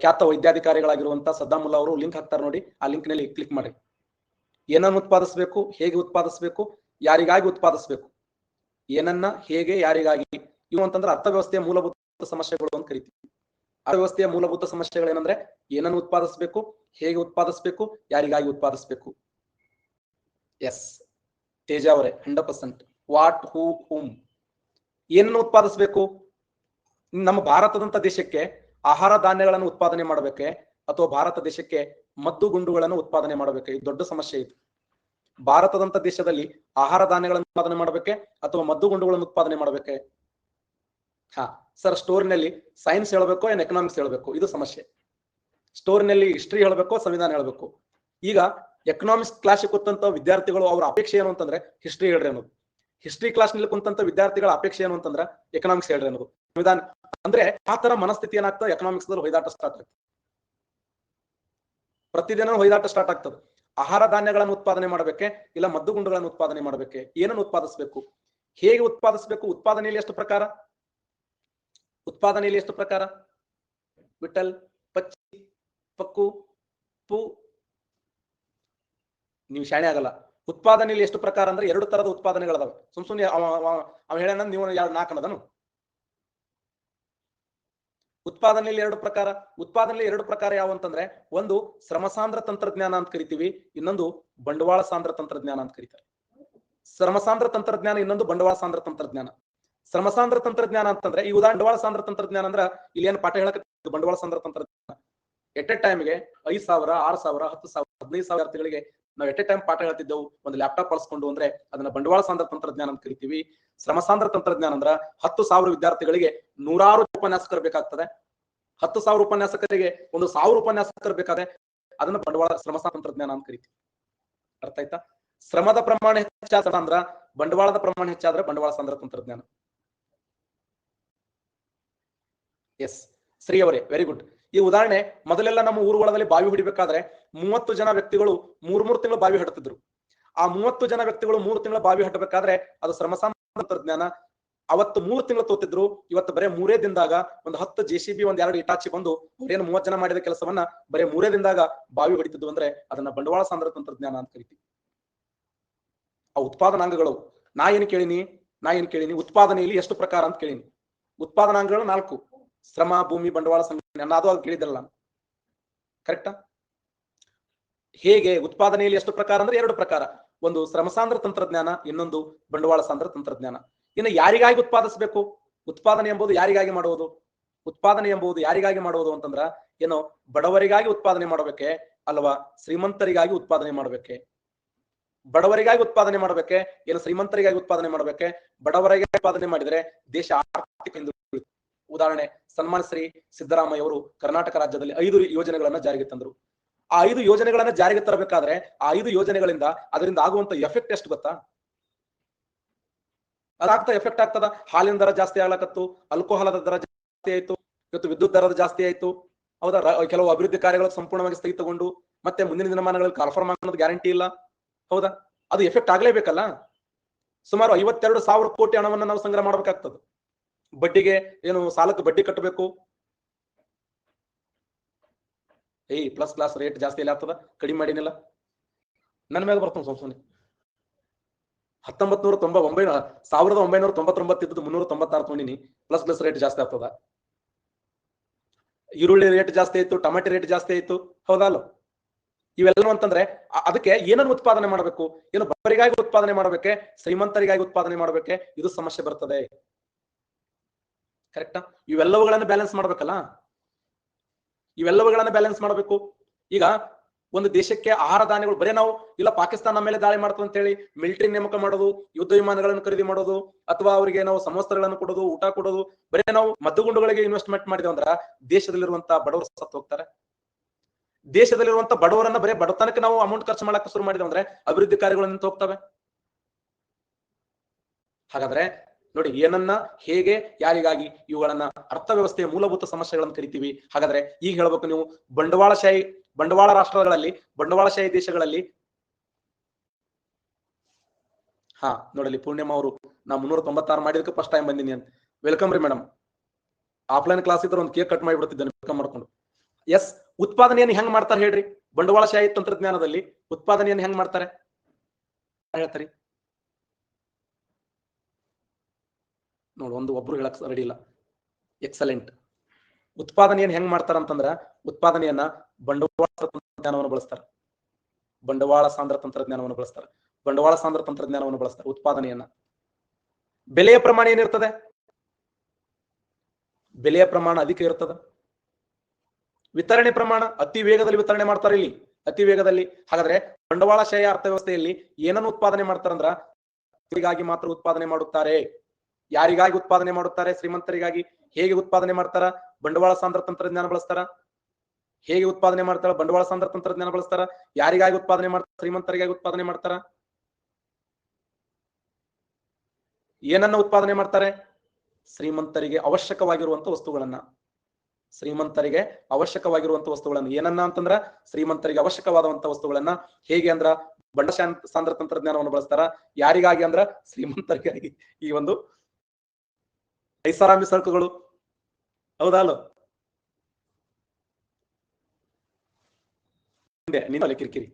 ಖ್ಯಾತ ವೈದ್ಯಾಧಿಕಾರಿಗಳಾಗಿರುವಂತಹ ಸದ್ದಾಮುಲ್ಲಾ ಅವರು ಲಿಂಕ್ ಹಾಕ್ತಾರೆ ನೋಡಿ, ಆ ಲಿಂಕ್ ನಲ್ಲಿ ಕ್ಲಿಕ್ ಮಾಡಿ. ಏನನ್ನು ಉತ್ಪಾದಿಸಬೇಕು, ಹೇಗೆ ಉತ್ಪಾದಿಸಬೇಕು, ಯಾರಿಗಾಗಿ ಉತ್ಪಾದಿಸಬೇಕು. ಏನನ್ನ, ಹೇಗೆ, ಯಾರಿಗಾಗಿ. ಇವು ಅಂತಂದ್ರೆ ಅರ್ಥವ್ಯವಸ್ಥೆಯ ಮೂಲಭೂತ ಸಮಸ್ಯೆಗಳು ಅಂತ ಕರಿತೀವಿ. ಅರ್ಥವ್ಯವಸ್ಥೆಯ ಮೂಲಭೂತ ಸಮಸ್ಯೆಗಳು ಏನಂದ್ರೆ ಏನನ್ನು ಉತ್ಪಾದಿಸಬೇಕು, ಹೇಗೆ ಉತ್ಪಾದಿಸಬೇಕು, ಯಾರಿಗಾಗಿ ಉತ್ಪಾದಿಸಬೇಕು. ಎಸ್, ತೇಜ ಅವರೇ 100%. ವಾಟ್, ಹೂ, ಹೂಮ್. ಏನನ್ನು ಉತ್ಪಾದಿಸಬೇಕು? ನಮ್ಮ ಭಾರತದಂತ ದೇಶಕ್ಕೆ ಆಹಾರ ಧಾನ್ಯಗಳನ್ನು ಉತ್ಪಾದನೆ ಮಾಡಬೇಕೆ, ಅಥವಾ ಭಾರತ ದೇಶಕ್ಕೆ ಮದ್ದು ಗುಂಡುಗಳನ್ನು ಉತ್ಪಾದನೆ ಮಾಡಬೇಕೆ? ಇದು ದೊಡ್ಡ ಸಮಸ್ಯೆ ಇದು. ಭಾರತದಂತ ದೇಶದಲ್ಲಿ ಆಹಾರ ಧಾನ್ಯಗಳನ್ನು ಉತ್ಪಾದನೆ ಮಾಡಬೇಕೆ, ಅಥವಾ ಮದ್ದು ಗುಂಡುಗಳನ್ನು ಉತ್ಪಾದನೆ ಮಾಡಬೇಕೆ? ಸರ್, ಸ್ಟೋರ್ನಲ್ಲಿ ಸೈನ್ಸ್ ಹೇಳಬೇಕು, ಏನ್ ಎಕನಾಮಿಕ್ಸ್ ಹೇಳಬೇಕು? ಇದು ಸಮಸ್ಯೆ. ಸ್ಟೋರ್ನಲ್ಲಿ ಹಿಸ್ಟ್ರಿ ಹೇಳಬೇಕು, ಸಂವಿಧಾನ ಹೇಳಬೇಕು. ಈಗ ಎಕನಾಮಿಕ್ಸ್ ಕ್ಲಾಸ್ ಕೂತಂತ ವಿದ್ಯಾರ್ಥಿಗಳು ಅವರ ಅಪೇಕ್ಷೆ ಏನು ಅಂತಂದ್ರೆ ಹಿಸ್ಟ್ರಿ ಹೇಳ್ರಿ ಅನ್ನೋದು. ಹಿಸ್ಟ್ರಿ ಕ್ಲಾಸ್ ನಲ್ಲಿ ಕುಂತಂತ ವಿದ್ಯಾರ್ಥಿಗಳ ಅಪೇಕ್ಷೆ ಏನು ಅಂತಂದ್ರೆ ಎಕನಾಮಿಕ್ಸ್ ಹೇಳ್ರಿ ಅನ್ನೋದು. ಸಂವಿಧಾನ ಅಂದ್ರೆ ಆ ತರ ಮನಸ್ಥಿತಿ ಏನಾಗ್ತದೆ, ಎಕನಾಮಿಕ್ಸ್ ದಲ್ಲಿ ಹೊಯ್ದಾಟ ಸ್ಟಾರ್ಟ್ ಆಗ್ತದೆ. ಪ್ರತಿದಿನ ಹೊಯ್ದಾಟ ಸ್ಟಾರ್ಟ್ ಆಗ್ತದೆ. ಆಹಾರ ಧಾನ್ಯಗಳನ್ನು ಉತ್ಪಾದನೆ ಮಾಡಬೇಕೆ, ಇಲ್ಲ ಮದ್ದು ಗುಂಡುಗಳನ್ನು ಉತ್ಪಾದನೆ ಮಾಡಬೇಕೆ? ಏನನ್ನು ಉತ್ಪಾದಿಸಬೇಕು, ಹೇಗೆ ಉತ್ಪಾದಿಸಬೇಕು? ಉತ್ಪಾದನೆಯಲ್ಲಿ ಎಷ್ಟು ಪ್ರಕಾರ? ಉತ್ಪಾದನೆಯಲ್ಲಿ ಎಷ್ಟು ಪ್ರಕಾರ? ವಿಠಲ್, ಪಚ್ಚಿ, ಪಕ್ಕು, ಪು, ನೀವು ಶಾಣೆ ಆಗಲ್ಲ. ಉತ್ಪಾದನೆಯಲ್ಲಿ ಎಷ್ಟು ಪ್ರಕಾರ ಅಂದ್ರೆ 2 ತರದ ಉತ್ಪಾದನೆಗಳದಾವೆ. ಸುಮ್ನೆ ಅವ ಹೇಳ ನೀವು 4 ಅನ್ನದನು. ಉತ್ಪಾದನೆಯಲ್ಲಿ 2 ಪ್ರಕಾರ. ಉತ್ಪಾದನೆಯಲ್ಲಿ 2 ಪ್ರಕಾರ ಯಾವ ಅಂತಂದ್ರೆ, ಒಂದು ಶ್ರಮಸಾಂದ್ರ ತಂತ್ರಜ್ಞಾನ ಅಂತ ಕರಿತೀವಿ, ಇನ್ನೊಂದು ಬಂಡವಾಳ ಸಾಂದ್ರ ತಂತ್ರಜ್ಞಾನ ಅಂತ ಕರೀತಾರೆ. ಶ್ರಮಸಾಂದ್ರ ತಂತ್ರಜ್ಞಾನ, ಇನ್ನೊಂದು ಬಂಡವಾಳ ಸಾಂದ್ರ ತಂತ್ರಜ್ಞಾನ. ಶ್ರಮಸಾಂದ್ರ ತಂತ್ರಜ್ಞಾನ ಅಂತಂದ್ರೆ ಈ ಉದಾಹರಣೆ ಬಂಡವಾಳ ಸಾಂದ್ರ ತಂತ್ರಜ್ಞಾನ ಅಂದ್ರ ಇಲ್ಲಿ ಏನು ಪಾಠ ಹೇಳಕ ಬಂಡವಾಳ ಸಾಂದ್ರ ತಂತ್ರಜ್ಞಾನ ಎಟ್ ಎ ಟೈಮ್ಗೆ 5,000, 6,000, 10,000, 15,000 ವಿದ್ಯಾರ್ಥಿಗಳಿಗೆ ನಾವು ಎಟ್ ಎ ಟೈಮ್ ಪಾಠ ಹೇಳ್ತಿದ್ದೆವು. ಒಂದು ಲ್ಯಾಪ್ಟಾಪ್ ಬಳಸ್ಕೊಂಡು, ಅಂದ್ರೆ ಅದನ್ನ ಬಂಡವಾಳ ಸಾಂದ್ರ ತಂತ್ರಜ್ಞಾನ ಅಂತ ಕರಿತೀವಿ. ಶ್ರಮಸಾಂದ್ರ ತಂತ್ರಜ್ಞಾನ ಅಂದ್ರ 10,000 ವಿದ್ಯಾರ್ಥಿಗಳಿಗೆ 100 ಉಪನ್ಯಾಸಕರು ಬೇಕಾಗ್ತದೆ. 10,000 ಉಪನ್ಯಾಸಕರಿಗೆ 1,000 ಉಪನ್ಯಾಸಕರು ಬೇಕಾದ್ರೆ ಅದನ್ನ ಬಂಡವಾಳ ಶ್ರಮಸಾಂದ್ರ ತಂತ್ರಜ್ಞಾನ ಅಂತ ಕರಿತೀವಿ. ಅರ್ಥ ಆಯ್ತಾ? ಶ್ರಮದ ಪ್ರಮಾಣ ಹೆಚ್ಚಾದ್ರ ಅಂದ್ರ ಬಂಡವಾಳದ ಪ್ರಮಾಣ ಹೆಚ್ಚಾದ್ರೆ ಬಂಡವಾಳ ಸಾಂದ್ರ ತಂತ್ರಜ್ಞಾನ. ಎಸ್, ಶ್ರೀ ಅವರೇ, ವೆರಿ ಗುಡ್. ಈ ಉದಾಹರಣೆ ಮೊದಲೆಲ್ಲ ನಮ್ಮ ಊರುಗಳಲ್ಲಿ ಬಾವಿ ಹೊಡಿಬೇಕಾದ್ರೆ 30 ಜನ ವ್ಯಕ್ತಿಗಳು 3 ತಿಂಗಳು ಬಾವಿ ಹಡ್ತಿದ್ರು. ಆ 30 ಜನ ವ್ಯಕ್ತಿಗಳು 3 ತಿಂಗಳ ಬಾವಿ ಹಟ್ಟಬೇಕಾದ್ರೆ ಅದು ಶ್ರಮಸಾಂದ್ರ ತಂತ್ರಜ್ಞಾನ. ಅವತ್ತು 3 ತಿಂಗಳು ತೋತಿದ್ರು. ಇವತ್ತು ಬರೇ 3 ದಿನದಾಗ ಒಂದು 10 JCB, 2 ಇಟಾಚಿ ಬಂದು ಅವ್ರೇನು 30 ಜನ ಮಾಡಿದ ಕೆಲಸವನ್ನ ಬರೇ 3 ದಿನದಾಗ ಬಾವಿ ಹೊಡಿತಿದ್ವು. ಅಂದ್ರೆ ಅದನ್ನ ಬಂಡವಾಳ ಸಾಂದ್ರ ತಂತ್ರಜ್ಞಾನ ಅಂತ ಕರಿತೀವಿ. ಆ ಉತ್ಪಾದನಾಂಗಗಳು ನಾ ಏನ್ ಕೇಳಿನಿ ಉತ್ಪಾದನೆಯಲ್ಲಿ ಎಷ್ಟು ಪ್ರಕಾರ ಅಂತ ಕೇಳಿನಿ. ಉತ್ಪಾದನಾಂಗಗಳು 4: ಶ್ರಮ, ಭೂಮಿ, ಬಂಡವಾಳ, ಸಂಘಟನೆ. ಅದು ಕೇಳಿದ್ರಲ್ಲ ನಾನು, ಕರೆಕ್ಟಾ? ಹೇಗೆ ಉತ್ಪಾದನೆಯಲ್ಲಿ ಎಷ್ಟು ಪ್ರಕಾರ ಅಂದ್ರೆ 2 ಪ್ರಕಾರ. ಒಂದು ಶ್ರಮಸಾಂದ್ರ ತಂತ್ರಜ್ಞಾನ, ಇನ್ನೊಂದು ಬಂಡವಾಳ ಸಾಂದ್ರ ತಂತ್ರಜ್ಞಾನ. ಇನ್ನು ಯಾರಿಗಾಗಿ ಉತ್ಪಾದಿಸಬೇಕು? ಉತ್ಪಾದನೆ ಎಂಬುದು ಯಾರಿಗಾಗಿ ಮಾಡುವುದು? ಉತ್ಪಾದನೆ ಎಂಬುದು ಯಾರಿಗಾಗಿ ಮಾಡುವುದು ಅಂತಂದ್ರ ಏನು, ಬಡವರಿಗಾಗಿ ಉತ್ಪಾದನೆ ಮಾಡಬೇಕೆ, ಅಲ್ವಾ ಶ್ರೀಮಂತರಿಗಾಗಿ ಉತ್ಪಾದನೆ ಮಾಡಬೇಕೆ? ಬಡವರಿಗಾಗಿ ಉತ್ಪಾದನೆ ಮಾಡಬೇಕೆ, ಏನು ಶ್ರೀಮಂತರಿಗಾಗಿ ಉತ್ಪಾದನೆ ಮಾಡಬೇಕೆ? ಬಡವರಿಗೆ ಉತ್ಪಾದನೆ ಮಾಡಿದ್ರೆ ದೇಶ ಆರ್ಥಿಕ. ಉದಾಹರಣೆ, ಸನ್ಮಾನ ಶ್ರೀ ಸಿದ್ದರಾಮಯ್ಯ ಅವರು ಕರ್ನಾಟಕ ರಾಜ್ಯದಲ್ಲಿ 5 ಯೋಜನೆಗಳನ್ನ ಜಾರಿಗೆ ತಂದರು. ಆ 5 ಯೋಜನೆಗಳನ್ನ ಜಾರಿಗೆ ತರಬೇಕಾದ್ರೆ ಆ 5 ಯೋಜನೆಗಳಿಂದ ಅದರಿಂದ ಆಗುವಂತ ಎಫೆಕ್ಟ್ ಎಷ್ಟು ಗೊತ್ತಾ? ಅದಾಗ್ತಾ ಎಫೆಕ್ಟ್ ಆಗ್ತದ. ಹಾಲಿನ ದರ ಜಾಸ್ತಿ ಆಗ್ಲಕತ್ತು, ಆಲ್ಕೋಹಾಲದ ದರ ಜಾಸ್ತಿ ಆಯ್ತು, ಇವತ್ತು ವಿದ್ಯುತ್ ದರದ ಜಾಸ್ತಿ ಆಯ್ತು. ಹೌದಾ? ಕೆಲವು ಅಭಿವೃದ್ಧಿ ಕಾರ್ಯಗಳು ಸಂಪೂರ್ಣವಾಗಿ ಸ್ಥಗಿತಗೊಂಡು ಮತ್ತೆ ಮುಂದಿನ ದಿನಮಾನಗಳಲ್ಲಿ ಕಾಲ್ಫಾರ್ಮ್ ಅನ್ನೋದು ಗ್ಯಾರಂಟಿ ಇಲ್ಲ. ಹೌದಾ? ಅದು ಎಫೆಕ್ಟ್ ಆಗ್ಲೇಬೇಕಲ್ಲ. ಸುಮಾರು 52,000 ಕೋಟಿ ಹಣವನ್ನ ನಾವು ಸಂಗ್ರಹ ಮಾಡ್ಬೇಕಾಗ್ತದೆ. ಬಡ್ಡಿಗೆ ಏನು ಸಾಲಕ್ಕೆ ಬಡ್ಡಿ ಕಟ್ಟಬೇಕು. ಪ್ಲಸ್ ಕ್ಲಾಸ್ ರೇಟ್ ಜಾಸ್ತಿ ಇಲ್ಲ ಆಗ್ತದ, ಕಡಿಮೆ ಮಾಡಿನಿಲ್ಲ. ನನ್ನ ಮೇಲೆ ಬರ್ತಾನೆ ಸುಮ್ಮನೆ. 1999 ಇದ್ದು 396 ತೊಗೊಂಡಿನಿ, ಪ್ಲಸ್ ರೇಟ್ ಜಾಸ್ತಿ ಆಗ್ತದ. ಈರುಳ್ಳಿ ರೇಟ್ ಜಾಸ್ತಿ ಆಯ್ತು, ಟೊಮೆಟೊ ರೇಟ್ ಜಾಸ್ತಿ ಆಯ್ತು, ಹೌದಲ್ಲ? ಇವೆಲ್ಲ ಅಂತಂದ್ರೆ ಅದಕ್ಕೆ ಏನನ್ನು ಉತ್ಪಾದನೆ ಮಾಡಬೇಕು? ಏನು ಬಡವರಿಗಾಗಿ ಉತ್ಪಾದನೆ ಮಾಡಬೇಕೆ, ಶ್ರೀಮಂತರಿಗಾಗಿ ಉತ್ಪಾದನೆ ಮಾಡಬೇಕೆ? ಇದು ಸಮಸ್ಯೆ ಬರ್ತದೆ. ಕರೆಕ್ಟಾ? ಇವೆಲ್ಲವುಗಳನ್ನು ಬ್ಯಾಲೆನ್ಸ್ ಮಾಡ್ಬೇಕಲ್ಲ, ಇವೆಲ್ಲವುಗಳನ್ನ ಬ್ಯಾಲೆನ್ಸ್ ಮಾಡಬೇಕು. ಈಗ ಒಂದು ದೇಶಕ್ಕೆ ಆಹಾರ ಧಾನ್ಯಗಳು ಬರೀ ನಾವು ಇಲ್ಲ ಪಾಕಿಸ್ತಾನ ಮೇಲೆ ದಾಳಿ ಮಾಡ್ತದೆ ಅಂತ ಹೇಳಿ ಮಿಲಿಟರಿ ನೇಮಕ ಮಾಡೋದು, ಯುದ್ಧ ವಿಮಾನಗಳನ್ನು ಖರೀದಿ ಮಾಡೋದು, ಅಥವಾ ಅವರಿಗೆ ನಾವು ಸಮವಸ್ತ್ರಗಳನ್ನು ಕೊಡೋದು, ಊಟ ಕೊಡೋದು, ಬರೀ ನಾವು ಮದ್ದುಗುಂಡುಗಳಿಗೆ ಇನ್ವೆಸ್ಟ್ಮೆಂಟ್ ಮಾಡಿದೇವೆ ಅಂದ್ರ ದೇಶದಲ್ಲಿರುವಂತಹ ಬಡವರು ಸತ್ತು ಹೋಗ್ತಾರೆ. ದೇಶದಲ್ಲಿರುವಂತ ಬಡವರನ್ನ ಬರೀ ಬಡತನಕ್ಕೆ ನಾವು ಅಮೌಂಟ್ ಖರ್ಚು ಮಾಡಕ್ಕೆ ಶುರು ಮಾಡಿದೇವೆ ಅಂದ್ರೆ ಅಭಿವೃದ್ಧಿ ಕಾರ್ಯಗಳು ನಿಂತು ಹೋಗ್ತವೆ. ಹಾಗಾದ್ರೆ ನೋಡಿ, ಏನನ್ನ, ಹೇಗೆ, ಯಾರಿಗಾಗಿ, ಇವುಗಳನ್ನ ಅರ್ಥವ್ಯವಸ್ಥೆಯ ಮೂಲಭೂತ ಸಮಸ್ಯೆಗಳನ್ನು ಕರಿತೀವಿ. ಹಾಗಾದ್ರೆ ಈಗ ಹೇಳ್ಬೇಕು ನೀವು, ಬಂಡವಾಳ ರಾಷ್ಟ್ರಗಳಲ್ಲಿ, ಬಂಡವಾಳಶಾಹಿ ದೇಶಗಳಲ್ಲಿ, ನೋಡಲಿ ಪೂರ್ಣಿಮಾ ಅವರು ನಾ 396 ಮಾಡಿದಕ್ಕೆ ಫಸ್ಟ್ ಟೈಮ್ ಬಂದಿನಿ ಅಂತ. ವೆಲ್ಕಮ್ ರೀ ಮೇಡಮ್. ಆಫ್ಲೈನ್ ಕ್ಲಾಸ್ ಇದ್ರೆ ಒಂದು ಕೇಕ್ ಕಟ್ ಮಾಡಿಬಿಡ್ತಿದ್ದೇನೆ ವೆಲ್ಕಮ್ ಮಾಡ್ಕೊಂಡು. ಎಸ್, ಉತ್ಪಾದನೆಯನ್ನು ಹೆಂಗ್ ಮಾಡ್ತಾರೆ ಹೇಳ್ರಿ? ಬಂಡವಾಳಶಾಹಿ ತಂತ್ರಜ್ಞಾನದಲ್ಲಿ ಉತ್ಪಾದನೆಯನ್ನು ಹೆಂಗ್ ಮಾಡ್ತಾರೆ ಹೇಳ್ತಾರಿ? ನೋಡು, ಒಬ್ರು ಹೇಳಕ್ ರೆಡಿ ಇಲ್ಲ. ಎಕ್ಸಲೆಂಟ್. ಉತ್ಪಾದನೆಯನ್ನು ಹೆಂಗ್ ಮಾಡ್ತಾರ ಅಂತಂದ್ರ, ಉತ್ಪಾದನೆಯನ್ನ ಬಂಡವಾಳ ತಂತ್ರಜ್ಞಾನವನ್ನು ಬಳಸ್ತಾರೆ, ಬಂಡವಾಳ ಸಾಂದ್ರ ತಂತ್ರಜ್ಞಾನವನ್ನು ಬಳಸ್ತಾರೆ, ಬಂಡವಾಳ ಸಾಂದ್ರ ತಂತ್ರಜ್ಞಾನವನ್ನು ಬಳಸ್ತಾರೆ ಉತ್ಪಾದನೆಯನ್ನ. ಬೆಲೆಯ ಪ್ರಮಾಣ ಏನಿರ್ತದೆ? ಬೆಲೆಯ ಪ್ರಮಾಣ ಅಧಿಕ ಇರ್ತದೆ. ವಿತರಣೆ ಪ್ರಮಾಣ ಅತಿ ವೇಗದಲ್ಲಿ ವಿತರಣೆ ಮಾಡ್ತಾರೆ ಇಲ್ಲಿ, ಅತಿ ವೇಗದಲ್ಲಿ. ಹಾಗಾದ್ರೆ ಬಂಡವಾಳಶಾಹಿ ಅರ್ಥವ್ಯವಸ್ಥೆಯಲ್ಲಿ ಏನನ್ನು ಉತ್ಪಾದನೆ ಮಾಡ್ತಾರಂದ್ರ ಗಾಗಿ ಮಾತ್ರ ಉತ್ಪಾದನೆ ಮಾಡುತ್ತಾರೆ. ಯಾರಿಗಾಗಿ ಉತ್ಪಾದನೆ ಮಾಡುತ್ತಾರೆ? ಶ್ರೀಮಂತರಿಗಾಗಿ. ಹೇಗೆ ಉತ್ಪಾದನೆ ಮಾಡ್ತಾರ? ಬಂಡವಾಳ ಸಾಂದ್ರ ತಂತ್ರಜ್ಞಾನ ಬಳಸ್ತಾರ. ಹೇಗೆ ಉತ್ಪಾದನೆ ಮಾಡ್ತಾರ? ಬಂಡವಾಳ ಸಾಂದ್ರ ತಂತ್ರಜ್ಞಾನ ಬಳಸ್ತಾರ. ಯಾರಿಗಾಗಿ ಉತ್ಪಾದನೆ ಮಾಡ್ತಾರ? ಶ್ರೀಮಂತರಿಗಾಗಿ ಉತ್ಪಾದನೆ ಮಾಡ್ತಾರ. ಏನನ್ನ ಉತ್ಪಾದನೆ ಮಾಡ್ತಾರೆ? ಶ್ರೀಮಂತರಿಗೆ ಅವಶ್ಯಕವಾಗಿರುವಂತ ವಸ್ತುಗಳನ್ನ, ಶ್ರೀಮಂತರಿಗೆ ಅವಶ್ಯಕವಾಗಿರುವಂತ ವಸ್ತುಗಳನ್ನ. ಏನನ್ನ ಅಂತಂದ್ರ ಶ್ರೀಮಂತರಿಗೆ ಅವಶ್ಯಕವಾದಂತ ವಸ್ತುಗಳನ್ನ. ಹೇಗೆ ಅಂದ್ರ ಬಂಡವಾಳ ಸಾಂದ್ರ ತಂತ್ರಜ್ಞಾನವನ್ನು ಬಳಸ್ತಾರ. ಯಾರಿಗಾಗಿ ಅಂದ್ರ ಶ್ರೀಮಂತರಿಗಾಗಿ. ಈ ಒಂದು ಐಷಾರಾಮಿ ಸರಕುಗಳು, ಹೌದಲ್ಲ? ನೀನು ಕಿರಿಕಿರಿ.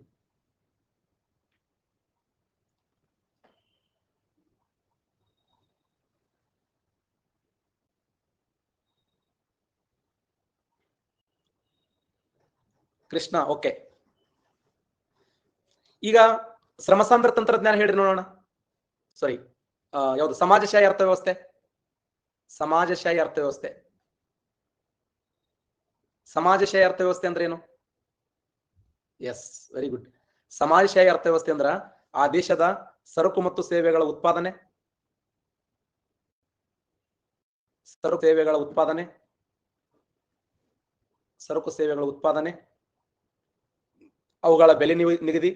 ಕೃಷ್ಣ, ಓಕೆ. ಈಗ ಶ್ರಮಸಾಂದ್ರ ತಂತ್ರಜ್ಞಾನ ಹೇಳ್ರಿ ನೋಡೋಣ. ಸಾರಿ, ಯಾವುದು? ಸಮಾಜಶಾಹಿ ಅರ್ಥವ್ಯವಸ್ಥೆ. ಸಮಾಜಶಾಹಿ ಅರ್ಥವ್ಯವಸ್ಥೆ. ಸಮಾಜಶಾಹಿ ಅರ್ಥವ್ಯವಸ್ಥೆ ಅಂದ್ರೆ ಏನು? S, very good. ಸಮಾಜಶಾಹಿ ಅರ್ಥವ್ಯವಸ್ಥೆ ಅಂದ್ರ ಆ ದೇಶದ ಸರಕು ಮತ್ತು ಸೇವೆಗಳ ಉತ್ಪಾದನೆ, ಸರಕು ಸೇವೆಗಳ ಉತ್ಪಾದನೆ, ಸರಕು ಸೇವೆಗಳ ಉತ್ಪಾದನೆ, ಅವುಗಳ ಬೆಲೆ ನಿಗದಿ,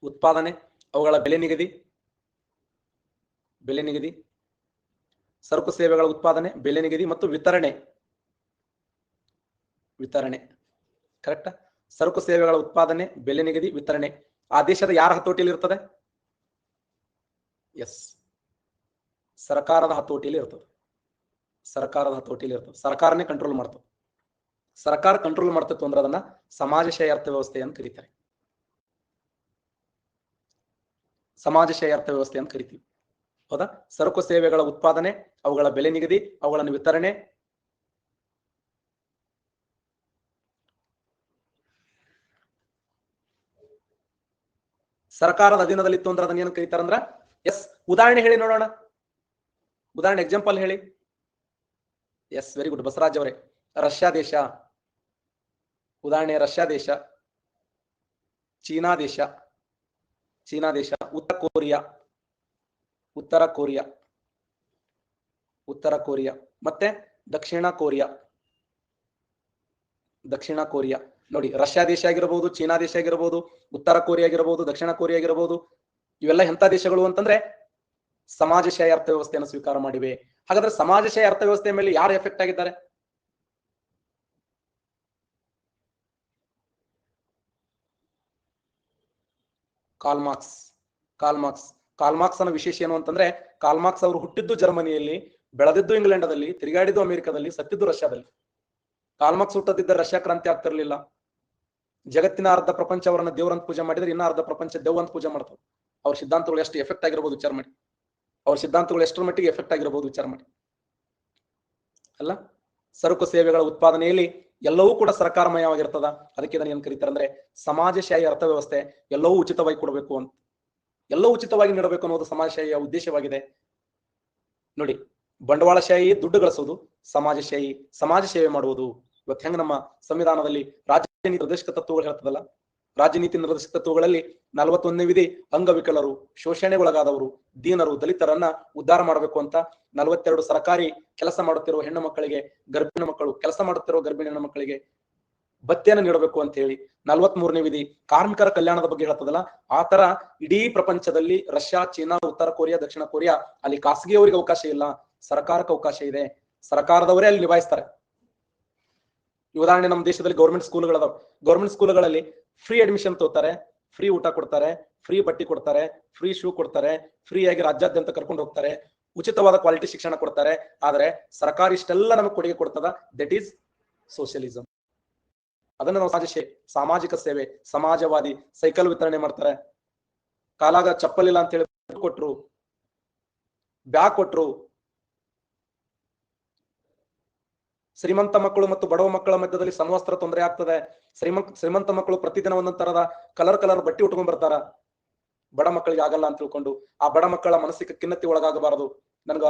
ಉತ್ಪಾದನೆ, ಅವುಗಳ ಬೆಲೆ ನಿಗದಿ, ಬೆಲೆ ನಿಗದಿ, ಸರಕು ಸೇವೆಗಳ ಉತ್ಪಾದನೆ, ಬೆಲೆ ನಿಗದಿ ಮತ್ತು ವಿತರಣೆ. ವಿತರಣೆ ಕರೆಕ್ಟಾ? ಸರಕು ಸೇವೆಗಳ ಉತ್ಪಾದನೆ, ಬೆಲೆ ನಿಗದಿ, ವಿತರಣೆ ಆ ದೇಶದ ಯಾರ ಹತೋಟಿಯಲ್ಲಿ ಇರ್ತದೆ? ಎಸ್, ಸರ್ಕಾರದ ಹತೋಟಿಯಲ್ಲಿ ಇರ್ತದೆ. ಸರ್ಕಾರದ ಹತೋಟಿಯಲ್ಲಿ ಇರ್ತದೆ. ಸರ್ಕಾರನೇ ಕಂಟ್ರೋಲ್ ಮಾಡ್ತದೆ. ಸರ್ಕಾರ ಕಂಟ್ರೋಲ್ ಮಾಡ್ತಿತ್ತು ಅಂದ್ರೆ ಅದನ್ನ ಸಮಾಜಶಾಹಿ ಅರ್ಥವ್ಯವಸ್ಥೆ ಅಂತ ಕರೀತಾರೆ. ಸಮಾಜಶಾಹಿ ಅರ್ಥವ್ಯವಸ್ಥೆ ಅಂತ ಕರಿತೀವಿ, ಹೌದಾ? ಸರಕು ಸೇವೆಗಳ ಉತ್ಪಾದನೆ, ಅವುಗಳ ಬೆಲೆ ನಿಗದಿ, ಅವುಗಳನ್ನು ವಿತರಣೆ, ಸರ್ಕಾರದ ಅಧೀನದಲ್ಲಿತ್ತು ಅಂದ್ರೆ ಅದನ್ನ ಏನು ಕರೀತಾರಂದ್ರ ಎಸ್. ಉದಾಹರಣೆ ಹೇಳಿ ನೋಡೋಣ. ಉದಾಹರಣೆ, ಎಕ್ಸಾಂಪಲ್ ಹೇಳಿ. ಎಸ್, ವೆರಿ ಗುಡ್ ಬಸವರಾಜ್ ಅವರೇ. ರಷ್ಯಾ ದೇಶ. ಉದಾಹರಣೆ ರಷ್ಯಾ ದೇಶ, ಚೀನಾ ದೇಶ, ಚೀನಾ ದೇಶ, ಉತ್ತರ ಕೊರಿಯಾ, ಉತ್ತರ ಕೊರಿಯಾ, ಉತ್ತರ ಕೊರಿಯಾ, ಮತ್ತೆ ದಕ್ಷಿಣ ಕೊರಿಯಾ, ದಕ್ಷಿಣ ಕೊರಿಯಾ. ನೋಡಿ, ರಷ್ಯಾ ದೇಶ ಆಗಿರಬಹುದು, ಚೀನಾ ದೇಶ ಆಗಿರಬಹುದು, ಉತ್ತರ ಕೊರಿಯಾ ಆಗಿರಬಹುದು, ದಕ್ಷಿಣ ಕೊರಿಯಾ ಆಗಿರಬಹುದು. ಇವೆಲ್ಲ ಎಂತ ದೇಶಗಳು ಅಂತಂದ್ರೆ ಸಮಾಜಶಾಹಿ ಅರ್ಥವ್ಯವಸ್ಥೆಯನ್ನು ಸ್ವೀಕಾರ ಮಾಡಿವೆ. ಹಾಗಾದ್ರೆ ಸಮಾಜಶಾಹಿ ಅರ್ಥವ್ಯವಸ್ಥೆಯ ಮೇಲೆ ಯಾರು ಎಫೆಕ್ಟ್ ಆಗಿದ್ದಾರೆ? Karl Marx. Karl Marx. Karl Marx ಅನ್ನ ವಿಶೇಷ ಏನು ಅಂತಂದ್ರೆ, ಕಾರ್ಲ್ ಮಾರ್ಕ್ಸ್ ಅವರು ಹುಟ್ಟಿದ್ದು ಜರ್ಮನಿಯಲ್ಲಿ, ಬೆಳೆದಿದ್ದು ಇಂಗ್ಲೆಂಡದಲ್ಲಿ, ತಿರುಗಾಡಿದ್ದು ಅಮೆರಿಕದಲ್ಲಿ, ಸತ್ತಿದ್ದು ರಷ್ಯಾದಲ್ಲಿ. ಕಾರ್ಲ್ ಮಾರ್ಕ್ಸ್ ಹುಟ್ಟದಿದ್ದರೆ ರಷ್ಯಾ ಕ್ರಾಂತಿ ಆಗ್ತಿರ್ಲಿಲ್ಲ. ಜಗತ್ತಿನ ಅರ್ಧ ಪ್ರಪಂಚ ಅವರನ್ನ ದೇವರಂತ ಪೂಜೆ ಮಾಡಿದ್ರೆ ಇನ್ನ ಅರ್ಧ ಪ್ರಪಂಚ ದೇವ್ ಅಂತ ಪೂಜೆ ಮಾಡ್ತಾರೆ. ಅವ್ರ ಸಿದ್ಧಾಂತಗಳು ಎಷ್ಟು ಎಫೆಕ್ಟ್ ಆಗಿರ್ಬೋದು ವಿಚಾರ ಮಾಡಿ. ಅವ್ರ ಸಿದ್ಧಾಂತಗಳು ಎಷ್ಟರ ಮಟ್ಟಿಗೆ ಎಫೆಕ್ಟ್ ಆಗಿರ್ಬೋದು ವಿಚಾರ ಮಾಡಿ. ಅಲ್ಲ. ಸರಕು ಸೇವೆಗಳ ಉತ್ಪಾದನೆಯಲ್ಲಿ ಎಲ್ಲವೂ ಕೂಡ ಸರ್ಕಾರಮಯವಾಗಿರ್ತದ. ಅದಕ್ಕೆ ಇದನ್ನ ಏನ್ ಕರೀತಾರೆ ಅಂದ್ರೆ ಸಮಾಜಶಾಹಿ ಅರ್ಥವ್ಯವಸ್ಥೆ. ಎಲ್ಲವೂ ಉಚಿತವಾಗಿ ಕೊಡಬೇಕು ಅಂತ, ಎಲ್ಲವೂ ಉಚಿತವಾಗಿ ನೀಡಬೇಕು ಅನ್ನೋದು ಸಮಾಜಶಾಹಿಯ ಉದ್ದೇಶವಾಗಿದೆ. ನೋಡಿ, ಬಂಡವಾಳಶಾಹಿ ದುಡ್ಡು ಗಳಿಸೋದು, ಸಮಾಜಶಾಹಿ ಸಮಾಜ ಸೇವೆ ಮಾಡುವುದು. ಇವತ್ತು ಹೆಂಗ ನಮ್ಮ ಸಂವಿಧಾನದಲ್ಲಿ ರಾಜ್ಯ ನಿರ್ದೇಶಕ ತತ್ವಗಳು ಹೇಳ್ತದಲ್ಲ, ರಾಜ್ಯ ನೀತಿ ನಿರ್ದೇಶಕ ತತ್ವಗಳಲ್ಲಿ 41ನೇ ವಿಧಿ ಅಂಗವಿಕಲರು, ಶೋಷಣೆಗೊಳಗಾದವರು, ದೀನರು, ದಲಿತರನ್ನ ಉದ್ಧಾರ ಮಾಡಬೇಕು ಅಂತ. 42 ಸರ್ಕಾರಿ ಕೆಲಸ ಮಾಡುತ್ತಿರುವ ಹೆಣ್ಣು ಮಕ್ಕಳಿಗೆ, ಗರ್ಭಿಣಿ ಮಕ್ಕಳು ಕೆಲಸ ಮಾಡುತ್ತಿರುವ ಗರ್ಭಿಣಿ ಹೆಣ್ಣು ಮಕ್ಕಳಿಗೆ ಭತ್ಯೆಯನ್ನು ನೀಡಬೇಕು ಅಂತ ಹೇಳಿ. 43ನೇ ವಿಧಿ ಕಾರ್ಮಿಕರ ಕಲ್ಯಾಣದ ಬಗ್ಗೆ ಹೇಳ್ತದಲ್ಲ, ಆ ತರ ಇಡೀ ಪ್ರಪಂಚದಲ್ಲಿ ರಷ್ಯಾ, ಚೀನಾ, ಉತ್ತರ ಕೊರಿಯಾ, ದಕ್ಷಿಣ ಕೊರಿಯಾ ಅಲ್ಲಿ ಖಾಸಗಿಯವರಿಗೆ ಅವಕಾಶ ಇಲ್ಲ, ಸರ್ಕಾರಕ್ಕೆ ಅವಕಾಶ ಇದೆ. ಸರ್ಕಾರದವರೇ ಅಲ್ಲಿ ನಿಭಾಯಿಸ್ತಾರೆ. ಉದಾಹರಣೆ, ನಮ್ಮ ದೇಶದಲ್ಲಿ ಗೌರ್ಮೆಂಟ್ ಸ್ಕೂಲ್ಗಳದಾವ. ಗೌರ್ಮೆಂಟ್ ಸ್ಕೂಲ್ಗಳಲ್ಲಿ ಫ್ರೀ ಅಡ್ಮಿಷನ್ ತಗೋತಾರೆ, ಫ್ರೀ ಊಟ ಕೊಡ್ತಾರೆ, ಫ್ರೀ ಬಟ್ಟೆ ಕೊಡ್ತಾರೆ, ಫ್ರೀ ಶೂ ಕೊಡ್ತಾರೆ, ಫ್ರೀ ಆಗಿ ರಾಜ್ಯಾದ್ಯಂತ ಕರ್ಕೊಂಡು ಹೋಗ್ತಾರೆ, ಉಚಿತವಾದ ಕ್ವಾಲಿಟಿ ಶಿಕ್ಷಣ ಕೊಡ್ತಾರೆ. ಆದ್ರೆ ಸರ್ಕಾರ ಇಷ್ಟೆಲ್ಲ ನಮಗೆ ಕೊಡುಗೆ ಕೊಡ್ತದ. That is socialism. ಅದನ್ನ ನಾವು ಸಾಮಾಜಿಕ ಸೇವೆ, ಸಮಾಜವಾದಿ. ಸೈಕಲ್ ವಿತರಣೆ ಮಾಡ್ತಾರೆ, ಕಾಲಾಗ ಚಪ್ಪಲಿಲ್ಲ ಅಂತ ಹೇಳಿ ಕೊಟ್ರು, ಬ್ಯಾಗ್ ಕೊಟ್ರು. ಶ್ರೀಮಂತ ಮಕ್ಕಳು ಮತ್ತು ಬಡವ ಮಕ್ಕಳ ಮಧ್ಯದಲ್ಲಿ ಸಮವಸ್ತ್ರ ತೊಂದರೆ ಆಗ್ತದೆ. ಶ್ರೀಮಂತ ಮಕ್ಕಳು ಪ್ರತಿದಿನ ಒಂದೊಂದ್ ತರದ ಕಲರ್ ಬಟ್ಟೆ ಉಟ್ಕೊಂಡ್ ಬರ್ತಾರ, ಬಡ ಮಕ್ಕಳಿಗೆ ಆಗಲ್ಲ ಅಂತ ತಿಳ್ಕೊಂಡು. ಆ ಬಡ ಮಕ್ಕಳ ಮನಸ್ಸಿಗೆ ಖಿನ್ನತೆ ಒಳಗಾಗಬಾರದು, ನನ್ಗ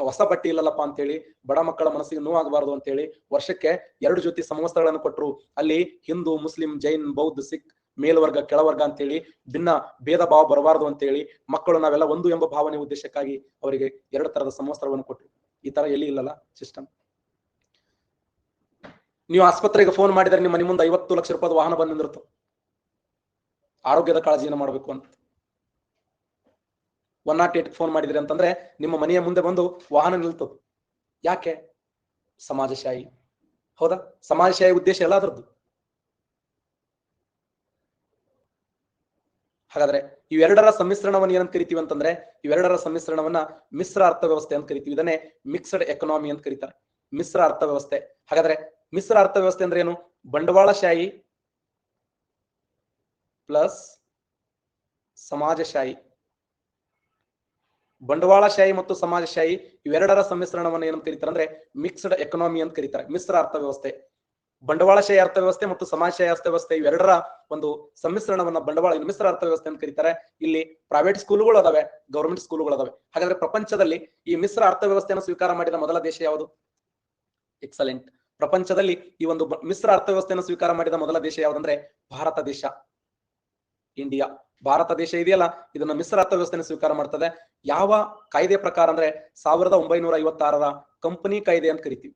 ಹೊಸ ಬಟ್ಟೆ ಇಲ್ಲಲ್ಲಪ್ಪ ಅಂತೇಳಿ ಬಡ ಮಕ್ಕಳ ಮನಸ್ಸಿಗೆ ನೋವಾಗಬಾರದು ಅಂತೇಳಿ ವರ್ಷಕ್ಕೆ 2 ಜೊತೆ ಸಮವಸ್ತ್ರಗಳನ್ನು ಕೊಟ್ಟರು. ಅಲ್ಲಿ ಹಿಂದೂ, ಮುಸ್ಲಿಂ, ಜೈನ್, ಬೌದ್ಧ, ಸಿಖ್, ಮೇಲ್ವರ್ಗ, ಕೆಳವರ್ಗ ಅಂತೇಳಿ ಭಿನ್ನ ಭೇದ ಭಾವ ಬರಬಾರದು ಅಂತೇಳಿ ಮಕ್ಕಳು ನಾವೆಲ್ಲ ಒಂದು ಎಂಬ ಭಾವನೆ ಉದ್ದೇಶಕ್ಕಾಗಿ ಅವರಿಗೆ 2 ತರದ ಸಮವಸ್ತ್ರವನ್ನು ಕೊಟ್ಟರು. ಈ ತರ ಎಲ್ಲಿ ಇಲ್ಲಲ್ಲ ಸಿಸ್ಟಮ್. ನೀವು ಆಸ್ಪತ್ರೆಗೆ ಫೋನ್ ಮಾಡಿದ್ರೆ ನಿಮ್ಮ ಮನೆ ಮುಂದೆ 50 ಲಕ್ಷ ರೂಪಾಯಿ ವಾಹನ ಬಂದು ನಿಂದಿರುತ್ತೆ, ಆರೋಗ್ಯದ ಕಾಳಜಿಯನ್ನು ಮಾಡಬೇಕು ಅಂತ. 108 ಫೋನ್ ಮಾಡಿದ್ರಿ ಅಂತಂದ್ರೆ ನಿಮ್ಮ ಮನೆಯ ಮುಂದೆ ಬಂದು ವಾಹನ ನಿಲ್ತದೆ. ಯಾಕೆ? ಸಮಾಜಶಾಹಿ. ಹೌದಾ? ಸಮಾಜಶಾಹಿ ಉದ್ದೇಶ ಎಲ್ಲ ಅದರದ್ದು. ಹಾಗಾದ್ರೆ ಇವೆರಡರ ಸಮ್ಮಿಶ್ರಣವನ್ನು ಏನಂತ ಕರಿತೀವಿ ಅಂತಂದ್ರೆ, ಇವೆರಡರ ಸಮ್ಮಿಶ್ರಣವನ್ನ ಮಿಶ್ರ ಅರ್ಥವ್ಯವಸ್ಥೆ ಅಂತ ಕರಿತೀವಿ. ಇದನ್ನೇ ಮಿಕ್ಸ್ಡ್ ಎಕನಾಮಿ ಅಂತ ಕರೀತಾರೆ, ಮಿಶ್ರ ಅರ್ಥವ್ಯವಸ್ಥೆ. ಹಾಗಾದ್ರೆ ಮಿಶ್ರ ಅರ್ಥವ್ಯವಸ್ಥೆ ಅಂದ್ರೆ ಏನು? ಬಂಡವಾಳಶಾಹಿ ಪ್ಲಸ್ ಸಮಾಜಶಾಹಿ. ಬಂಡವಾಳಶಾಹಿ ಮತ್ತು ಸಮಾಜಶಾಹಿ ಇವೆರಡರ ಸಮ್ಮಿಶ್ರಣವನ್ನು ಏನಂತ ಕರೀತಾರೆ ಅಂದ್ರೆ ಮಿಕ್ಸ್ಡ್ ಎಕನಾಮಿ ಅಂತ ಕರೀತಾರೆ, ಮಿಶ್ರ ಅರ್ಥವ್ಯವಸ್ಥೆ. ಬಂಡವಾಳಶಾಹಿ ಅರ್ಥವ್ಯವಸ್ಥೆ ಮತ್ತು ಸಮಾಜಶಾಹಿ ಅರ್ಥವ್ಯವಸ್ಥೆ ಇವೆರಡರ ಒಂದು ಸಮ್ಮಿಶ್ರಣವನ್ನ ಮಿಶ್ರ ಅರ್ಥವ್ಯವಸ್ಥೆ ಅಂತ ಕರೀತಾರೆ. ಇಲ್ಲಿ ಪ್ರೈವೇಟ್ ಸ್ಕೂಲ್ಗಳು ಅದಾವೆ, ಗವರ್ಮೆಂಟ್ ಸ್ಕೂಲ್ಗಳು ಅದಾವೆ. ಹಾಗಾದ್ರೆ ಪ್ರಪಂಚದಲ್ಲಿ ಈ ಮಿಶ್ರ ಅರ್ಥವ್ಯವಸ್ಥೆಯನ್ನು ಸ್ವೀಕಾರ ಮಾಡಿದ ಮೊದಲ ದೇಶ ಯಾವುದು? ಎಕ್ಸಲೆಂಟ್. ಪ್ರಪಂಚದಲ್ಲಿ ಈ ಒಂದು ಮಿಶ್ರ ಅರ್ಥವ್ಯವಸ್ಥೆಯನ್ನು ಸ್ವೀಕಾರ ಮಾಡಿದ ಮೊದಲ ದೇಶ ಯಾವುದಂದ್ರೆ ಭಾರತ ದೇಶ, ಇಂಡಿಯಾ. ಭಾರತ ದೇಶ ಇದೆಯಲ್ಲ, ಇದನ್ನ ಮಿಶ್ರ ಅರ್ಥವ್ಯವಸ್ಥೆಯನ್ನು ಸ್ವೀಕಾರ ಮಾಡ್ತದೆ. ಯಾವ ಕಾಯ್ದೆ ಪ್ರಕಾರ ಅಂದ್ರೆ 1956ರ ಕಂಪನಿ ಕಾಯ್ದೆ ಅಂತ ಕರಿತೀವಿ.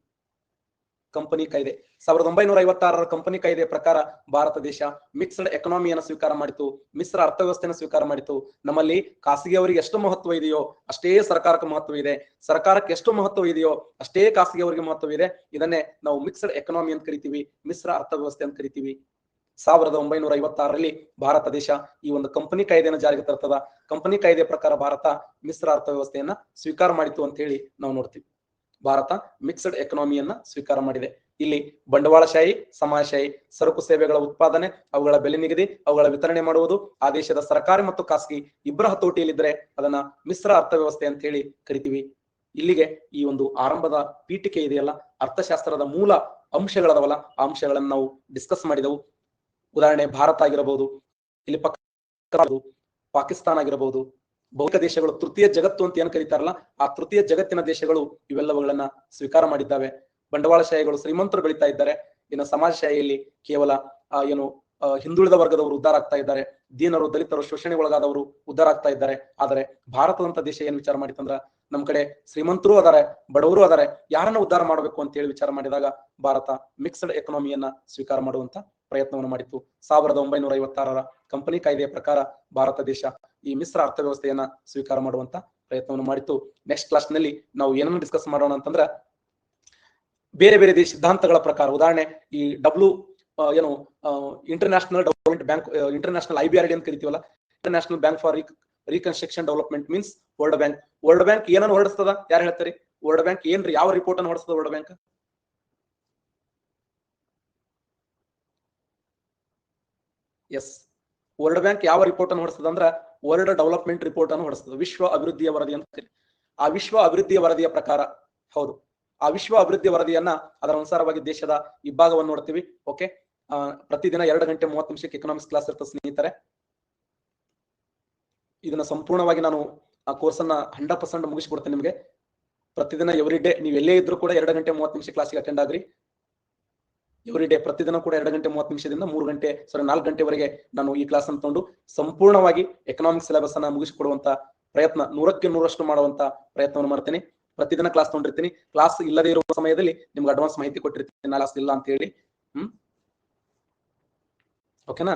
ಕಂಪನಿ ಕಾಯ್ದೆ 1956ರ ಕಂಪನಿ ಕಾಯ್ದೆ ಪ್ರಕಾರ ಭಾರತ ದೇಶ ಮಿಕ್ಸ್ಡ್ ಎಕನಾಮಿಯನ್ನು ಸ್ವೀಕಾರ ಮಾಡಿತು, ಮಿಶ್ರ ಅರ್ಥವ್ಯವಸ್ಥೆಯನ್ನು ಸ್ವೀಕಾರ ಮಾಡಿತು. ನಮ್ಮಲ್ಲಿ ಖಾಸಗಿಯವರಿಗೆ ಎಷ್ಟು ಮಹತ್ವ ಇದೆಯೋ ಅಷ್ಟೇ ಸರ್ಕಾರಕ್ಕೆ ಮಹತ್ವ ಇದೆ, ಸರ್ಕಾರಕ್ಕೆ ಎಷ್ಟು ಮಹತ್ವ ಇದೆಯೋ ಅಷ್ಟೇ ಖಾಸಗಿಯವರಿಗೆ ಮಹತ್ವ ಇದೆ. ಇದನ್ನೇ ನಾವು ಮಿಕ್ಸ್ಡ್ ಎಕನಾಮಿ ಅಂತ ಕರಿತೀವಿ, ಮಿಶ್ರ ಅರ್ಥವ್ಯವಸ್ಥೆ ಅಂತ ಕರಿತೀವಿ. 1956ರಲ್ಲಿ ಭಾರತ ದೇಶ ಈ ಒಂದು ಕಂಪನಿ ಕಾಯ್ದೆಯನ್ನು ಜಾರಿಗೆ ತರ್ತದ. ಕಂಪನಿ ಕಾಯ್ದೆ ಪ್ರಕಾರ ಭಾರತ ಮಿಶ್ರ ಅರ್ಥವ್ಯವಸ್ಥೆಯನ್ನ ಸ್ವೀಕಾರ ಮಾಡಿತು ಅಂತ ಹೇಳಿ ನಾವು ನೋಡ್ತೀವಿ. ಭಾರತ ಮಿಕ್ಸ್ಡ್ ಎಕನಾಮಿಯನ್ನ ಸ್ವೀಕಾರ ಮಾಡಿದೆ. ಇಲ್ಲಿ ಬಂಡವಾಳಶಾಹಿ, ಸಮಾಜಶಾಹಿ, ಸರಕು ಸೇವೆಗಳ ಉತ್ಪಾದನೆ, ಅವುಗಳ ಬೆಲೆ ನಿಗದಿ, ಅವುಗಳ ವಿತರಣೆ ಮಾಡುವುದು ಆ ದೇಶದ ಸರ್ಕಾರಿ ಮತ್ತು ಖಾಸಗಿ ಇಬ್ಬರ ಹತೋಟಿಯಲ್ಲಿದ್ರೆ ಅದನ್ನ ಮಿಶ್ರ ಅರ್ಥವ್ಯವಸ್ಥೆ ಅಂತ ಹೇಳಿ ಕರಿತೀವಿ. ಇಲ್ಲಿಗೆ ಈ ಒಂದು ಆರಂಭದ ಪೀಠಿಕೆ ಇದೆಯಲ್ಲ, ಅರ್ಥಶಾಸ್ತ್ರದ ಮೂಲ ಅಂಶಗಳದವಲ್ಲ, ಆ ಅಂಶಗಳನ್ನು ನಾವು ಡಿಸ್ಕಸ್ ಮಾಡಿದೆವು. ಉದಾಹರಣೆ ಭಾರತ ಆಗಿರಬಹುದು, ಇಲ್ಲಿ ಪಾಕಿಸ್ತಾನ ಆಗಿರಬಹುದು, ಬಹುತೇಕ ದೇಶಗಳು ತೃತೀಯ ಜಗತ್ತು ಅಂತ ಏನ್ ಕರೀತಾರಲ್ಲ, ಆ ತೃತೀಯ ಜಗತ್ತಿನ ದೇಶಗಳು ಇವೆಲ್ಲವುಗಳನ್ನ ಸ್ವೀಕಾರ ಮಾಡಿದ್ದಾವೆ. ಬಂಡವಾಳಶಾಹಿಗಳು ಶ್ರೀಮಂತರು ಬೆಳೀತಾ ಇದ್ದಾರೆ, ಇನ್ನು ಸಮಾಜಶಾಹಿಯಲ್ಲಿ ಕೇವಲ ಹಿಂದುಳಿದ ವರ್ಗದವರು ಉದ್ಧಾರ ಆಗ್ತಾ ಇದ್ದಾರೆ, ದೀನರು, ದಲಿತರು, ಶೋಷಣೆಗೊಳಗಾದವರು ಉದ್ಧಾರ ಆಗ್ತಾ ಇದ್ದಾರೆ. ಆದರೆ ಭಾರತದಂತ ದೇಶ ಏನ್ ವಿಚಾರ ಮಾಡಿತಂದ್ರ ನಮ್ ಕಡೆ ಶ್ರೀಮಂತರು ಅದಾರೆ, ಬಡವರು ಅದಾರೆ, ಯಾರನ್ನ ಉದ್ಧಾರ ಮಾಡಬೇಕು ಅಂತ ಹೇಳಿ ವಿಚಾರ ಮಾಡಿದಾಗ ಭಾರತ ಮಿಕ್ಸ್ಡ್ ಎಕನಾಮಿಯನ್ನ ಸ್ವೀಕಾರ ಮಾಡುವಂತ ಪ್ರಯತ್ನವನ್ನು ಮಾಡಿತ್ತು. 1956ರ ಕಂಪನಿ ಕಾಯ್ದೆಯ ಪ್ರಕಾರ ಭಾರತ ದೇಶ ಈ ಮಿಶ್ರ ಅರ್ಥವ್ಯವಸ್ಥೆಯನ್ನ ಸ್ವೀಕಾರ ಮಾಡುವಂತ ಪ್ರಯತ್ನವನ್ನು ಮಾಡಿತ್ತು. ನೆಕ್ಸ್ಟ್ ಕ್ಲಾಸ್ ನಲ್ಲಿ ನಾವು ಏನನ್ನು ಡಿಸ್ಕಸ್ ಮಾಡೋಣ ಅಂತಂದ್ರ ಬೇರೆ ಬೇರೆ ದೇಶ ಸಿದ್ಧಾಂತಗಳ ಪ್ರಕಾರ, ಉದಾಹರಣೆ ಈ international development bank, international IBRD ಅಂತ ಕರಿತೀವಲ್ಲ, international bank for reconstruction development means world bank. World bank ಏನನ್ನು ಹೊರಡಿಸ್ತದ? ಯಾರು ಹೇಳ್ತಾರೆ? ವರ್ಲ್ಡ್ ಬ್ಯಾಂಕ್ ಏನ್ರಿ, ಯಾವ ರಿಪೋರ್ಟ್ ಅನ್ನು ಹೊರಡಿಸ್ತದ world bank? Yes, world bank ಯಾವ ರಿಪೋರ್ಟ್ ಅನ್ನು ಹೊರಡಿಸ್ತದ ಅಂದ್ರ ವರ್ಲ್ಡ್ ಡೆವಲಪ್ಮೆಂಟ್ ರಿಪೋರ್ಟ್ ಅನ್ನು ಹೊರಡಿಸ್ತದೆ, ವಿಶ್ವ ಅಭಿವೃದ್ಧಿಯ ವರದಿ ಅಂತ ಕರಿ. ಆ ವಿಶ್ವ ಅಭಿವೃದ್ಧಿಯ ವರದಿಯ ಪ್ರಕಾರ, ಹೌದು, ಆ ವಿಶ್ವ ಅಭಿವೃದ್ಧಿ ವರದಿಯನ್ನ ಅದರ ಅನುಸಾರವಾಗಿ ದೇಶದ ವಿಭಾಗವನ್ನು ನೋಡ್ತೀವಿ. ಓಕೆ, ಪ್ರತಿದಿನ 2 ಗಂಟೆ 30 ನಿಮಿಷಕ್ಕೆ ಎಕನಾಮಿಕ್ಸ್ ಕ್ಲಾಸ್ ಇರ್ತದೆ ಸ್ನೇಹಿತರೆ. ಇದನ್ನ ಸಂಪೂರ್ಣವಾಗಿ ನಾನು ಆ ಕೋರ್ಸ್ ಅನ್ನ 100% ಮುಗಿಸ್ಕೊಡ್ತೇನೆ ನಿಮಗೆ. ಪ್ರತಿದಿನ ಎವ್ರಿ ಡೇ ನೀವು ಎಲ್ಲೇ ಇದ್ರೂ ಕೂಡ 2 ಗಂಟೆ 30 ನಿಮಿಷ ಕ್ಲಾಸ್ಗೆ ಅಟೆಂಡ್ ಆಗ್ರಿ. ಎವ್ರಿ ಡೇ ಪ್ರತಿದಿನ ಕೂಡ 2 ಗಂಟೆ 30 ನಿಮಿಷದಿಂದ 4 ಗಂಟೆವರೆಗೆ ನಾನು ಈ ಕ್ಲಾಸ್ ಅನ್ನು ತಗೊಂಡು ಸಂಪೂರ್ಣವಾಗಿ ಎಕನಾಮಿಕ್ಸ್ ಸಿಲೆಬಸ್ ಅನ್ನ ಮುಗಿಸಿಕೊಡುವಂತ ಪ್ರಯತ್ನ 100ಕ್ಕೆ 100ರಷ್ಟು ಮಾಡುವಂತ ಪ್ರಯತ್ನವನ್ನು ಮಾಡ್ತೀನಿ. ಪ್ರತಿದಿನ ಕ್ಲಾಸ್ ತಗೊಂಡಿರ್ತೀನಿ. ಕ್ಲಾಸ್ ಇಲ್ಲದೆ ಇರುವ ಸಮಯದಲ್ಲಿ ನಿಮ್ಗೆ ಅಡ್ವಾನ್ಸ್ ಮಾಹಿತಿ ಕೊಟ್ಟಿರ್ತೀನಿ, ಕ್ಲಾಸ್ ಇಲ್ಲ ಅಂತ ಹೇಳಿ. ಓಕೆನಾ?